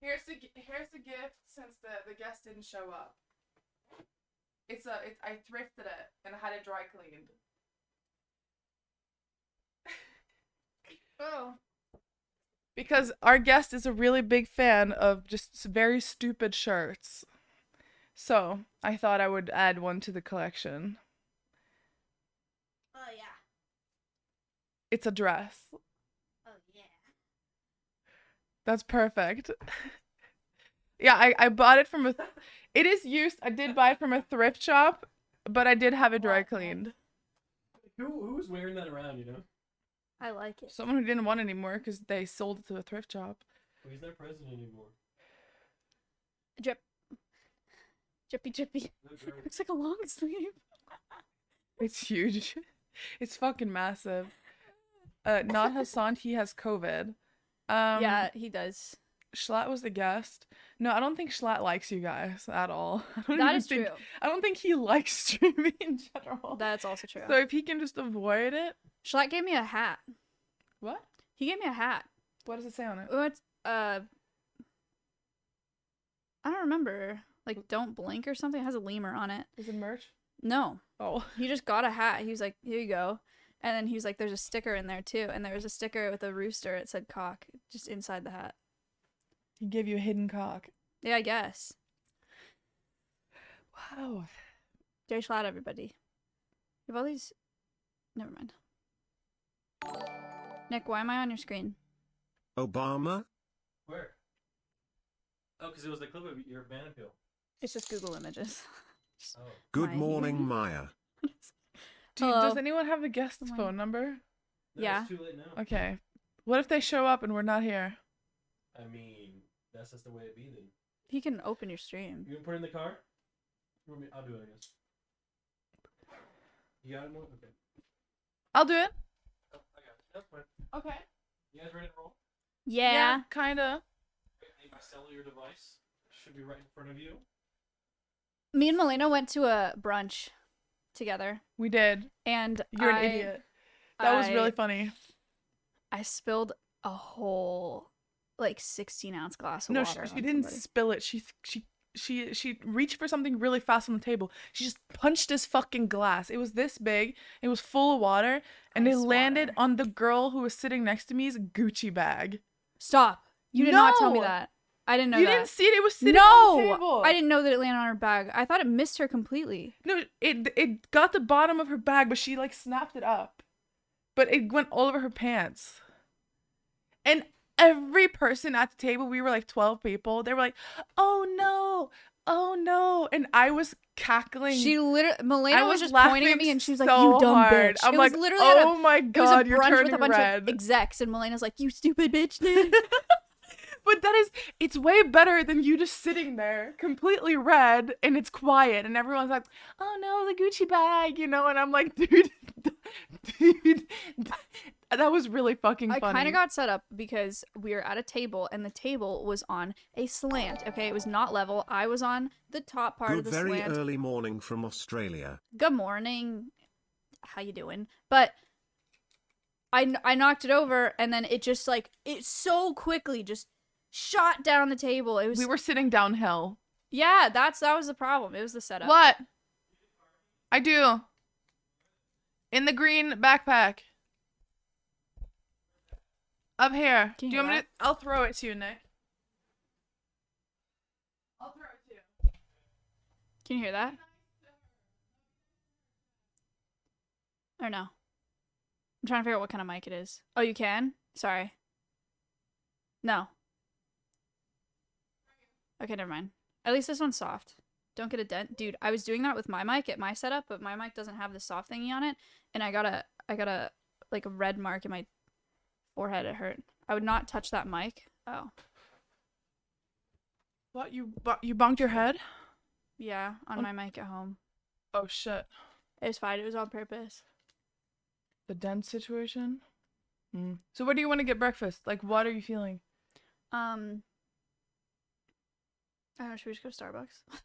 Here's the gift since the guest didn't show up. I thrifted it and I had it dry cleaned. Oh. Because our guest is a really big fan of just very stupid shirts. So I thought I would add one to the collection. Oh, yeah. It's a dress. Oh, yeah. That's perfect. Yeah, I bought it from it is used. I did buy it from a thrift shop, but I did have it dry cleaned. Who's wearing that around, you know? I like it. Someone who didn't want it anymore because they sold it to a thrift shop. Well, he's not president anymore. Drip. Drippy, drippy. Looks like a long sleeve. It's huge. It's fucking massive. Not Hassan, he has COVID. Yeah, he does. Schlatt was the guest. No, I don't think Schlatt likes you guys at all. That is true. I don't think he likes streaming in general. That's also true. So if he can just avoid it. Schlatt gave me a hat. What? He gave me a hat. What does it say on it? What's I don't remember. Like, don't blink or something. It has a lemur on it. Is it merch? No. Oh. He just got a hat. He was like, here you go. And then he was like, there's a sticker in there too. And there was a sticker with a rooster. It said cock just inside the hat. He gave you a hidden cock. Yeah, I guess. Wow. Jay Schlatt, everybody. You have all these. Never mind. Nick, why am I on your screen? Obama? Where? Oh, because it was the clip of your banana peel. It's just Google Images. Oh. Good morning, Maya. Does anyone have the guest's phone number? No, Yeah. It's too late now. Okay. What if they show up and we're not here? I mean, that's just the way it be then. He can open your stream. You can put it in the car? I'll do it, I guess. You got it, Mo? Okay. I'll do it. Oh, I got it. That's fine. Okay. You guys ready to roll? Yeah. Kinda. My cellular device should be right in front of you. Me and Melena went to a brunch together. We did. And You're an idiot. That was really funny. I spilled a whole, like, 16-ounce glass of No, water. she didn't spill it. She reached for something really fast on the table. She just punched this fucking glass. It was this big. It was full of water, and it landed on the girl who was sitting next to me's Gucci bag. Stop. You did not tell me that. I didn't know You that. didn't see it. It was sitting on the table. I didn't know that it landed on her bag. I thought it missed her completely. No, it got the bottom of her bag, but she like snapped it up. But it went all over her pants. And every person at the table, we were like 12 people, they were like, oh no. And I was cackling. She literally, Melena was just laughing pointing at me and she was like, so you dumb hard. bitch. I'm It was like, literally at oh my it was a God, you're brunch with a turning bunch red. of execs, and Melena's like, you stupid bitch. But it's way better than you just sitting there completely red and it's quiet and everyone's like, oh no, the Gucci bag, and I'm like, dude, that was really fucking funny. I kind of got set up because we were at a table and the table was on a slant. Okay, it was not level. I was on the top part Good of the very slant. early morning from Australia. Good morning. How you doing? But I knocked it over and then it just like it so quickly just shot down the table. It was We were sitting downhill. Yeah, that was the problem. It was the setup. What? I do. In the green backpack. Up here. Do you want me to? I'll throw it to you, Nick. I'll throw it to you. Can you hear that? Or no? I'm trying to figure out what kind of mic it is. Oh, you can? Sorry. No. Okay, never mind. At least this one's soft. Don't get a dent. Dude, I was doing that with my mic at my setup, but my mic doesn't have the soft thingy on it, and I got a like a red mark in my forehead. It hurt. I would not touch that mic. Oh. What, you bonked your head? Yeah, on my mic at home. Oh shit. It was fine. It was on purpose. The dent situation? So where do you want to get breakfast? Like, what are you feeling? I don't know, should we just go to Starbucks?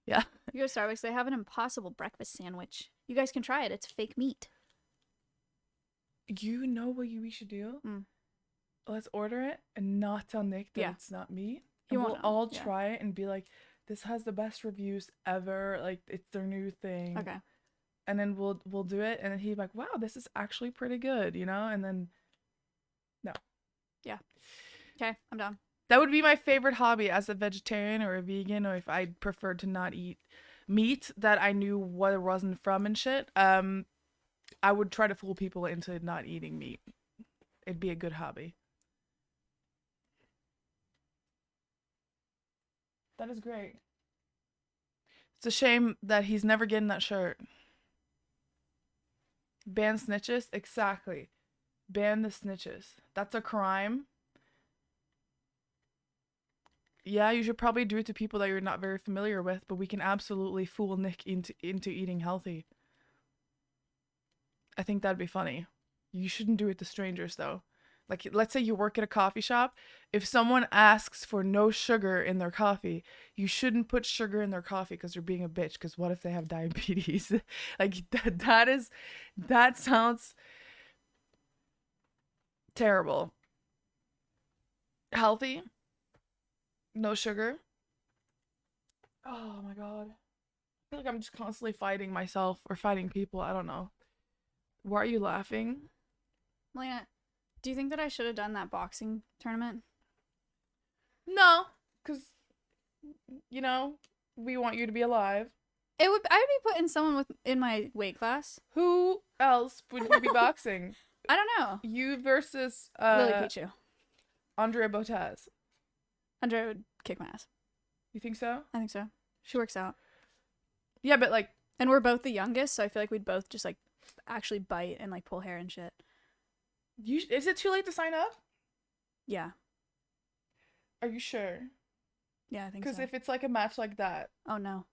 Yeah. You go to Starbucks, they have an impossible breakfast sandwich. You guys can try it. It's fake meat. You know what we should do? Let's order it and not tell Nick that it's not meat. He And won't we'll know. all Yeah. try it and be like, this has the best reviews ever. Like, it's their new thing. Okay. And then we'll do it, and then he's like, wow, this is actually pretty good, and then no. Yeah. Okay, I'm done. That would be my favorite hobby as a vegetarian or a vegan, or if I preferred to not eat meat that I knew what it wasn't from and shit. I would try to fool people into not eating meat. It'd be a good hobby. That is great. It's a shame that he's never getting that shirt. Ban snitches? Exactly. Ban the snitches. That's a crime. Yeah, you should probably do it to people that you're not very familiar with, but we can absolutely fool Nick into eating healthy. I think that'd be funny. You shouldn't do it to strangers, though. Like, let's say you work at a coffee shop. If someone asks for no sugar in their coffee, you shouldn't put sugar in their coffee because you're being a bitch. Because what if they have diabetes? Like, that sounds terrible. Healthy. No sugar. Oh my God. I feel like I'm just constantly fighting myself or fighting people. I don't know. Why are you laughing? Melena, do you think that I should have done that boxing tournament? No, because, we want you to be alive. I would be putting someone in my weight class. Who else would you be boxing? I don't know. You versus Lily Pichu. Andrea Botez. Andrea would kick my ass. You think so? I think so. She works out. Yeah, but like, and we're both the youngest, so I feel like we'd both just like actually bite and like pull hair and shit. Is it too late to sign up? Yeah. Are you sure? Yeah, I think so. Because if it's like a match like that. Oh no.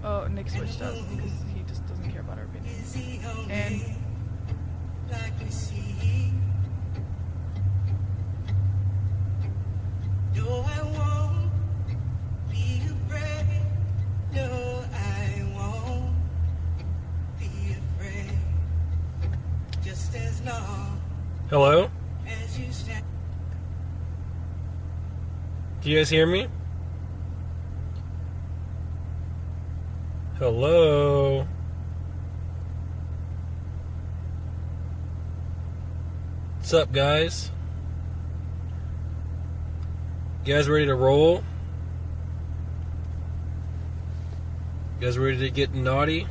Oh, Nick switched up because he just doesn't care about our opinion. And no, I won't be afraid. No, I won't be afraid. Just as long Hello? as you stand. Do you guys hear me? Hello? What's up, guys? You guys ready to roll? You guys ready to get naughty?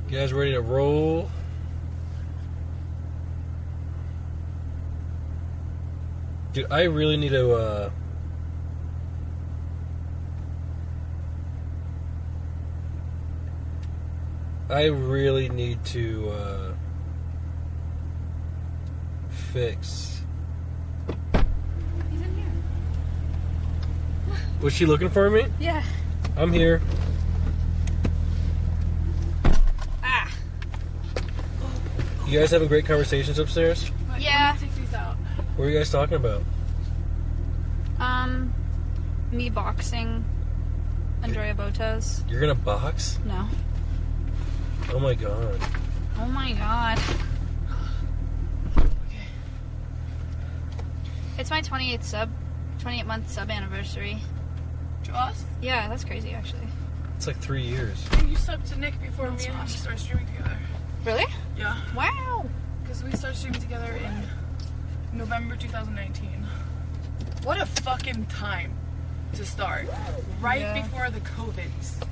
You guys ready to roll? Dude, I really need to, fix. He's in here. Was she looking for me? Yeah. I'm here. Ah. You guys having great conversations upstairs? Yeah. take these out. What are you guys talking about? Me boxing Andrea Botas. You're gonna box? No. Oh my god. Oh my god. It's my 28 month sub anniversary. Joss? Yeah, that's crazy actually. It's like 3 years. You subbed to Nick before me and him started streaming together. Really? Yeah. Wow. Because we started streaming together in November 2019. What a fucking time to start. Right before the COVIDs.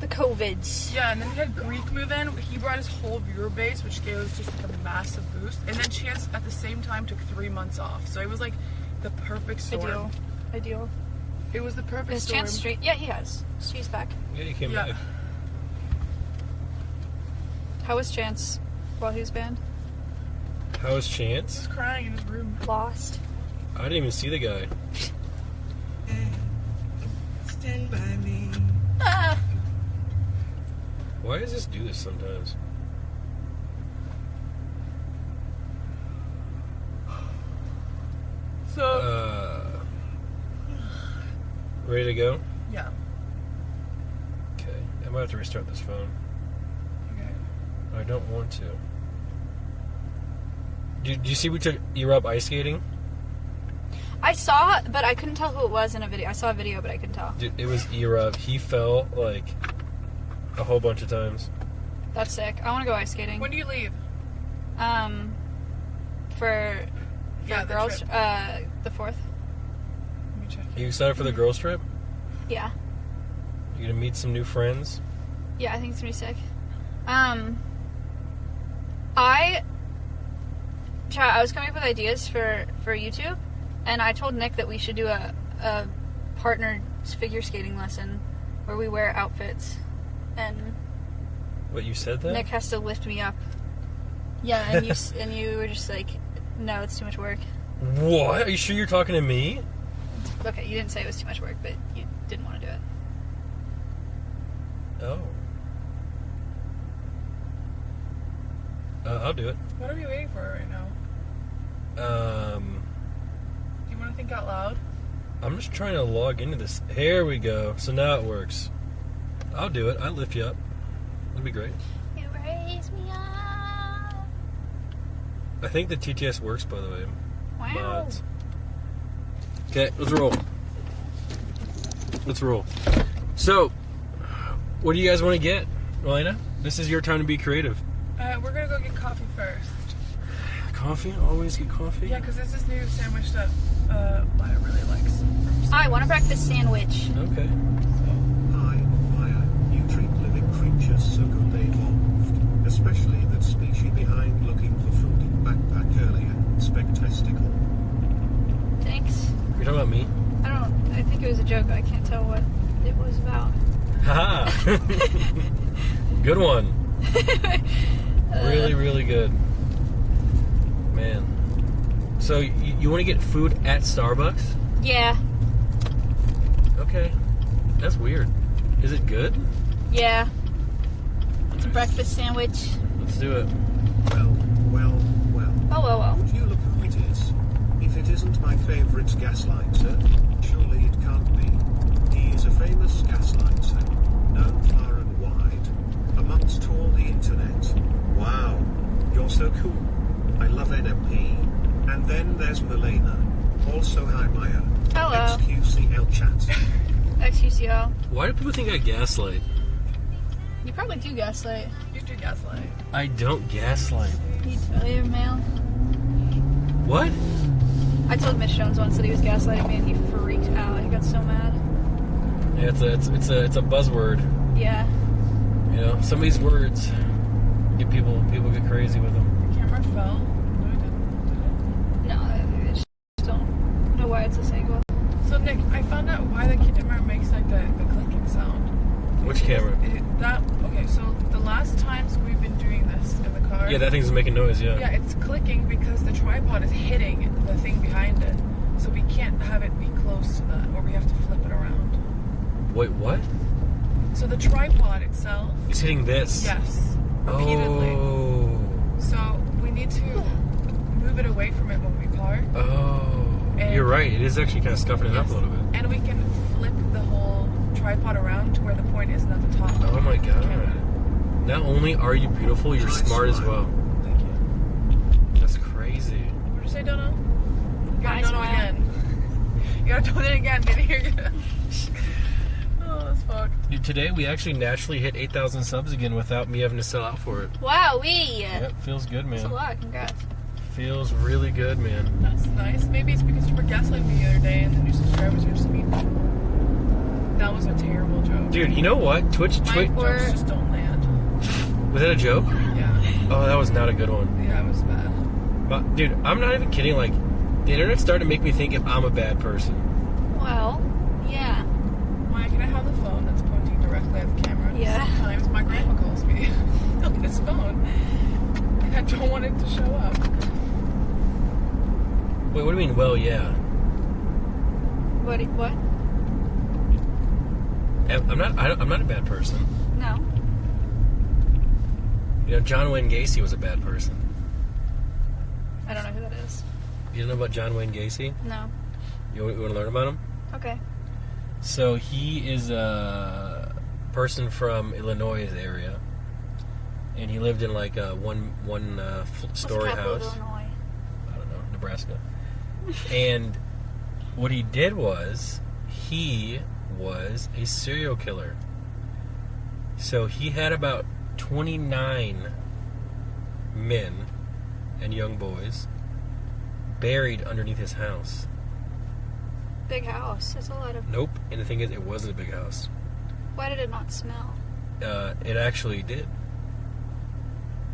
The COVIDs. Yeah, and then we had Greek move in. He brought his whole viewer base, which gave us just like a massive boost. And then Chance at the same time took 3 months off. So it was like the perfect storm. Ideal. It was the perfect Is storm. Chance straight? Yeah, he has. She's back. Yeah, he came back. How was Chance while he was banned? How was Chance? He was crying in his room. Lost. I didn't even see the guy. Stand by me. Ah. Why does this do this sometimes? So. Ready to go? Yeah. Okay. I might have to restart this phone. Okay. I don't want to. Did you see we took Erub ice skating? I saw, but I couldn't tell who it was in a video. I saw a video, but I couldn't tell. Dude, it was Erub. He fell like a whole bunch of times. That's sick. I want to go ice skating. When do you leave? For the girls, trip. the 4th. Let me check. You excited for the girls trip? Yeah. You gonna meet some new friends? Yeah, I think it's gonna be sick. I was coming up with ideas for YouTube, and I told Nick that we should do a partnered figure skating lesson where we wear outfits, and What, you said that? Nick has to lift me up. Yeah, and you were just like, no, it's too much work. What? Are you sure you're talking to me? Okay, you didn't say it was too much work, but you didn't want to do it. Oh. I'll do it. What are we waiting for right now? Do you want to think out loud? I'm just trying to log into this. Here we go. So now it works. I'll do it. I'll lift you up. That'd be great. You raise me up. I think the TTS works, by the way. Wow. Mods. Okay, let's roll. Let's roll. So, what do you guys want to get, Elena? This is your time to be creative. We're gonna go get coffee first. Coffee? Always get coffee? Yeah, because there's this new sandwich that Maya really likes. I want a breakfast sandwich. Okay. Hi, Maya. You treat living creatures so good they evolved. Especially that species behind looking for food in backpack earlier. testicle. Thanks. You're talking about me? I think it was a joke. I can't tell what it was about. Haha. Good one. Really, really good. Man. So you want to get food at Starbucks? Yeah. Okay. That's weird. Is it good? Yeah. It's a breakfast sandwich. Let's do it. Well. Oh, well. Would you look who it is? If it isn't my favorite gaslighter, surely it can't be. He is a famous gaslighter, known far and wide, amongst all the internet. Wow. You're so cool. I love NMP. And then there's Milena. Also, hi Maya. Hello. XQCL chat. XQCL. Why do people think I gaslight? You probably do gaslight. You do gaslight. I don't gaslight. You failure mail. What? I told Mitch Jones once that he was gaslighting me and he freaked out. He got so mad. Yeah, it's a buzzword. Yeah. You know, some of these words get people get crazy with them. The camera fell. No, I just don't know why it's this angle. So Nick, I found out why the camera makes like the clicking sound. Which camera? Okay, so the last times we've been doing this in the car. Yeah, that thing's making noise, yeah. Yeah, it's clicking because the tripod is hitting the thing behind it. So we can't have it be close to that, or we have to flip it around. Wait, what? So the tripod itself... It's hitting this? Yes. Repeatedly. Oh. So we need to move it away from it when we park. Oh. And you're right. It is actually kind of scuffing it up a little bit. And we can flip the whole tripod around to where the point isn't at the top. Oh my god. Not only are you beautiful, you're smart as well. Thank you. That's crazy. What did you say, Dono? You gotta Dono again. You gotta Dono again. Didn't hear you. Oh, that's fucked. Dude, today we actually naturally hit 8,000 subs again without me having to sell out for it. Wow-wee. Yep, feels good, man. That's a lot. Congrats. Feels really good, man. That's nice. Maybe it's because you were gaslighting me the other day and the new subscribers are just mean. That was a terrible joke. Dude, you know what? Twitch jokes just don't land. Was that a joke? Yeah. Oh, that was not a good one. Yeah, it was bad. But, dude, I'm not even kidding. Like, the internet's starting to make me think if I'm a bad person. Well, yeah. Maya, can I have the phone that's pointing directly at the camera? Yeah. Sometimes my grandma calls me on this phone. And I don't want it to show up. Wait, what do you mean, well, yeah? What? I'm not a bad person. No. You know, John Wayne Gacy was a bad person. I don't know who that is. You don't know about John Wayne Gacy? No. You want to learn about him? Okay. So he is a person from Illinois area, and he lived in like a one story house. Illinois? I don't know, Nebraska. And what he did was he was a serial killer. So he had about 29 men and young boys buried underneath his house. Big house. That's a lot of... Nope. And the thing is, it wasn't a big house. Why did it not smell? It actually did.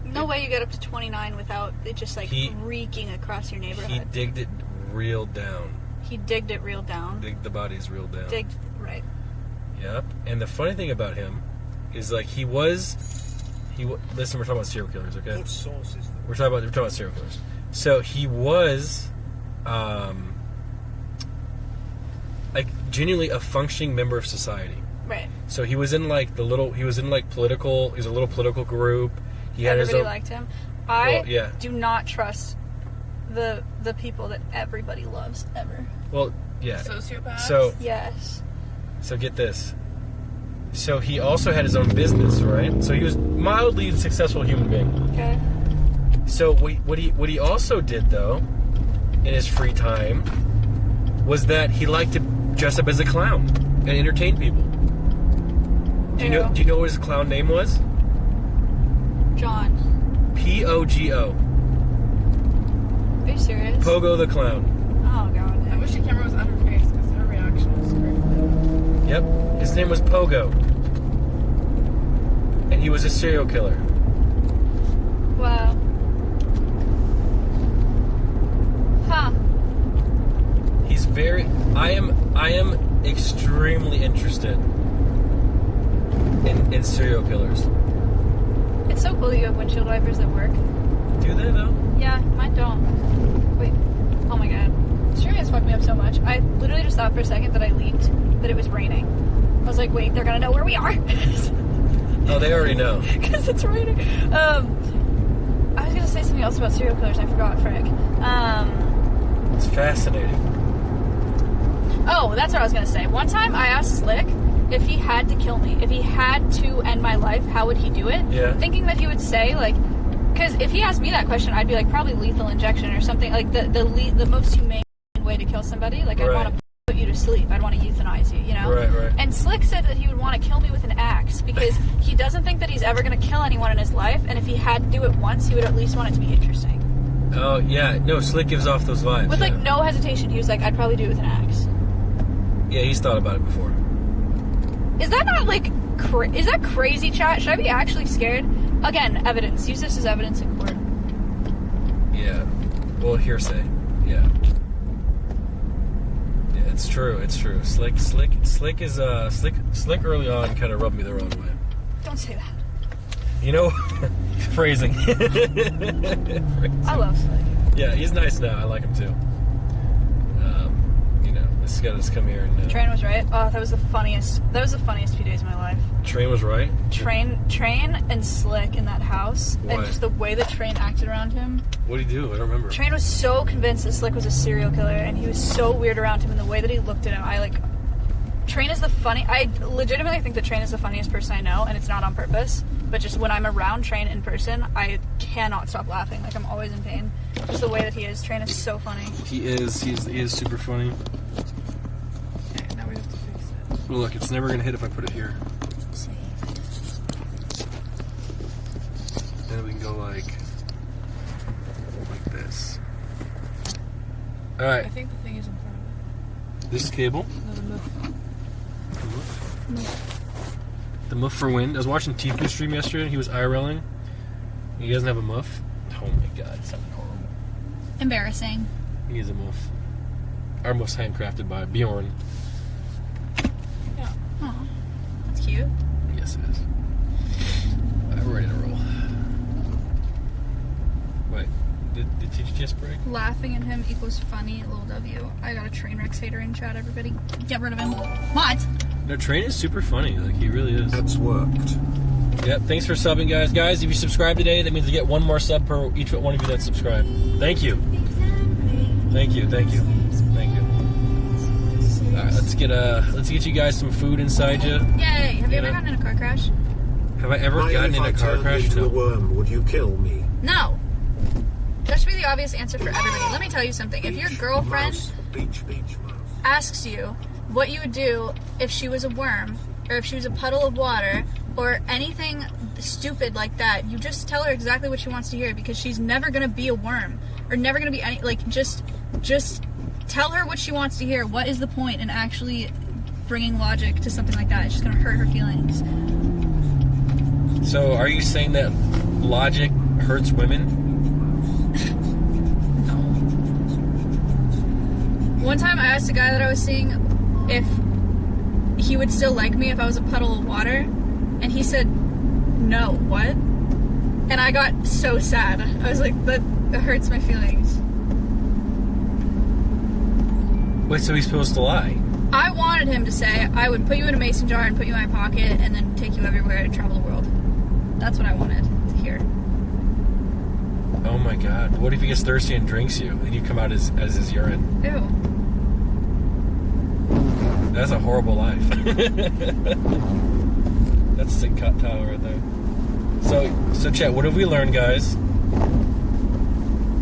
No way you get up to 29 without it just like reeking across your neighborhood. He digged it real down. He digged it real down. Digged the bodies real down. Digged, right. Yep. And the funny thing about him is like listen, we're talking about serial killers, okay? What sauce is that? We're talking about serial killers. So he was like genuinely a functioning member of society. Right. So he was in like he was a little political group. He had everybody his own, liked him. I yeah. do not trust the people that everybody loves ever. Well, yeah. Sociopaths? So yes. So get this. So he also had his own business, right? So he was mildly a successful human being. Okay. So what he also did though, in his free time, was that he liked to dress up as a clown and entertain people. Do you know what his clown name was? John. Pogo. Are you serious? Pogo the Clown. Oh god. I wish the camera was on her face because her reaction was great. Yep. His name was Pogo. And he was a serial killer. Wow. Huh. extremely interested in serial killers. It's so cool that you have windshield wipers at work. Do they though? Yeah, mine don't. Wait. Oh my god. Streaming has fucked me up so much. I literally just thought for a second that I leaked that it was raining. I was like, wait, they're gonna know where we are. Oh, they already know. Because it's raining. I was gonna say something else about serial killers. I forgot, frick. It's fascinating. Oh, that's what I was gonna say. One time I asked Slick if he had to kill me, if he had to end my life, how would he do it? Yeah. Thinking that he would say, like, because if he asked me that question, I'd be like, probably lethal injection or something, like the most humane way to kill somebody. Like, I'd want to put you to sleep. I'd want to euthanize you, you know? Right. And Slick said that he would want to kill me with an axe because he doesn't think that he's ever going to kill anyone in his life, and if he had to do it once, he would at least want it to be interesting. Oh, yeah. No, Slick gives off those vibes. With, like, no hesitation. He was like, I'd probably do it with an axe. Yeah, he's thought about it before. Is that not, like, is that crazy, chat? Should I be actually scared? Again, evidence. Use this as evidence in court. Yeah. Well, hearsay. Yeah. Yeah, it's true. It's true. Slick early on kind of rubbed me the wrong way. Don't say that. You know, phrasing. I love Slick. Yeah, he's nice now. I like him too. You know, this guy just come here and. Train was right. Oh, that was the funniest. That was the funniest few days of my life. Train was right. Train and Slick in that house, Why? and just the way that Train acted around him. What did he do? I don't remember. Train was so convinced that Slick was a serial killer, and he was so weird around him, and the way that he looked at him, Train is the funny. I legitimately think that Train is the funniest person I know, and it's not on purpose. But just when I'm around Train in person, I cannot stop laughing. Like, I'm always in pain. Just the way that he is. Train is so funny. He is super funny. Okay, now we have to fix it. Well, look, it's never gonna hit if I put it here. Then we can go like this. All right. I think the thing is in front of it. This cable. No, the move. The muff for wind. I was watching Tifu stream yesterday, and he was IRLing. He doesn't have a muff. Oh my god, it sounded horrible. Embarrassing. He needs a muff. Our muff's handcrafted by Bjorn. Yeah. Aw. That's cute. Yes, it is. We're ready to roll. Wait, did you just break? Laughing at him equals funny, little W. I got a Trainwreck hater in chat, everybody. Get rid of him. What? No, Train is super funny. Like, he really is. That's worked. Yep, thanks for subbing, guys. Guys, if you subscribe today, that means you get one more sub per each one of you that subscribe. Thank you. Thank you. All right, let's get you guys some food inside you. Yay! Have you ever gotten in a car crash? Have I ever gotten in a car crash? Into a worm, would you kill me? No. That should be the obvious answer for everybody. Let me tell you something. If your girlfriend asks you what you would do if she was a worm, or if she was a puddle of water, or anything stupid like that, you just tell her exactly what she wants to hear, because she's never gonna be a worm, or never gonna be any, like, just tell her what she wants to hear. What is the point in actually bringing logic to something like that? It's just gonna hurt her feelings. So, are you saying that logic hurts women? No. One time I asked a guy that I was seeing if he would still like me if I was a puddle of water, and he said, no, what? And I got so sad. I was like, that hurts my feelings. Wait, so he's supposed to lie? I wanted him to say, I would put you in a mason jar and put you in my pocket and then take you everywhere and travel the world. That's what I wanted to hear. Oh my god. What if he gets thirsty and drinks you, and you come out as his urine? Ew. That's a horrible life. That's a sick cut towel right there. So chat, what have we learned, guys?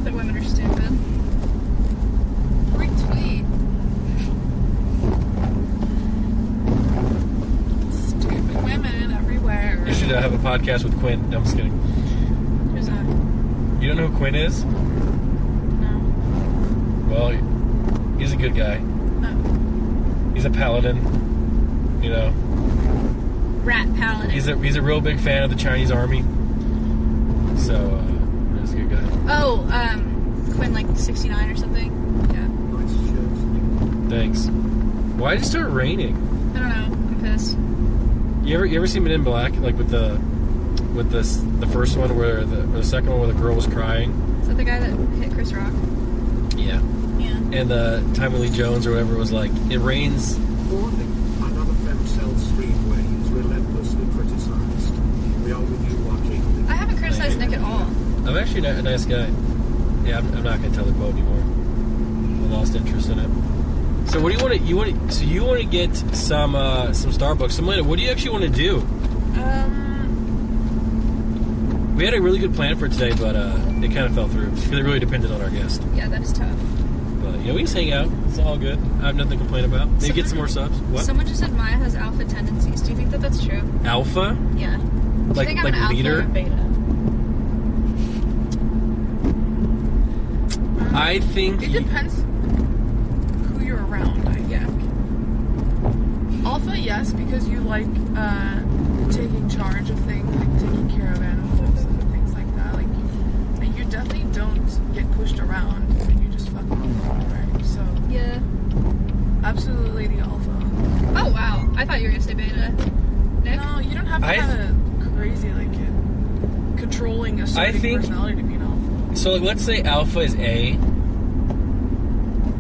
That women are stupid. Retweet. Stupid women everywhere. You should have a podcast with Quinn. No, I'm just kidding. Who's that? You don't know who Quinn is? No. Well, he's a good guy. No. He's a paladin. You know. Rat paladin. He's a real big fan of the Chinese army. So, he's a good guy. Oh, Quinn, like 69 or something. Yeah. Thanks. Why did it start raining? I don't know. I'm pissed. You ever seen Men in Black? Like with the first one or the second one where the girl was crying? Is that the guy that hit Chris Rock? Yeah. Yeah. And Tommy Lee Jones or whatever was like, it rains. Warning, another femcel stream where he's relentlessly criticized. We are with you watching. I haven't criticized Nick at all. I'm actually a nice guy. Yeah, I'm not gonna tell the quote anymore. I lost interest in it. So what do you want to? You want to get some Starbucks. So Melinda, what do you actually want to do? We had a really good plan for today, but it kind of fell through. It really depended on our guest. Yeah, that is tough. But we just hang out. It's all good. I have nothing to complain about. Maybe get some more subs. What? Someone just said Maya has alpha tendencies. Do you think that that's true? Alpha? Yeah. Do you Like think I'm an alpha leader? or a beta? I think it depends who you're around, I guess. Alpha, yes, because you like taking charge of things, like taking care of animals and things like that. Like you definitely don't get pushed around and you just fucking along, right? So yeah, absolutely the alpha. Oh wow, I thought you were gonna say beta. Nick? No, you don't have to have a crazy like controlling a certain personality to be an alpha. So like, let's say alpha is A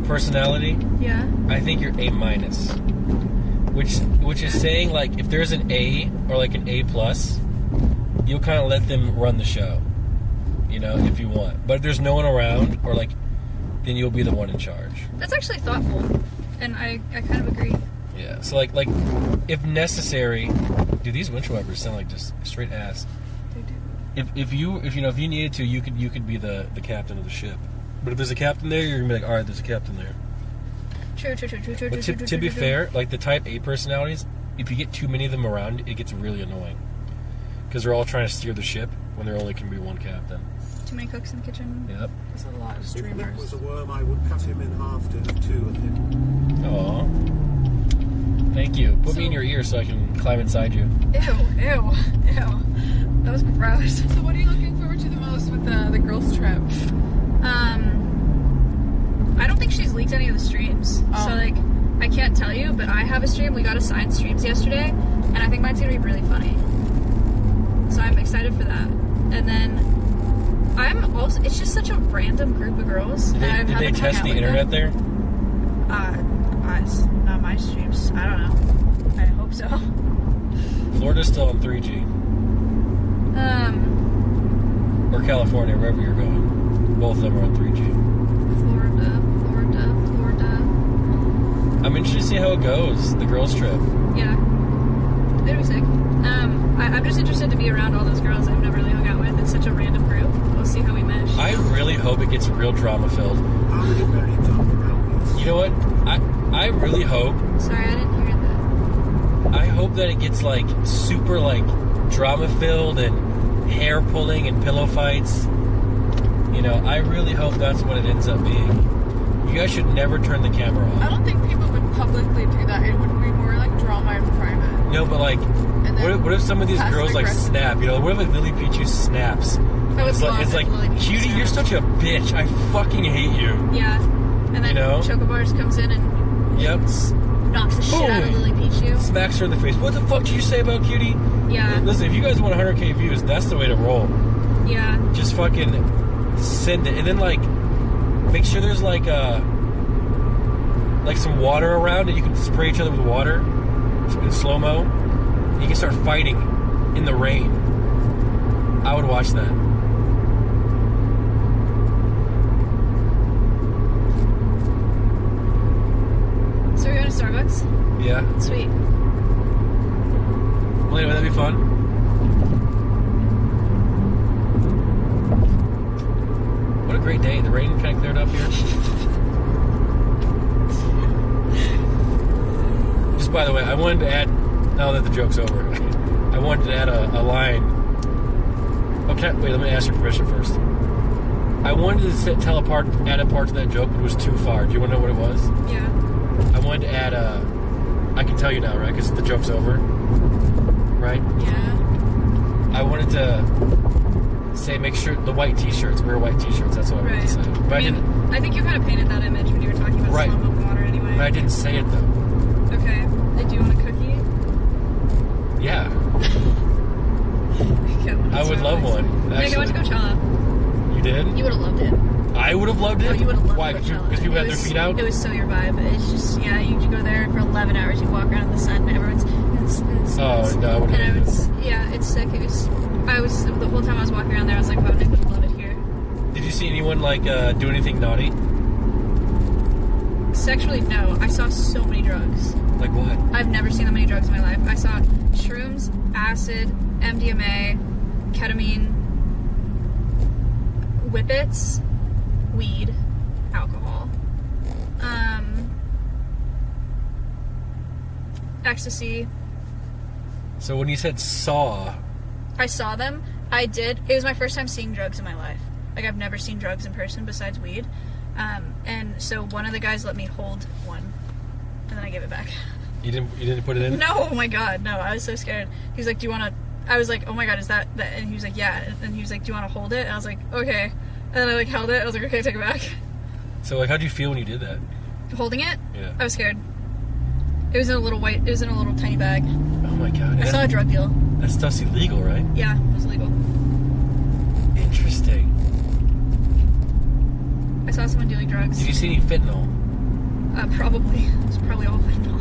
personality. Yeah. I think you're A minus, which is saying like if there's an A or like an A plus, you'll kind of let them run the show, if you want. But if there's no one around or like, then you'll be the one in charge. That's actually thoughtful, and I kind of agree. Yeah. So like if necessary, dude, these windshield wipers sound like just straight ass. They do. If you needed to, you could be the captain of the ship. But if there's a captain there, you're gonna be like, all right, there's a captain there. True. But to be fair, like the type A personalities, if you get too many of them around, it gets really annoying. Because they're all trying to steer the ship when there only can be one captain. Too many cooks in the kitchen. Yep. That's a lot of If streamers. Nick was a worm, I would cut him in half to have two of him. Aw. Thank you. Put me in your ear so I can climb inside you. Ew. That was gross. So what are you looking forward to the most with the girls' trip? I don't think she's leaked any of the streams. So like, I can't tell you, but I have a stream. We got assigned streams yesterday, and I think mine's gonna be really funny. So I'm excited for that. And then it's just such a random group of girls. Did they test the internet there? It's not my streams. I don't know. I hope so. Florida's still on 3G. Or California, wherever you're going. Both of them are on 3G. Florida. I'm interested to see how it goes, the girls' trip. Yeah. It'll be sick. I'm just interested to be around all those girls I've never really hung out with. It's such a random group. We'll see how we mesh. I really hope it gets real drama-filled. You know what? I really hope... Sorry, I didn't hear that. I hope that it gets, like, super, like, drama-filled and hair-pulling and pillow fights. I really hope that's what it ends up being. You guys should never turn the camera I on. don't think people would publicly do that. It would be more like drama in private. No, but, like, what if some of these girls, like, snap? What if, like, Lily Pichu snaps? It's like, Cutie, you're such a bitch. I fucking hate you. Yeah. And then Chocobars comes in and knocks the shit out of Lily Pichu. Smacks her in the face. What the fuck did you say about Cutie? Yeah. Listen, if you guys want 100K views, that's the way to roll. Yeah. Just fucking send it. And then, like, make sure there's, like some water around and you can spray each other with water in slow-mo. You can start fighting in the rain. I would watch that. So we're going to Starbucks? Yeah. Sweet. Well, anyway, that'd be fun. What a great day. The rain kind of cleared up here. Just by the way, I wanted to add, now that the joke's over, I wanted to add a line. Okay, wait, let me ask your permission first. I wanted to add a part to that joke, but it was too far. Do you want to know what it was? Yeah. I wanted to add I can tell you now, right? Because the joke's over. Right? Yeah. I wanted to say make sure the white t-shirts, wear white t-shirts. That's what I wanted to say. But I didn't. I think you kind of painted that image when you were talking about slow-mo water anyway. But I didn't say it though. Okay. Do you want to Yeah. I would love one. Nick, I went to Coachella. You did? You would have loved it. I would have loved it? Oh, you would have loved Why? Coachella. Because people had their feet out? It was so your vibe. It's just, yeah, you go there for 11 hours, you walk around in the sun, and everyone's... Oh, no, I would have yeah, it's sick. The whole time I was walking around there, I was like, wow, Nick would love it here. Did you see anyone, like, do anything naughty? Sexually, no. I saw so many drugs. Like what? I've never seen that many drugs in my life. I saw shrooms, acid, MDMA, ketamine, whippets, weed, alcohol, ecstasy. So when you said saw... I saw them. I did. It was my first time seeing drugs in my life. Like, I've never seen drugs in person besides weed. And so one of the guys let me hold one, and then I gave it back. You didn't put it in? No, oh my god, no. I was so scared. He was like, do you want to... I was like, oh my god, is that... And he was like, yeah. And he was like, do you want to hold it? And I was like, okay. And then I, like, held it. I was like, okay, take it back. So, like, how'd you feel when you did that? Holding it? Yeah. I was scared. It was in a little tiny bag. Oh my god. I saw a drug deal. That stuff's illegal, right? Yeah, it was illegal. Interesting. I saw someone dealing drugs. Did you see any fentanyl? Probably. It was probably all fentanyl.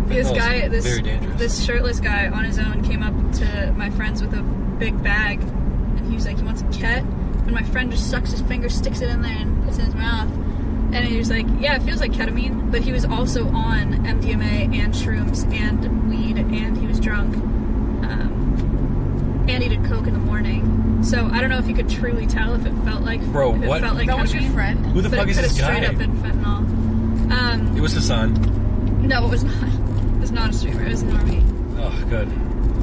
Very dangerous. This shirtless guy on his own came up to my friends with a big bag, and he was like, "You want some ket?" And my friend just sucks his finger, sticks it in there, and puts it in his mouth. And he was like, "Yeah, it feels like ketamine," but he was also on MDMA and shrooms and weed, and he was drunk. And he did coke in the morning. So I don't know if you could truly tell if it felt like Bro, if it what? felt like That was ketamine, your friend? Who the but fuck it is this guy? Straight up been fentanyl. It was Hassan. No, it was not. It was not a streamer. It was a normie. Oh, good.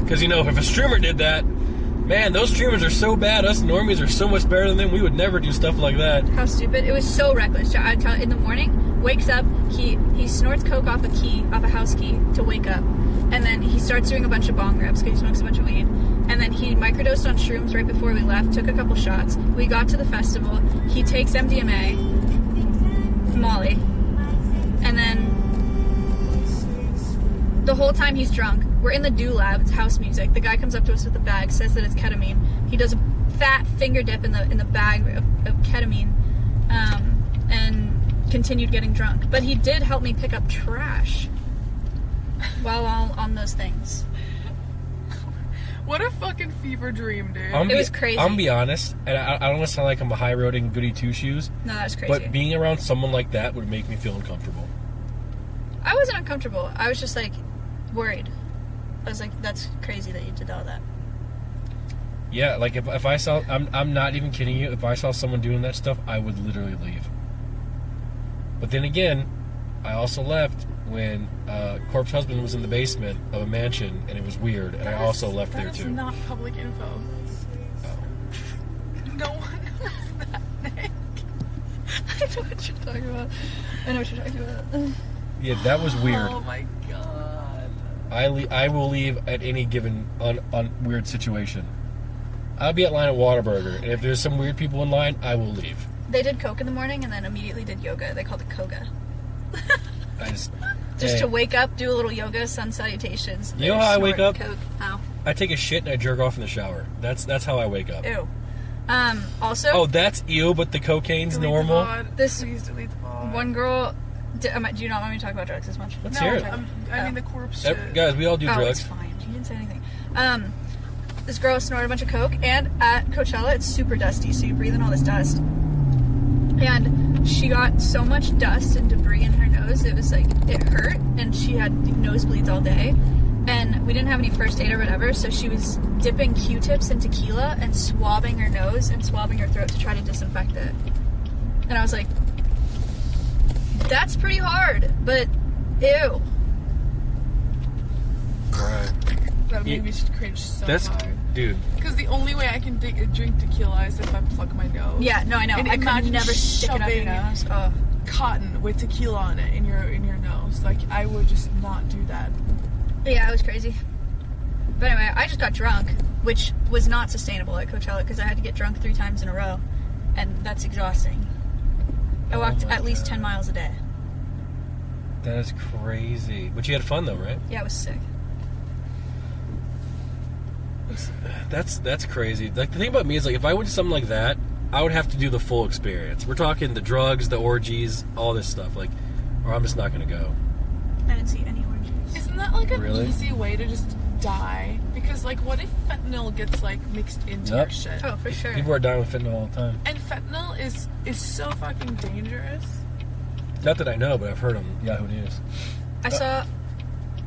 Because, you know, if a streamer did that, man, those streamers are so bad. Us normies are so much better than them. We would never do stuff like that. How stupid. It was so reckless. I tell in the morning, wakes up, he snorts coke off a house key to wake up. And then he starts doing a bunch of bong rips because he smokes a bunch of weed. And then he microdosed on shrooms right before we left, took a couple shots. We got to the festival. He takes MDMA, Molly, and then the whole time he's drunk, we're in the Do Lab, it's house music. The guy comes up to us with a bag, says that it's ketamine. He does a fat finger dip in the bag of ketamine, and continued getting drunk. But he did help me pick up trash while all on those things. What a fucking fever dream, dude. It was crazy. I'm gonna be honest, and I don't want to sound like I'm a high-roading goody two-shoes. No, that was crazy. But being around someone like that would make me feel uncomfortable. I wasn't uncomfortable. I was just, like, worried. I was like, that's crazy that you did all that. Yeah, like, if I saw... I'm not even kidding you. If I saw someone doing that stuff, I would literally leave. But then again, I also left when Corp's husband was in the basement of a mansion, and it was weird, and I also left there, too. That's not public info. No one knows that, Nick. I know what you're talking about. I know what you're talking about. Yeah, that was weird. Oh my god. I will leave at any given on weird situation. I'll be at line at Whataburger, and if there's some weird people in line, I will leave. They did coke in the morning and then immediately did yoga. They called it koga. Hey. To wake up, do a little yoga, sun salutations. You know how I wake up? Coke. How? I take a shit and I jerk off in the shower. That's how I wake up. Ew. Also. Oh, that's ew, but the cocaine's normal. Please delete the pod. One girl. Do you not want me to talk about drugs as much? Let's hear it. I mean the corpse shit. Guys, we all do drugs. It's fine. You didn't say anything. This girl snorted a bunch of coke, and at Coachella, it's super dusty, so you breathe in all this dust. And she got so much dust and debris in her nose, it was like, it hurt, and she had nosebleeds all day. And we didn't have any first aid or whatever, so she was dipping Q-tips in tequila and swabbing her nose and swabbing her throat to try to disinfect it. And I was like, that's pretty hard, but ew. Right. That made me cringe so hard. Dude. Because the only way I can drink tequila is if I plug my nose. Yeah, no, I know. And I could never stick it up your nose. Oh. Cotton with tequila on it in your nose. Like, I would just not do that. Yeah, it was crazy. But anyway, I just got drunk, which was not sustainable at Coachella because I had to get drunk 3 times in a row, and that's exhausting. I walked at least 10 miles a day. That is crazy. But you had fun though, right? Yeah, it was sick. That's crazy. Like, the thing about me is, like, if I went to something like that, I would have to do the full experience. We're talking the drugs, the orgies, all this stuff. Like, or I'm just not going to go. I didn't see any orgies. Isn't that like an Really? easy way to just die? Because like, what if fentanyl gets like mixed into your shit? Oh, for sure. People are dying with fentanyl all the time. And fentanyl is so fucking dangerous. Not that I know, but I've heard on Yahoo News. I saw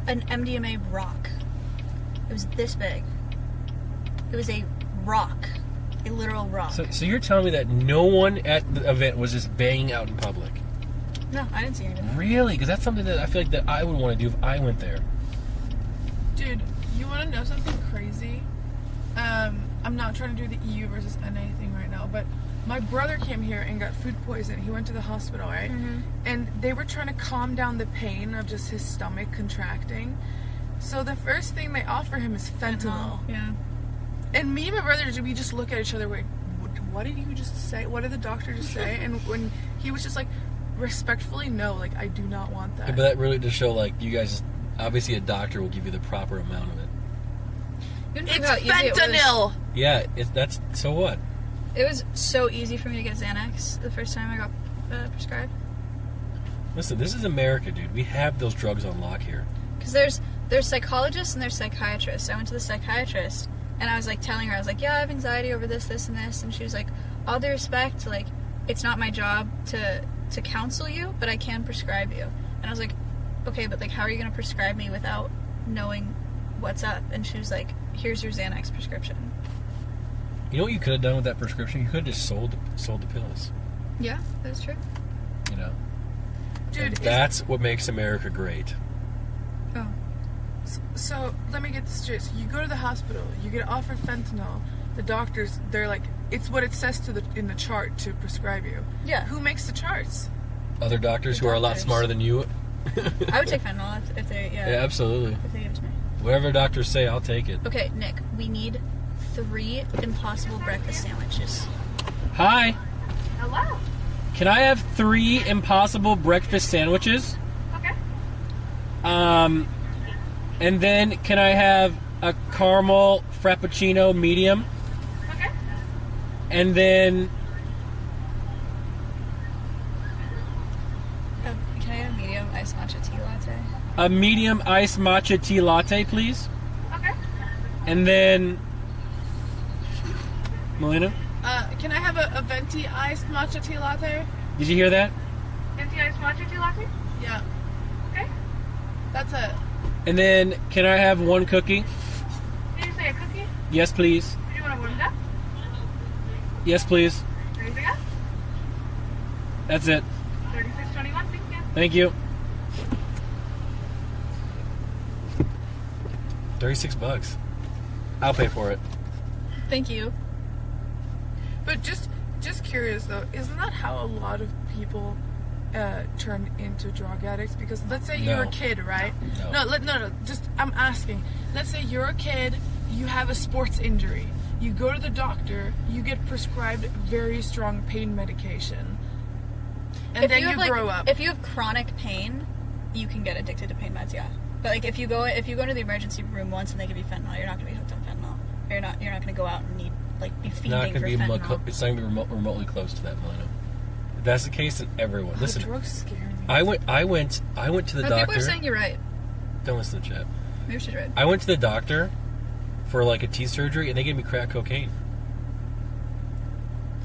an MDMA rock. It was this big. It was a rock. A literal rock. So you're telling me that no one at the event was just banging out in public? No, I didn't see anything. Really? Because that's something that I feel like that I would want to do if I went there. Dude, you want to know something crazy? I'm not trying to do the EU versus NA thing right now, but my brother came here and got food poisoning. He went to the hospital, right? Mm-hmm. And they were trying to calm down the pain of just his stomach contracting. So the first thing they offer him is fentanyl. Yeah. And me and my brother, we just look at each other like, what did you just say? What did the doctor just say? And when he was just like, respectfully, no, like, I do not want that. Yeah, but that really does show, like, you guys, obviously a doctor will give you the proper amount of it. It's fentanyl! Yeah, that's, so what? It was so easy for me to get Xanax the first time I got prescribed. Listen, this is America, dude. We have those drugs on lock here. Because there's psychologists and there's psychiatrists. I went to the psychiatrist and I was like telling her, I was like, yeah, I have anxiety over this, this, and this. And she was like, all due respect, like, it's not my job to counsel you, but I can prescribe you. And I was like, okay, but like, how are you going to prescribe me without knowing what's up? And she was like, here's your Xanax prescription. You know what you could have done with that prescription? You could have just sold the pills. Yeah, that's true. You know? Dude, and that's what makes America great. Oh. So, let me get this straight. So you go to the hospital, you get offered fentanyl. The doctors, they're like, it's what it says in the chart to prescribe you. Yeah. Who makes the charts? Other doctors who are a lot smarter than you. I would take fentanyl if they, Yeah, absolutely. If they give it to me. Whatever doctors say, I'll take it. Okay, Nick, we need 3 Impossible breakfast sandwiches. Hi. Hello. Can I have 3 Impossible breakfast sandwiches? Okay. And then can I have a caramel frappuccino medium? Okay. And then can I have a medium iced matcha tea latte? a medium iced matcha tea latte, please. Okay. And then Melina, Can I have a venti iced matcha tea latte? did you hear that? Venti iced matcha tea latte? Yeah. Okay. That's it. And then can I have 1 cookie? Did you say a cookie? Yes, please. Did you want to warm it up? Yes, please. Anything else? That's it. 3621, thank you. Thank you. $36. I'll pay for it. Thank you. But just curious though, isn't that how a lot of people turn into drug addicts? Because let's say you're a kid, right? No. Just I'm asking. Let's say you're a kid, you have a sports injury, you go to the doctor, you get prescribed very strong pain medication, and then you grow up. If you have chronic pain, you can get addicted to pain meds. Yeah, but like if you go into the emergency room once and they give you fentanyl, you're not gonna be hooked on fentanyl. You're not gonna go out and need be feeding for fentanyl. It's not going to be remotely close to that, Melina. If that's the case, then everyone. Listen, drugs scare me. I went to the doctor. People are saying you're right. Don't listen to the chat. Maybe she's right. I went to the doctor for like a teeth surgery, and they gave me crack cocaine.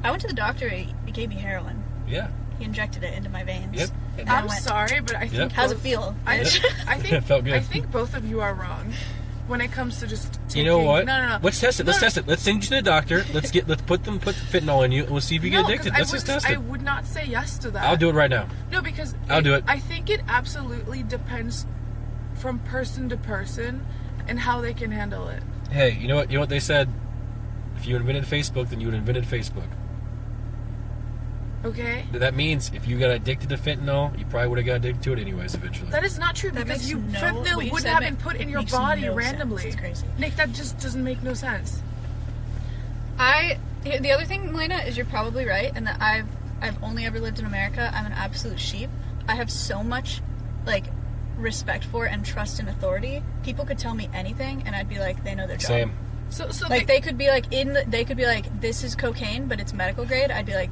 I went to the doctor. He gave me heroin. Yeah. He injected it into my veins. Yep. I'm sorry, but I think how's it feel? I think it felt good. I think both of you are wrong when it comes to just taking... You know what? No. Let's test it. Let's test it. Let's send you to the doctor. Let's put fentanyl in you, and we'll see if you get addicted. Let's just test it. I would not say yes to that. I'll do it right now. No, because I'll do it. I think it absolutely depends from person to person and how they can handle it. Hey, you know what? You know what they said? If you invented Facebook, then you would have invented Facebook. Okay. That means if you got addicted to fentanyl, you probably would have got addicted to it anyways eventually. That is not true because fentanyl wouldn't have been put in your body randomly. It's crazy. Nick, that just doesn't make no sense. The other thing, Melina, is you're probably right, and that I've only ever lived in America. I'm an absolute sheep. I have so much respect for and trust in authority. People could tell me anything, and I'd be like, they know their job. Same. So like they could be like this is cocaine, but it's medical grade. I'd be like,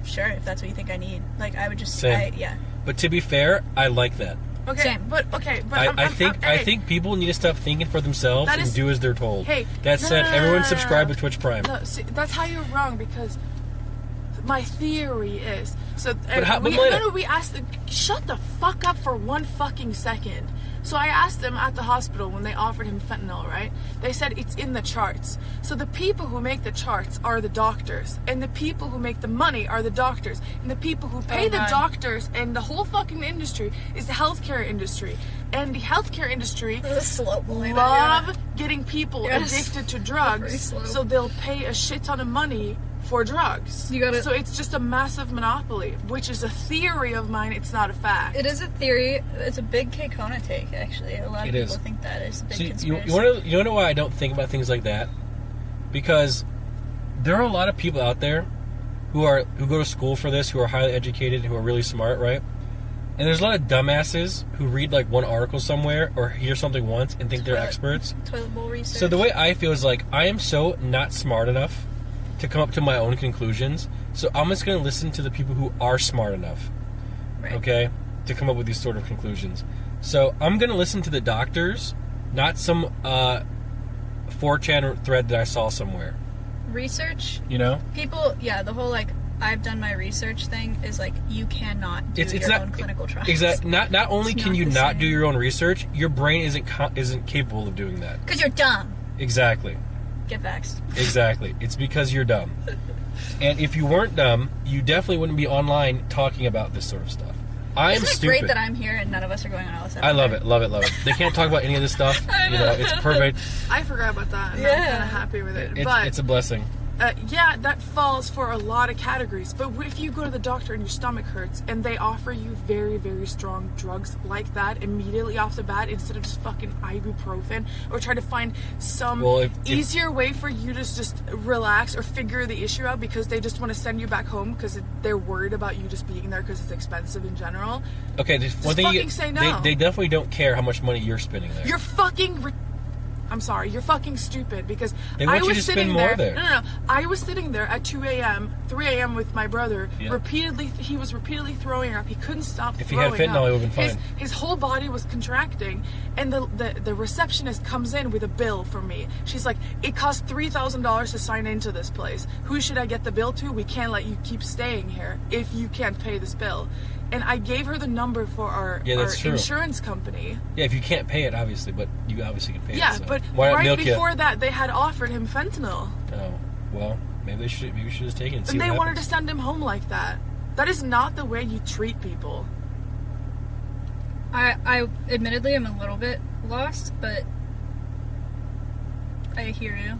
sure, if that's what you think I need. Like I would just say, yeah. But to be fair, I like that. Okay, but I think people need to stop thinking for themselves and do as they're told. Hey, that said, everyone subscribe to Twitch Prime. No, see, that's how you're wrong because my theory is so. We asked them, shut the fuck up for 1 fucking second. So I asked them at the hospital when they offered him fentanyl, right? They said it's in the charts. So the people who make the charts are the doctors, and the people who make the money are the doctors, and the people who pay the doctors and the whole fucking industry is the healthcare industry. And the healthcare industry love getting people addicted to drugs, so they'll pay a shit ton of money for drugs. So it's just a massive monopoly, which is a theory of mine. It's not a fact. It is a theory. It's a big Kay Kona take, actually. A lot of people think that is a big conspiracy. You want to know why I don't think about things like that? Because there are a lot of people out there who go to school for this, who are highly educated, who are really smart, right? And there's a lot of dumbasses who read like one article somewhere or hear something once and think they're experts. Toilet bowl research. So the way I feel is like I am so not smart enough to come up to my own conclusions. So I'm just going to listen to the people who are smart enough, okay, to come up with these sort of conclusions. So I'm going to listen to the doctors, not some 4chan thread that I saw somewhere. Research? You know? People, the whole like, I've done my research thing is like, you cannot do your own clinical trials. Exactly. Not only can you not do your own research, your brain isn't capable of doing that. Because you're dumb. Exactly. Get vaxxed. Exactly. It's because you're dumb. And if you weren't dumb, you definitely wouldn't be online talking about this sort of stuff. Isn't it great that I'm here and none of us are going on LSF? I love it. They can't talk about any of this stuff. You know, it's perfect. I forgot about that. And I'm kind of happy with it. It's a blessing. That falls for a lot of categories. But if you go to the doctor and your stomach hurts and they offer you very, very strong drugs like that immediately off the bat instead of just fucking ibuprofen, or try to find some easier way for you to just relax or figure the issue out because they just want to send you back home because they're worried about you just being there because it's expensive in general. Okay, one thing say no. They definitely don't care how much money you're spending there. You're fucking I'm sorry, you're fucking stupid because I was sitting there. No. I was sitting there at 2 a.m., 3 a.m. with my brother. Yeah. He was repeatedly throwing up. He couldn't stop throwing up. If he had fentanyl, he would have been fine. His whole body was contracting. And the receptionist comes in with a bill for me. She's like, it costs $3,000 to sign into this place. Who should I get the bill to? We can't let you keep staying here if you can't pay this bill. And I gave her the number for our insurance company. Yeah, if you can't pay it, obviously, but you obviously can pay it. Yeah, but right before that, they had offered him fentanyl. Oh, well, maybe we should just take it and see what happens. And they wanted to send him home like that. That is not the way you treat people. I admittedly am a little bit lost, but I hear you.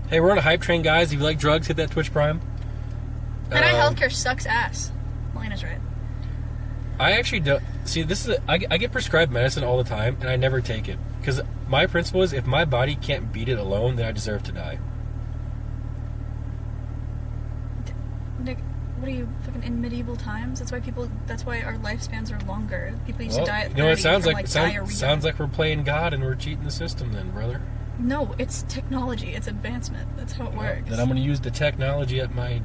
Hey, we're on a hype train, guys. If you like drugs, hit that Twitch Prime. And healthcare sucks ass. Elena's right. I actually don't see. I get prescribed medicine all the time, and I never take it because my principle is if my body can't beat it alone, then I deserve to die. Nick, what are you fucking in medieval times? That's why our lifespans are longer. People used to die at 30 it sounds like sounds like we're playing God and we're cheating the system, then, brother. No, it's technology. It's advancement. That's how it works. Then I'm going to use the technology at my,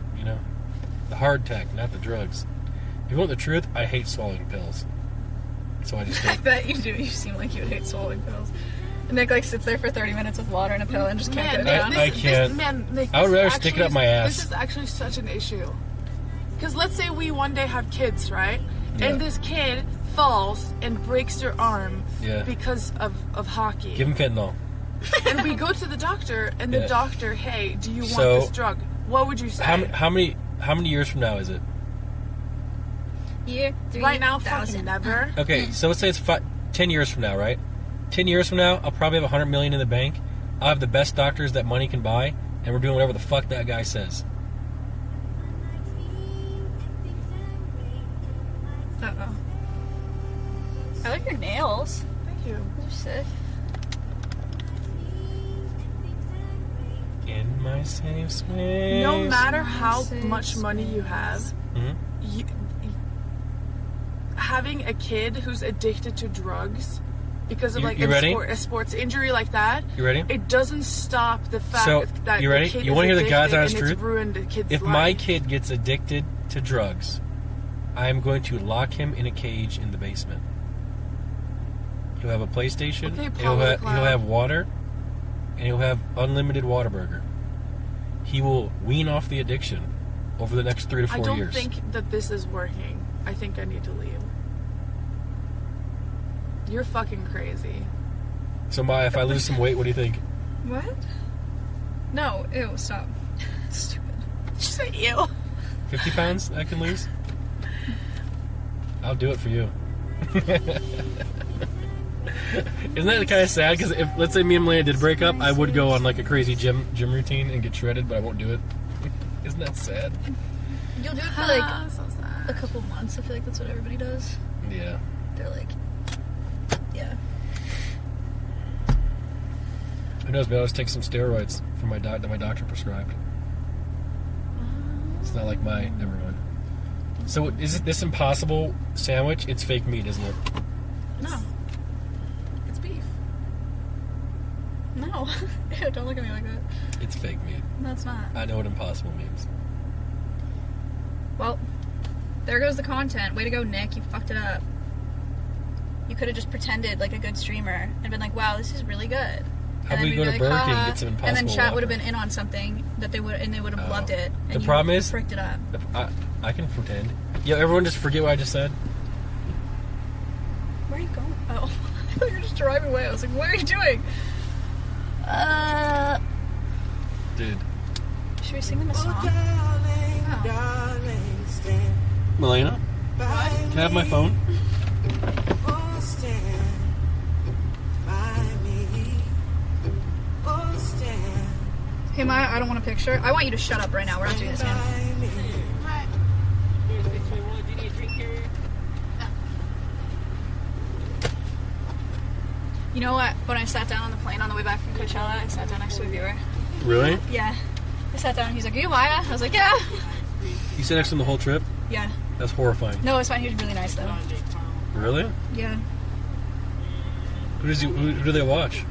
the hard tech, not the drugs. If you want the truth, I hate swallowing pills. So I just I bet you do. You seem like you would hate swallowing pills. And Nick sits there for 30 minutes with water and a pill and just can't get it down. I can't. Nick, I would rather stick it up my ass. This is actually such an issue. Because let's say we one day have kids, right? Yeah. And this kid falls and breaks their arm because of hockey. Give him fentanyl. And we go to the doctor, and the doctor, hey, do you want this drug? What would you say? How many years from now is it? Year 3,000. Right now, fucking never. Okay, so let's say it's 10 years from now, right? 10 years from now, I'll probably have $100 million in the bank. I'll have the best doctors that money can buy, and we're doing whatever the fuck that guy says. Uh-oh. I like your nails. Thank you. Those are sick. In my safe space. No matter how much money you have, having a kid who's addicted to drugs because of like a sports injury like that. You ready? It doesn't stop the fact that you ready? the kid You want to hear the God's honest and it's truth? ruined the kid's If life. my kid gets addicted to drugs, I am going to lock him in a cage in the basement. He'll have a PlayStation. Okay, he'll have water, and he'll have unlimited Whataburger. He will wean off the addiction over the next 3 to 4 years. I don't think that this is working. I think I need to leave. You're fucking crazy. So, Maya, if I lose some weight, what do you think? What? No, ew, stop. Stupid. Did you say ew? 50 pounds I can lose? I'll do it for you. Isn't that kind of sad? Because if, let's say me and Melania did break up, I would go on like a crazy gym routine and get shredded, but I won't do it. Isn't that sad? You'll do it for like a couple months. I feel like that's what everybody does. Yeah. They're like, yeah. Who knows? Maybe I'll just take some steroids from my that my doctor prescribed. It's not like my. Never mind. So is this Impossible sandwich? It's fake meat, isn't it? No. It's beef. No. Ew, don't look at me like that. It's fake meat. No, it's not. I know what Impossible means. Well, there goes the content. Way to go, Nick. You fucked it up. You could have just pretended like a good streamer and been like, wow, this is really good. How about we go to Burger King and get some Impossible and then chat would have Whopper? been in on something that they would have loved it. And The you problem is, fricked it up. I can pretend. Yeah, everyone just forget what I just said. Where are you going? Oh, I thought you were just driving away. I was like, what are you doing? Dude. Should we sing them a song? Oh. Melania? Can I have my phone? Hey, Maya, I don't want a picture. I want you to shut up right now. We're not doing this, man. You know what? When I sat down on the plane on the way back from Coachella, I sat down next to a viewer. Really? Yeah. I sat down and he's like, are you Maya? I was like, yeah. You sat next to him the whole trip? Yeah. That's horrifying. No, it's fine. He was really nice, though. Really? Yeah. Who do they watch?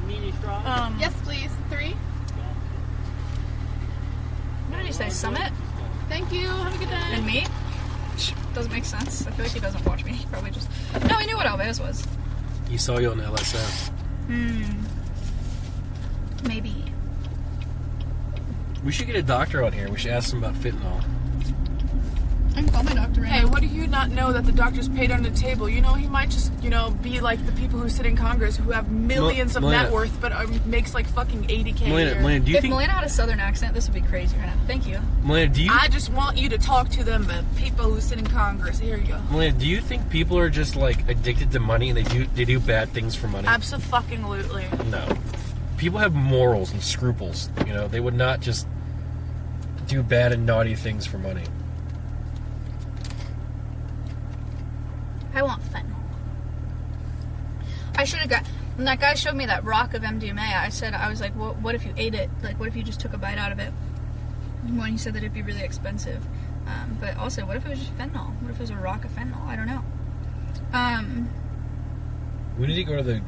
Yes, please. 3. What did he say? Summit? Thank you. Have a good day. And me? Doesn't make sense. I feel like he doesn't watch me. He probably just... No, he knew what Alves was. He saw you on LSS. Maybe. We should get a doctor on here. We should ask him about fentanyl. I can call my doctor right Hey, now. what do you not know that the doctor's paid under the table? You know, he might just, be like the people who sit in Congress who have millions of net worth, but makes like fucking 80K a year. Melania, do you if think... Melania had a southern accent, this would be crazy right now. Thank you. Melania, do you... I just want you to talk to them, people who sit in Congress. Here you go. Melania, do you think people are just like addicted to money and they do bad things for money? Abso-fucking-lutely. No. People have morals and scruples. You know, they would not just do bad and naughty things for money. I want fentanyl. I should have got... When that guy showed me that rock of MDMA, I was like, what if you ate it? Like, what if you just took a bite out of it? When he said that it'd be really expensive. But also, what if it was just fentanyl? What if it was a rock of fentanyl? I don't know. We need to go to the...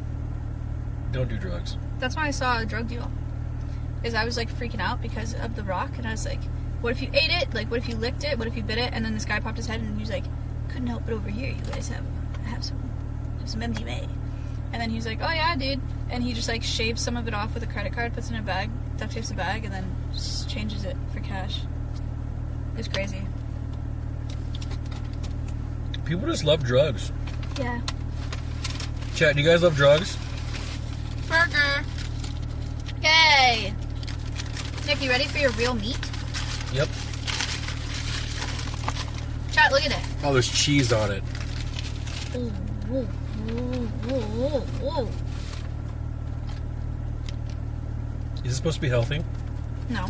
Don't do drugs. That's why I saw a drug deal. Is I was like freaking out because of the rock, and I was like, what if you ate it? Like, what if you licked it? What if you bit it? And then this guy popped his head and he was like, couldn't help it over here. You guys have some MDMA. And then he was like, oh yeah, dude. And he just like shaves some of it off with a credit card, puts it in a bag, duct tapes the bag, and then just changes it for cash. It's crazy. People just love drugs. Yeah. Chat, do you guys love drugs? Burger. Yay! Nick, you ready for your real meat? Yep. Chat, look at it. Oh, there's cheese on it. Ooh, ooh, ooh, ooh, ooh. Is it supposed to be healthy? No.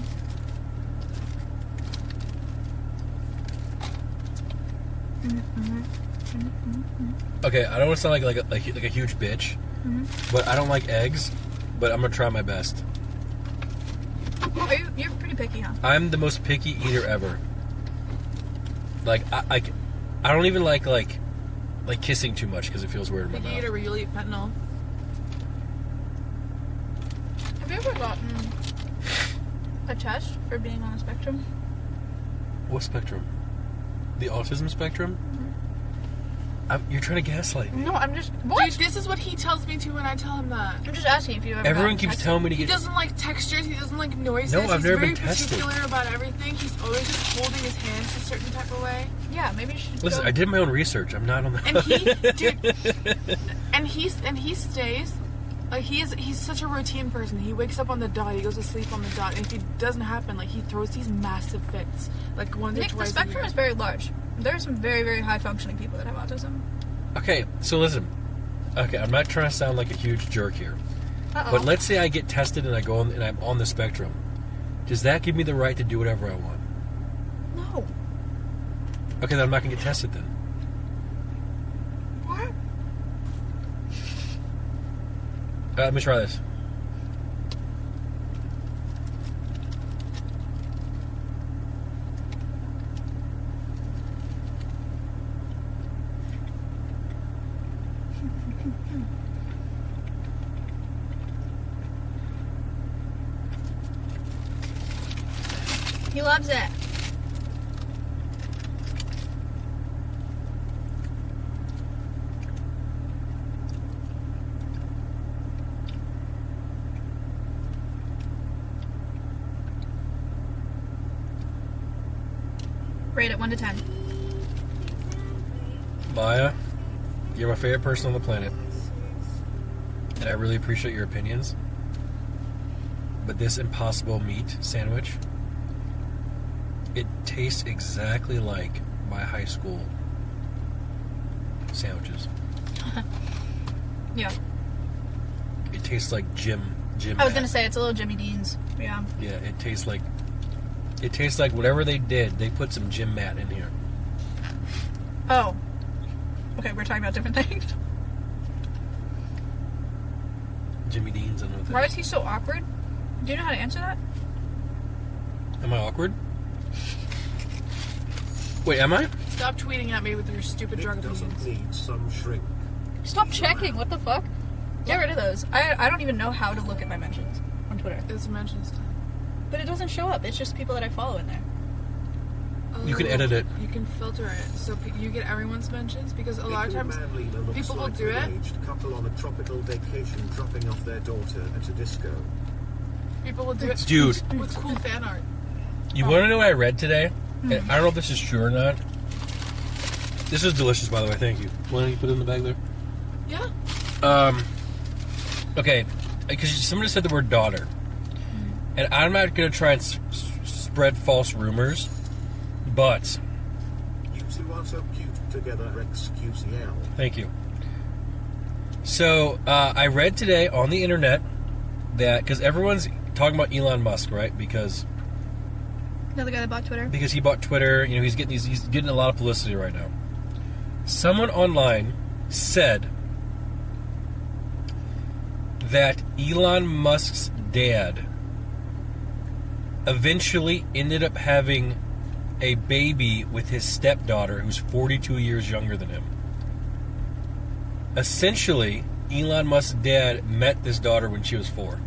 Okay, I don't want to sound like a huge bitch, but I don't like eggs, but I'm gonna try my best. You're pretty picky, huh? I'm the most picky eater ever. Like I don't even like kissing too much because it feels weird in my Picky mouth. eater where you'll eat fentanyl. Have you ever gotten a test for being on a spectrum? What spectrum? The autism spectrum? You're trying to gaslight me. No, I'm just. What? Dude, this is what he tells me to when I tell him that. I'm just asking if you ever. Everyone keeps telling me to He get. doesn't like textures. He doesn't like noises. No, I've never been tested. He's very particular about everything. He's always just holding his hands a certain type of way. Yeah, maybe you should. Listen, I did my own research. I'm not on the. And he, dude, and he stays. Like he's such a routine person. He wakes up on the dot. He goes to sleep on the dot. And if it doesn't happen, like he throws these massive fits, like once or Nick, twice. the spectrum a year. is very large. There are some very, very high functioning people that have autism. Okay, so listen. Okay, I'm not trying to sound like a huge jerk here, Uh-oh. but let's say I get tested and I go on, and I'm on the spectrum. Does that give me the right to do whatever I want? No. Okay, then I'm not gonna get tested then. What? Let me try this. He loves it. Rate it 1 to 10. Maya, you're my favorite person on the planet, and I really appreciate your opinions. But this Impossible Meat sandwich, it tastes exactly like my high school sandwiches. Yeah. It tastes like gym. I was gonna say it's a little Jimmy Dean's. Yeah. Yeah, it tastes like whatever they did. They put some gym mat in here. Oh. Okay, we're talking about different things. Jimmy Dean's and Why is he so awkward? Do you know how to answer that? Am I awkward? Wait, am I? Stop tweeting at me with your stupid drug opinions. Need some shrink. Stop checking. What the fuck? Get rid of those. I don't even know how to look at my mentions on Twitter. It's mentions. But it doesn't show up. It's just people that I follow in there. You can edit it. You can filter it so you get everyone's mentions because a lot of times people will do it. Couple on a tropical vacation dropping off their daughter at a disco. People will do it. Dude. With cool fan art. You want to know what I read today? And I don't know if this is true or not. This is delicious, by the way. Thank you. Why don't you put it in the bag there? Yeah. Okay. Because somebody said the word daughter. And I'm not going to try and spread false rumors. But. You two are so cute together, XQCL. Thank you. So, I read today on the internet that, because everyone's talking about Elon Musk, right? Because. The other guy that bought Twitter? Because he bought Twitter, you know, he's getting a lot of publicity right now. Someone online said that Elon Musk's dad eventually ended up having a baby with his stepdaughter who's 42 years younger than him. Essentially, Elon Musk's dad met this daughter when she was 4.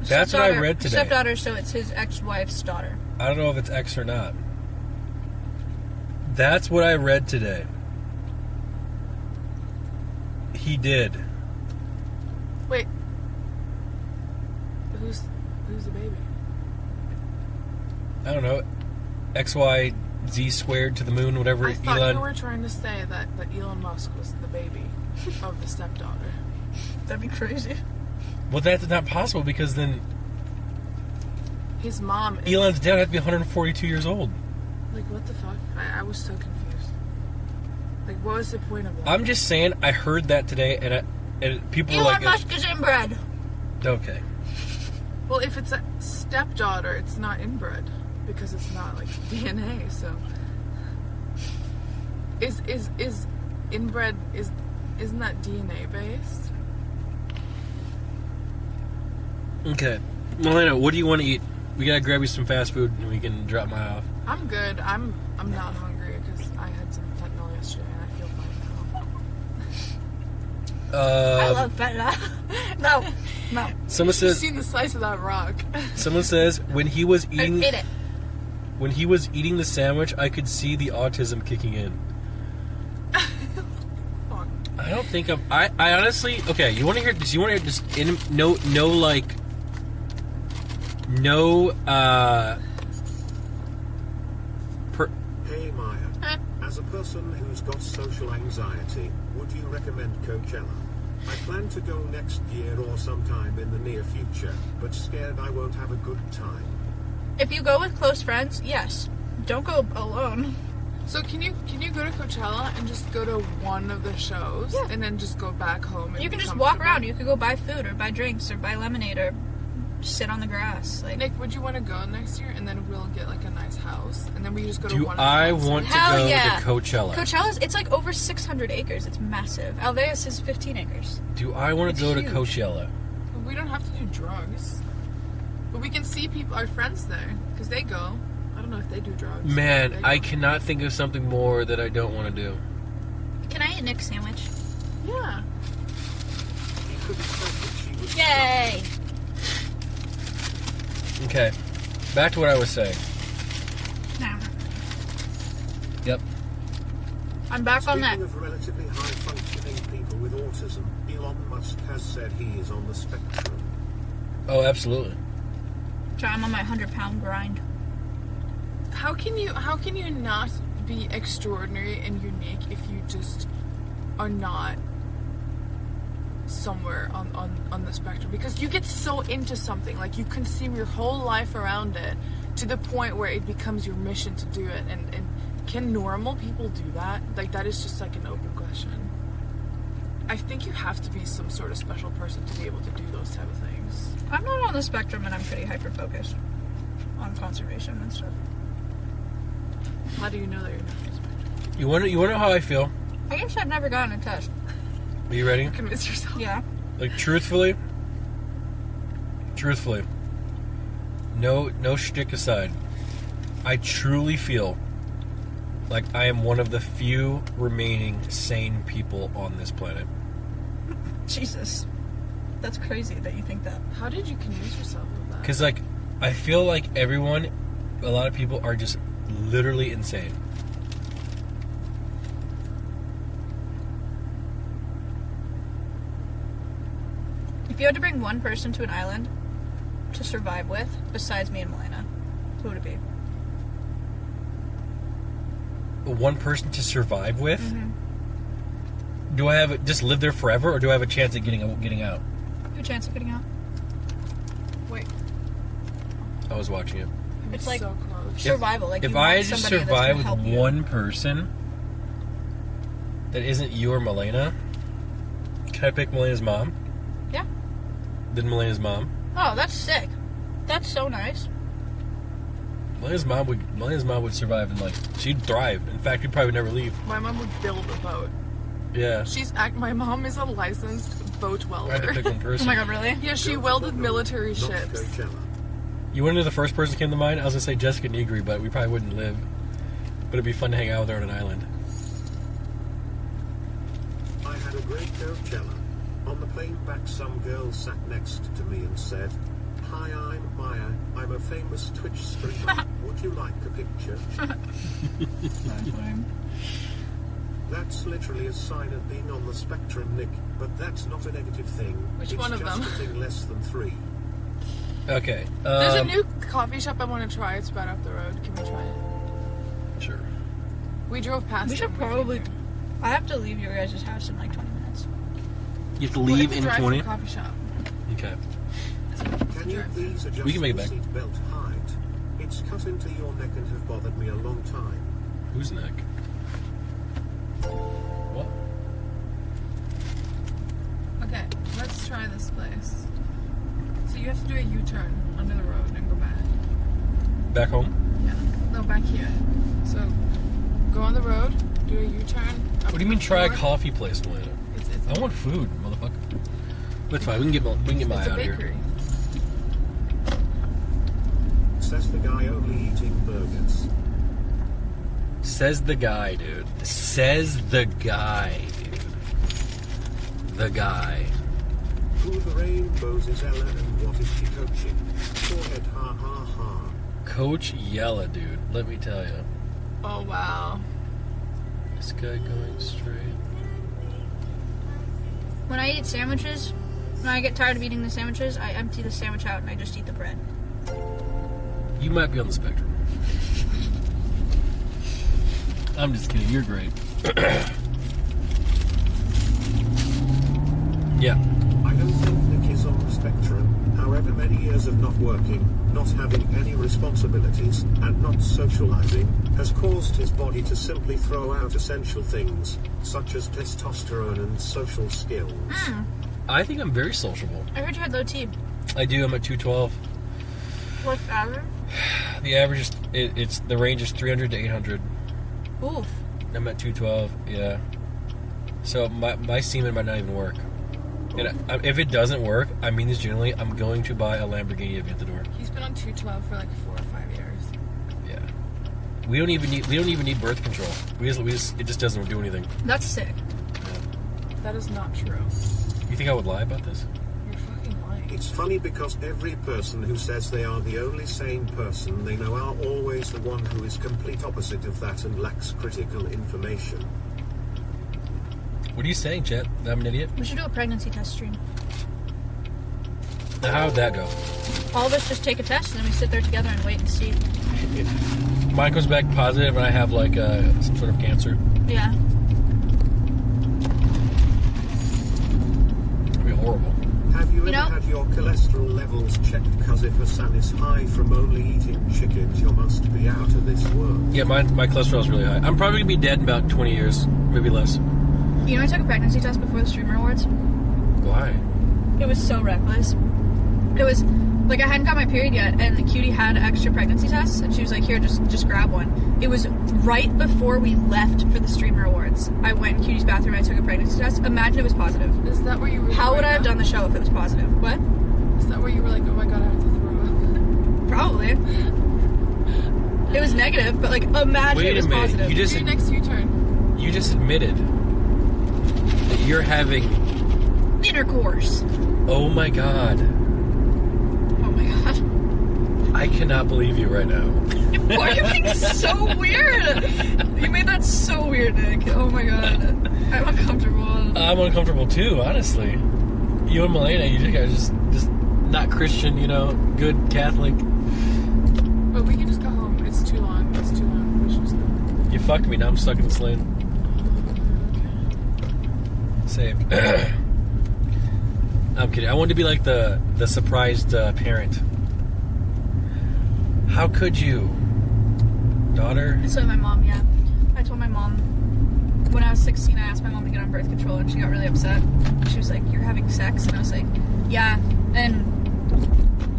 That's what I read today. Stepdaughter, so it's his ex-wife's daughter. I don't know if it's ex or not. That's what I read today. He did. Wait. Who's the baby? I don't know. XYZ squared to the moon, whatever. I thought Elon. you were trying to say that Elon Musk was the baby of the stepdaughter. That'd be crazy. Well, that's not possible because then His mom. Elon's dad had to be 142 years old. Like, what the fuck? I was so confused. Like, what was the point of that? I'm just saying, I heard that today, and people were Elon like, Musk is inbred. Okay. Well, if it's a stepdaughter, it's not inbred because it's not like DNA. So, is inbred isn't that DNA based? Okay. Melena, what do you want to eat? We gotta grab you some fast food, and we can drop my off. I'm good. I'm not hungry because I had some fentanyl yesterday and I feel fine now. I love feta. No. Someone You've says. seen the slice of that rock. Someone says when he was eating. I ate it. When he was eating the sandwich, I could see the autism kicking in. I don't think I honestly. Okay, you want to hear this? You want to hear this? Hey Maya, as a person who's got social anxiety, would you recommend Coachella? I plan to go next year or sometime in the near future, but scared I won't have a good time. If you go with close friends, yes. Don't go alone. So can you go to Coachella and just go to one of the shows and then just go back home? And You can just walk around. You could go buy food or buy drinks or buy lemonade or sit on the grass. Like, Nick, would you want to go next year and then we'll get like a nice house and then we just go to Do one? I of the want to Hell go yeah. to Coachella? Coachella's, it's like over 600 acres. It's massive. Alveus is 15 acres. Do I want to go huge. to Coachella? We don't have to do drugs, but we can see people, our friends there, because they go. I don't know if they do drugs. Man, They I go. cannot think of something more that I don't want to do. Can I eat Nick's sandwich? Yeah. Yay! Okay, back to what I was saying. No. Yep. I'm back on that. Speaking of relatively high-functioning people with autism, Elon Musk has said he is on the spectrum. Oh, absolutely. So I'm on my 100-pound grind. How can you not be extraordinary and unique if you just are not somewhere on the spectrum? Because you get so into something, like you consume your whole life around it to the point where it becomes your mission to do it. And can normal people do that? Like, that is just like an open question. I think you have to be some sort of special person to be able to do those type of things. I'm not on the spectrum and I'm pretty hyper-focused on conservation and stuff. How do you know that you're not on the spectrum? You want to know how I feel? I guess I've never gotten a test. Are you ready? Convince yourself. Yeah. Like, truthfully, no shtick aside, I truly feel like I am one of the few remaining sane people on this planet. Jesus. That's crazy that you think that. How did you convince yourself of that? Because, like, I feel like everyone, a lot of people are just literally insane. If you had to bring one person to an island to survive with, besides me and Melena, who would it be? One person to survive with? Mm-hmm. Do I have just live there forever, or do I have a chance at getting out? You have a chance of getting out? Wait. I was watching it. It's like so close. survival. Like, if you I want just somebody that's survive gonna with help you. one person that isn't you or Melena, can I pick Melena's mom? Yeah. Then Melena's mom. Oh, that's sick. That's so nice. Melena's mom would survive, and like she'd thrive. In fact, we'd probably never leave. My mom would build a boat. Yeah. My mom is a licensed boat welder. I had to pick one person. Oh my god, really? Yeah, she welded military ships. You want to know the first person that came to mind? I was gonna say Jessica Negri, but we probably wouldn't live. But it'd be fun to hang out with her on an island. I had a great Coachella. On the plane back, some girl sat next to me and said, "Hi, I'm Maya. I'm a famous Twitch streamer. Would you like a picture?" That's literally a sign of being on the spectrum, Nick, but that's not a negative thing. Which it's one of just them? a thing less than 3. Okay. There's a new coffee shop I want to try. It's right up the road. Can we try it? Sure. We drove past. We should probably. I have to leave your guys' house in like 20 minutes. You have to leave in 20? Coffee shop. Okay. Can you please adjust We can make it the back. seatbelt height? It's cut into your neck and have bothered me a long time. Whose neck? What? Okay, let's try this place. So you have to do a U-turn under the road and go back. Back home? Yeah. No, back here. So go on the road, do a U-turn. What do you mean try a coffee place, Melena? I want food, motherfucker. But it's fine. We can get Maya It's a out of here. bakery. Says the guy only eating burgers. Says the guy, dude. Says the guy, dude. The guy. Who the rainbows is Ella and what is she coaching? Forehead, ha ha ha. Coach Yella, dude. Let me tell you. Oh, wow. This guy going straight. When I eat sandwiches, when I get tired of eating the sandwiches, I empty the sandwich out and I just eat the bread. You might be on the spectrum. I'm just kidding. You're great. Yeah. I don't think Nick is on the spectrum. However many years of not working, not having any responsibilities, and not socializing, has caused his body to simply throw out essential things, such as testosterone and social skills. I think I'm very sociable. I heard you had low T. I do. I'm at 212. What's the average? The average is, it's the range is 300 to 800. Oof. I'm at 212, yeah. So my semen might not even work. And if it doesn't work, I mean this genuinely, I'm going to buy a Lamborghini Aventador. He's been on 212 for like 4 or 5 years. Yeah. We don't even need birth control. It just doesn't do anything. That's sick. Yeah. That is not true. You think I would lie about this? You're fucking lying. It's funny because every person who says they are the only sane person they know are always the one who is complete opposite of that and lacks critical information. What are you saying, Chet? That I'm an idiot? We should do a pregnancy test stream. Now, how would that go? All of us just take a test and then we sit there together and wait and see. Mine comes back positive and I have like some sort of cancer. Yeah. It'd be horrible. Have you ever had your cholesterol levels checked? Because if Hassan is high from only eating chickens, you must be out of this world. Yeah, my cholesterol is really high. I'm probably going to be dead in about 20 years, maybe less. You know, I took a pregnancy test before the Streamer Awards. Why? It was so reckless. It was like I hadn't got my period yet, and the cutie had extra pregnancy tests, and she was like, "Here, just grab one." It was right before we left for the Streamer Awards. I went in Cutie's bathroom and I took a pregnancy test. Imagine it was positive. Is that where you were? How would I have done the show if it was positive? What? Is that where you were like, "Oh my god, I have to throw up"? Probably. It was negative, but like imagine Wait it was a minute. positive. You just Your next U-turn. You just admitted that you're having intercourse. Oh my god. Oh my god. I cannot believe you right now. Why are you being so weird? You made that so weird, Nick. Oh my god. I'm uncomfortable. I'm uncomfortable too, honestly. You and Milena, you guys just not Christian, you know, good Catholic. But we can just go home. It's too long. It's too long. We should just go. You fucked me, now I'm stuck in this lane. Saved. I'm kidding. I wanted to be like the surprised parent. How could you? Daughter? I told my mom, yeah. I told my mom when I was 16, I asked my mom to get on birth control and she got really upset. She was like, "You're having sex?" And I was like, "Yeah." And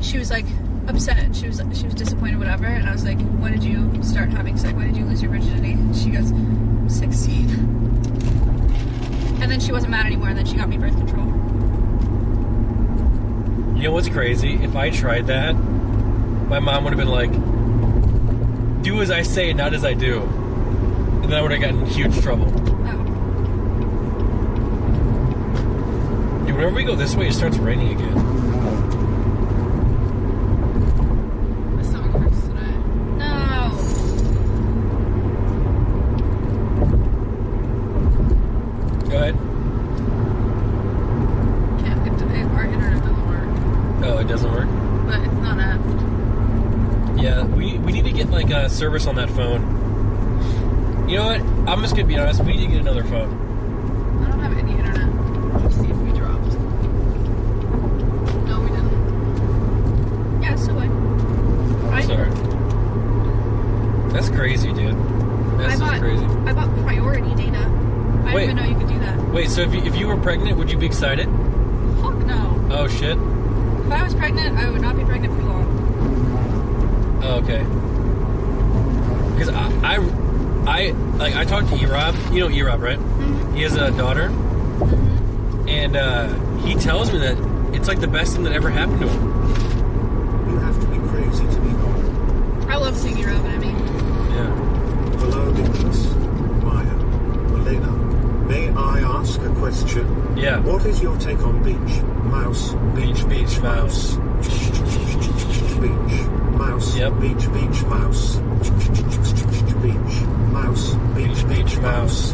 she was like upset. She was disappointed, whatever. And I was like, "When did you start having sex? When did you lose your virginity?" And she goes, 16. And then she wasn't mad anymore, and then she got me birth control. You know what's crazy? If I tried that, my mom would have been like, "Do as I say, not as I do." And then I would have gotten in huge trouble. Oh. Dude, whenever we go this way, it starts raining again. My stomach hurts today. No. Go ahead. Can't get today. Our internet doesn't work. Oh, it doesn't work? But it's not effed. Yeah, we need to get like a service on that phone. You know what? I'm just gonna be honest. We need to get another phone. I don't have any internet. Let's see if we dropped. No, we didn't. Yeah, so what? I'm sorry. That's crazy, dude. That's just crazy. I bought priority data. I didn't even know you could do that. Wait, so if you were pregnant, would you be excited? Fuck no. Oh shit. If I was pregnant, I would not be pregnant for long. Oh, okay. Because I talked to E-Rob. You know E-Rob, right? Mm-hmm. He has a daughter. Mm-hmm. And he tells me that it's like the best thing that ever happened to him. You have to be crazy to be gone. I love seeing E-Rob, I mean. Yeah. Hello, Nicholas, Maya, Milena. May I ask a question? Yeah. Yeah. What is your take on beach mouse? Beach mouse. Beach mouse. Yep. Beach mouse. Beach mouse. Beach mouse.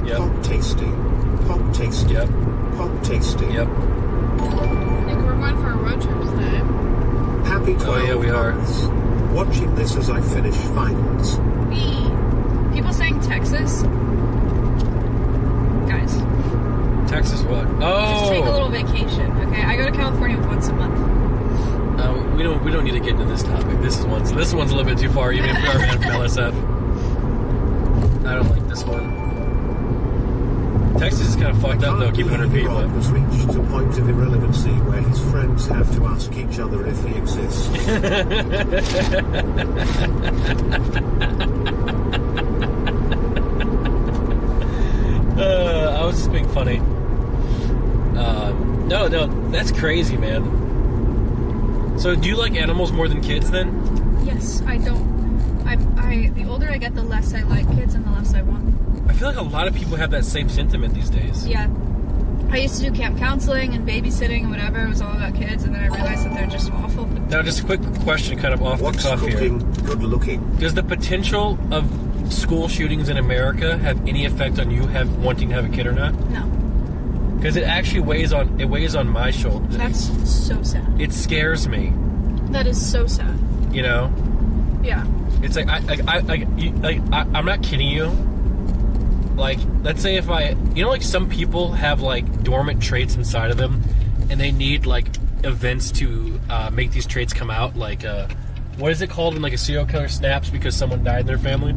Yep. Pop tasty. Pop tasty. Yep. Pop tasty. Yep. Nick, we're going for a road trip today. Happy 12 we are. months. Watching this as I finish finals. People saying Texas. Guys. Texas what? Oh. Just take a little vacation, okay? I go to California once a month. We don't need to get into this topic. This one's a little bit too far, even if we are fan from LSF. I don't like this one. Texas is kind of fucked up though, keep 100 feet. Rob has reached a point of irrelevancy where his friends have to ask each other if he exists. I was just being funny. No, that's crazy, man. So, do you like animals more than kids then? Yes, I don't. The older I get, the less I like kids and the less I want them. I feel like a lot of people have that same sentiment these days. Yeah. I used to do camp counseling and babysitting and whatever. It was all about kids, and then I realized that they're just awful. Now, just a quick question, kind of off the cuff cooking? here. Good looking. Does the potential of school shootings in America have any effect on you wanting to have a kid or not? No. Because it actually weighs on my shoulders. That's so sad. It scares me. That is so sad. You know? Yeah. It's like I'm not kidding you. Like, let's say if like some people have like dormant traits inside of them, and they need like events to make these traits come out. Like, what is it called when like a serial killer snaps because someone died in their family?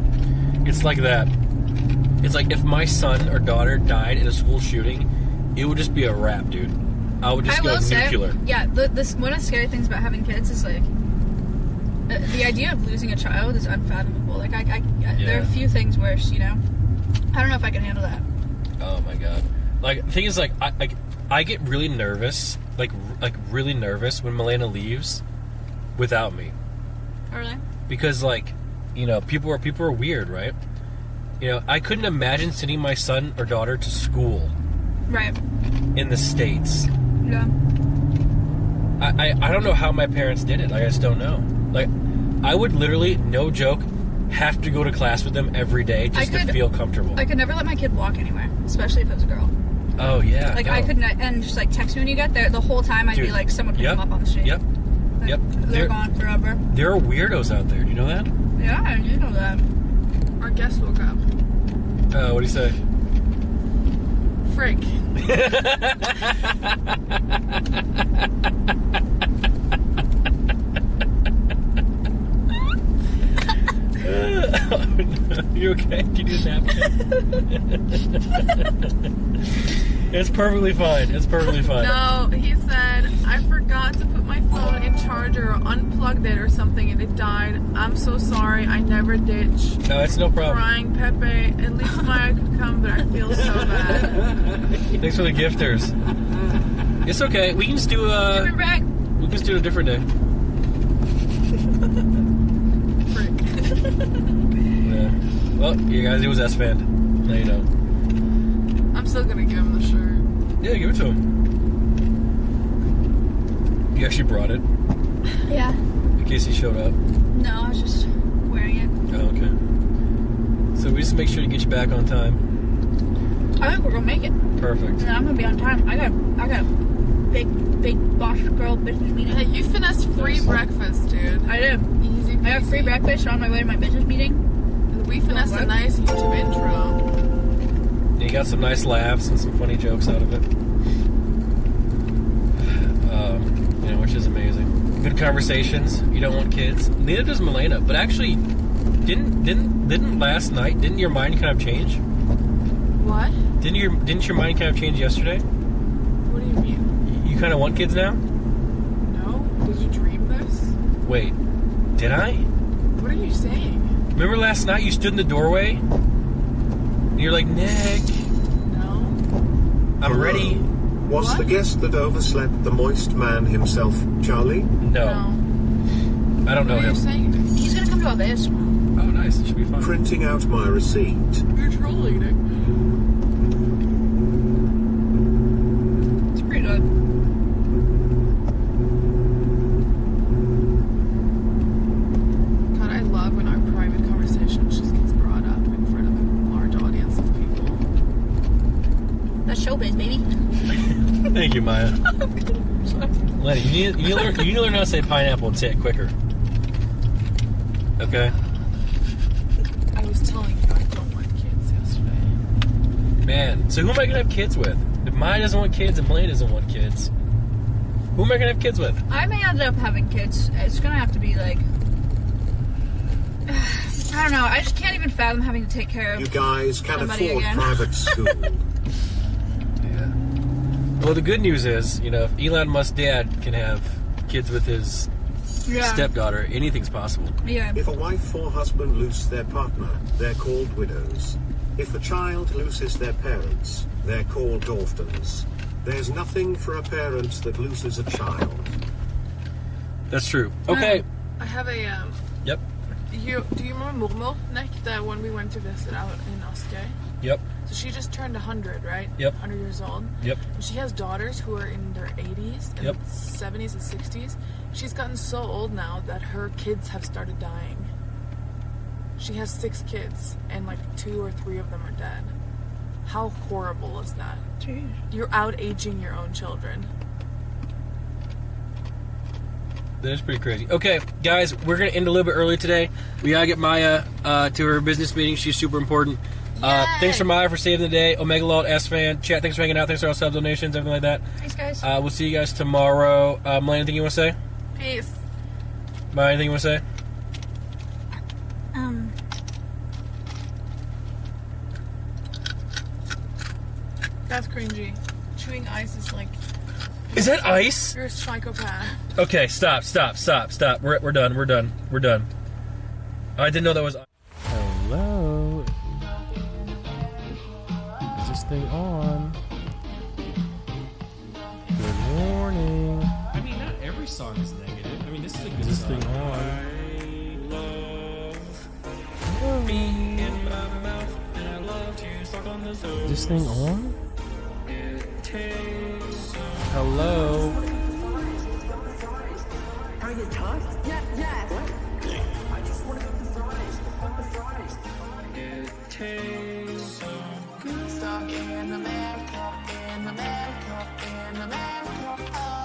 It's like that. It's like if my son or daughter died in a school shooting, it would just be a wrap, dude. I would just go nuclear. Yeah, one of the scary things about having kids is like the idea of losing a child is unfathomable. Like there are a few things worse, you know. I don't know if I can handle that. Oh my god! Like the thing is, like I get really nervous, like really nervous when Milena leaves without me. Oh, really? Because like, you know, people are weird, right? You know, I couldn't imagine sending my son or daughter to school. Right. In the States. Yeah. I don't know how my parents did it. I just don't know. Like, I would literally, no joke, have to go to class with them every day just to feel comfortable. I could never let my kid walk anywhere, especially if it was a girl. Oh, yeah. Like, I couldn't, and just like text me when you get there, the whole time I'd be like, someone pick them up on the street. Yep. Yep. They're gone forever. There are weirdos out there. Do you know that? Yeah, I do know that. Our guest woke up. What do you say? Frick. You okay? Do you need a napkin? It's perfectly fine. It's perfectly fine. No, he said, I forgot to put my phone in charger or unplugged it or something and it died. I'm so sorry. I never ditch. No, it's no problem. Crying Pepe. At least Maya could come, but I feel so bad. Thanks for the gifters. It's okay. We can just do a... Different bag. We can just do it a different day. Yeah. Well, you guys, it was S-Fan. Now you know. I'm still gonna give him the shirt. Yeah, give it to him. You actually brought it? Yeah. In case he showed up? No, I was just wearing it. Oh, okay. So we just make sure to get you back on time. I think we're gonna make it. Perfect. And I'm gonna be on time. I got a big boss girl business meeting. Hey, you finessed free breakfast, dude. I did. Easy peasy. I got free breakfast on my way to my business meeting. We finessed a nice YouTube intro. You got some nice laughs and some funny jokes out of it. You know, which is amazing. Good conversations. You don't want kids. Neither does Milena. But actually, didn't last night? Didn't your mind kind of change? What? Didn't your mind kind of change yesterday? What do you mean? You kind of want kids now? No. Did you dream this? Wait, did I? What are you saying? Remember last night you stood in the doorway? And you're like, Nick. No. I'm ready. Was the guest that overslept the moist man himself, Charlie? No. I don't know him. What are you saying? He's gonna come to our base tomorrow. Oh, nice. It should be fun. Printing out my receipt. You're trolling, Nick. Maya. Lenny, you need to learn how to say pineapple and say it quicker. Okay. I was telling you I don't want kids yesterday. Man, so who am I gonna have kids with? If Maya doesn't want kids and Blaine doesn't want kids, who am I gonna have kids with? I may end up having kids. It's gonna have to be like, I don't know. I just can't even fathom having to take care of. You guys can somebody afford again. private school. Yeah. Well, the good news is, you know, if Elon Musk's dad can have kids with his stepdaughter, anything's possible. Yeah. If a wife or husband lose their partner, they're called widows. If a child loses their parents, they're called orphans. There's nothing for a parent that loses a child. That's true. Okay. I have a Yep. do you remember Murmur, Nick, the one we went to visit out in Oscar? Yep. So she just turned 100, right? Yep. 100 years old. Yep. And she has daughters who are in their 80s and Yep. 70s and 60s. She's gotten so old now that her kids have started dying. She has 6 kids and like 2 or 3 of them are dead. How horrible is that? Jeez. You're out-aging your own children. That is pretty crazy. Okay, guys, we're going to end a little bit early today. We got to get Maya to her business meeting. She's super important. Thanks for Maya for saving the day. Omega Lord, S-Fan, chat, thanks for hanging out. Thanks for all sub donations, everything like that. Thanks, guys. We'll see you guys tomorrow. Melanie, anything you want to say? Peace. Maya, anything you want to say? That's cringy. Chewing ice is like... Is that ice? You're a psychopath. Okay, stop. We're done. I didn't know that was... Hello? Is this thing on? Good morning. I mean, not every song is negative. I mean, this is a good song. Is this thing on? Is this thing on? Hello? Are you tough? Yeah, yes. I just want to eat the fries. It tastes so good. Stuck in America, in America, in America.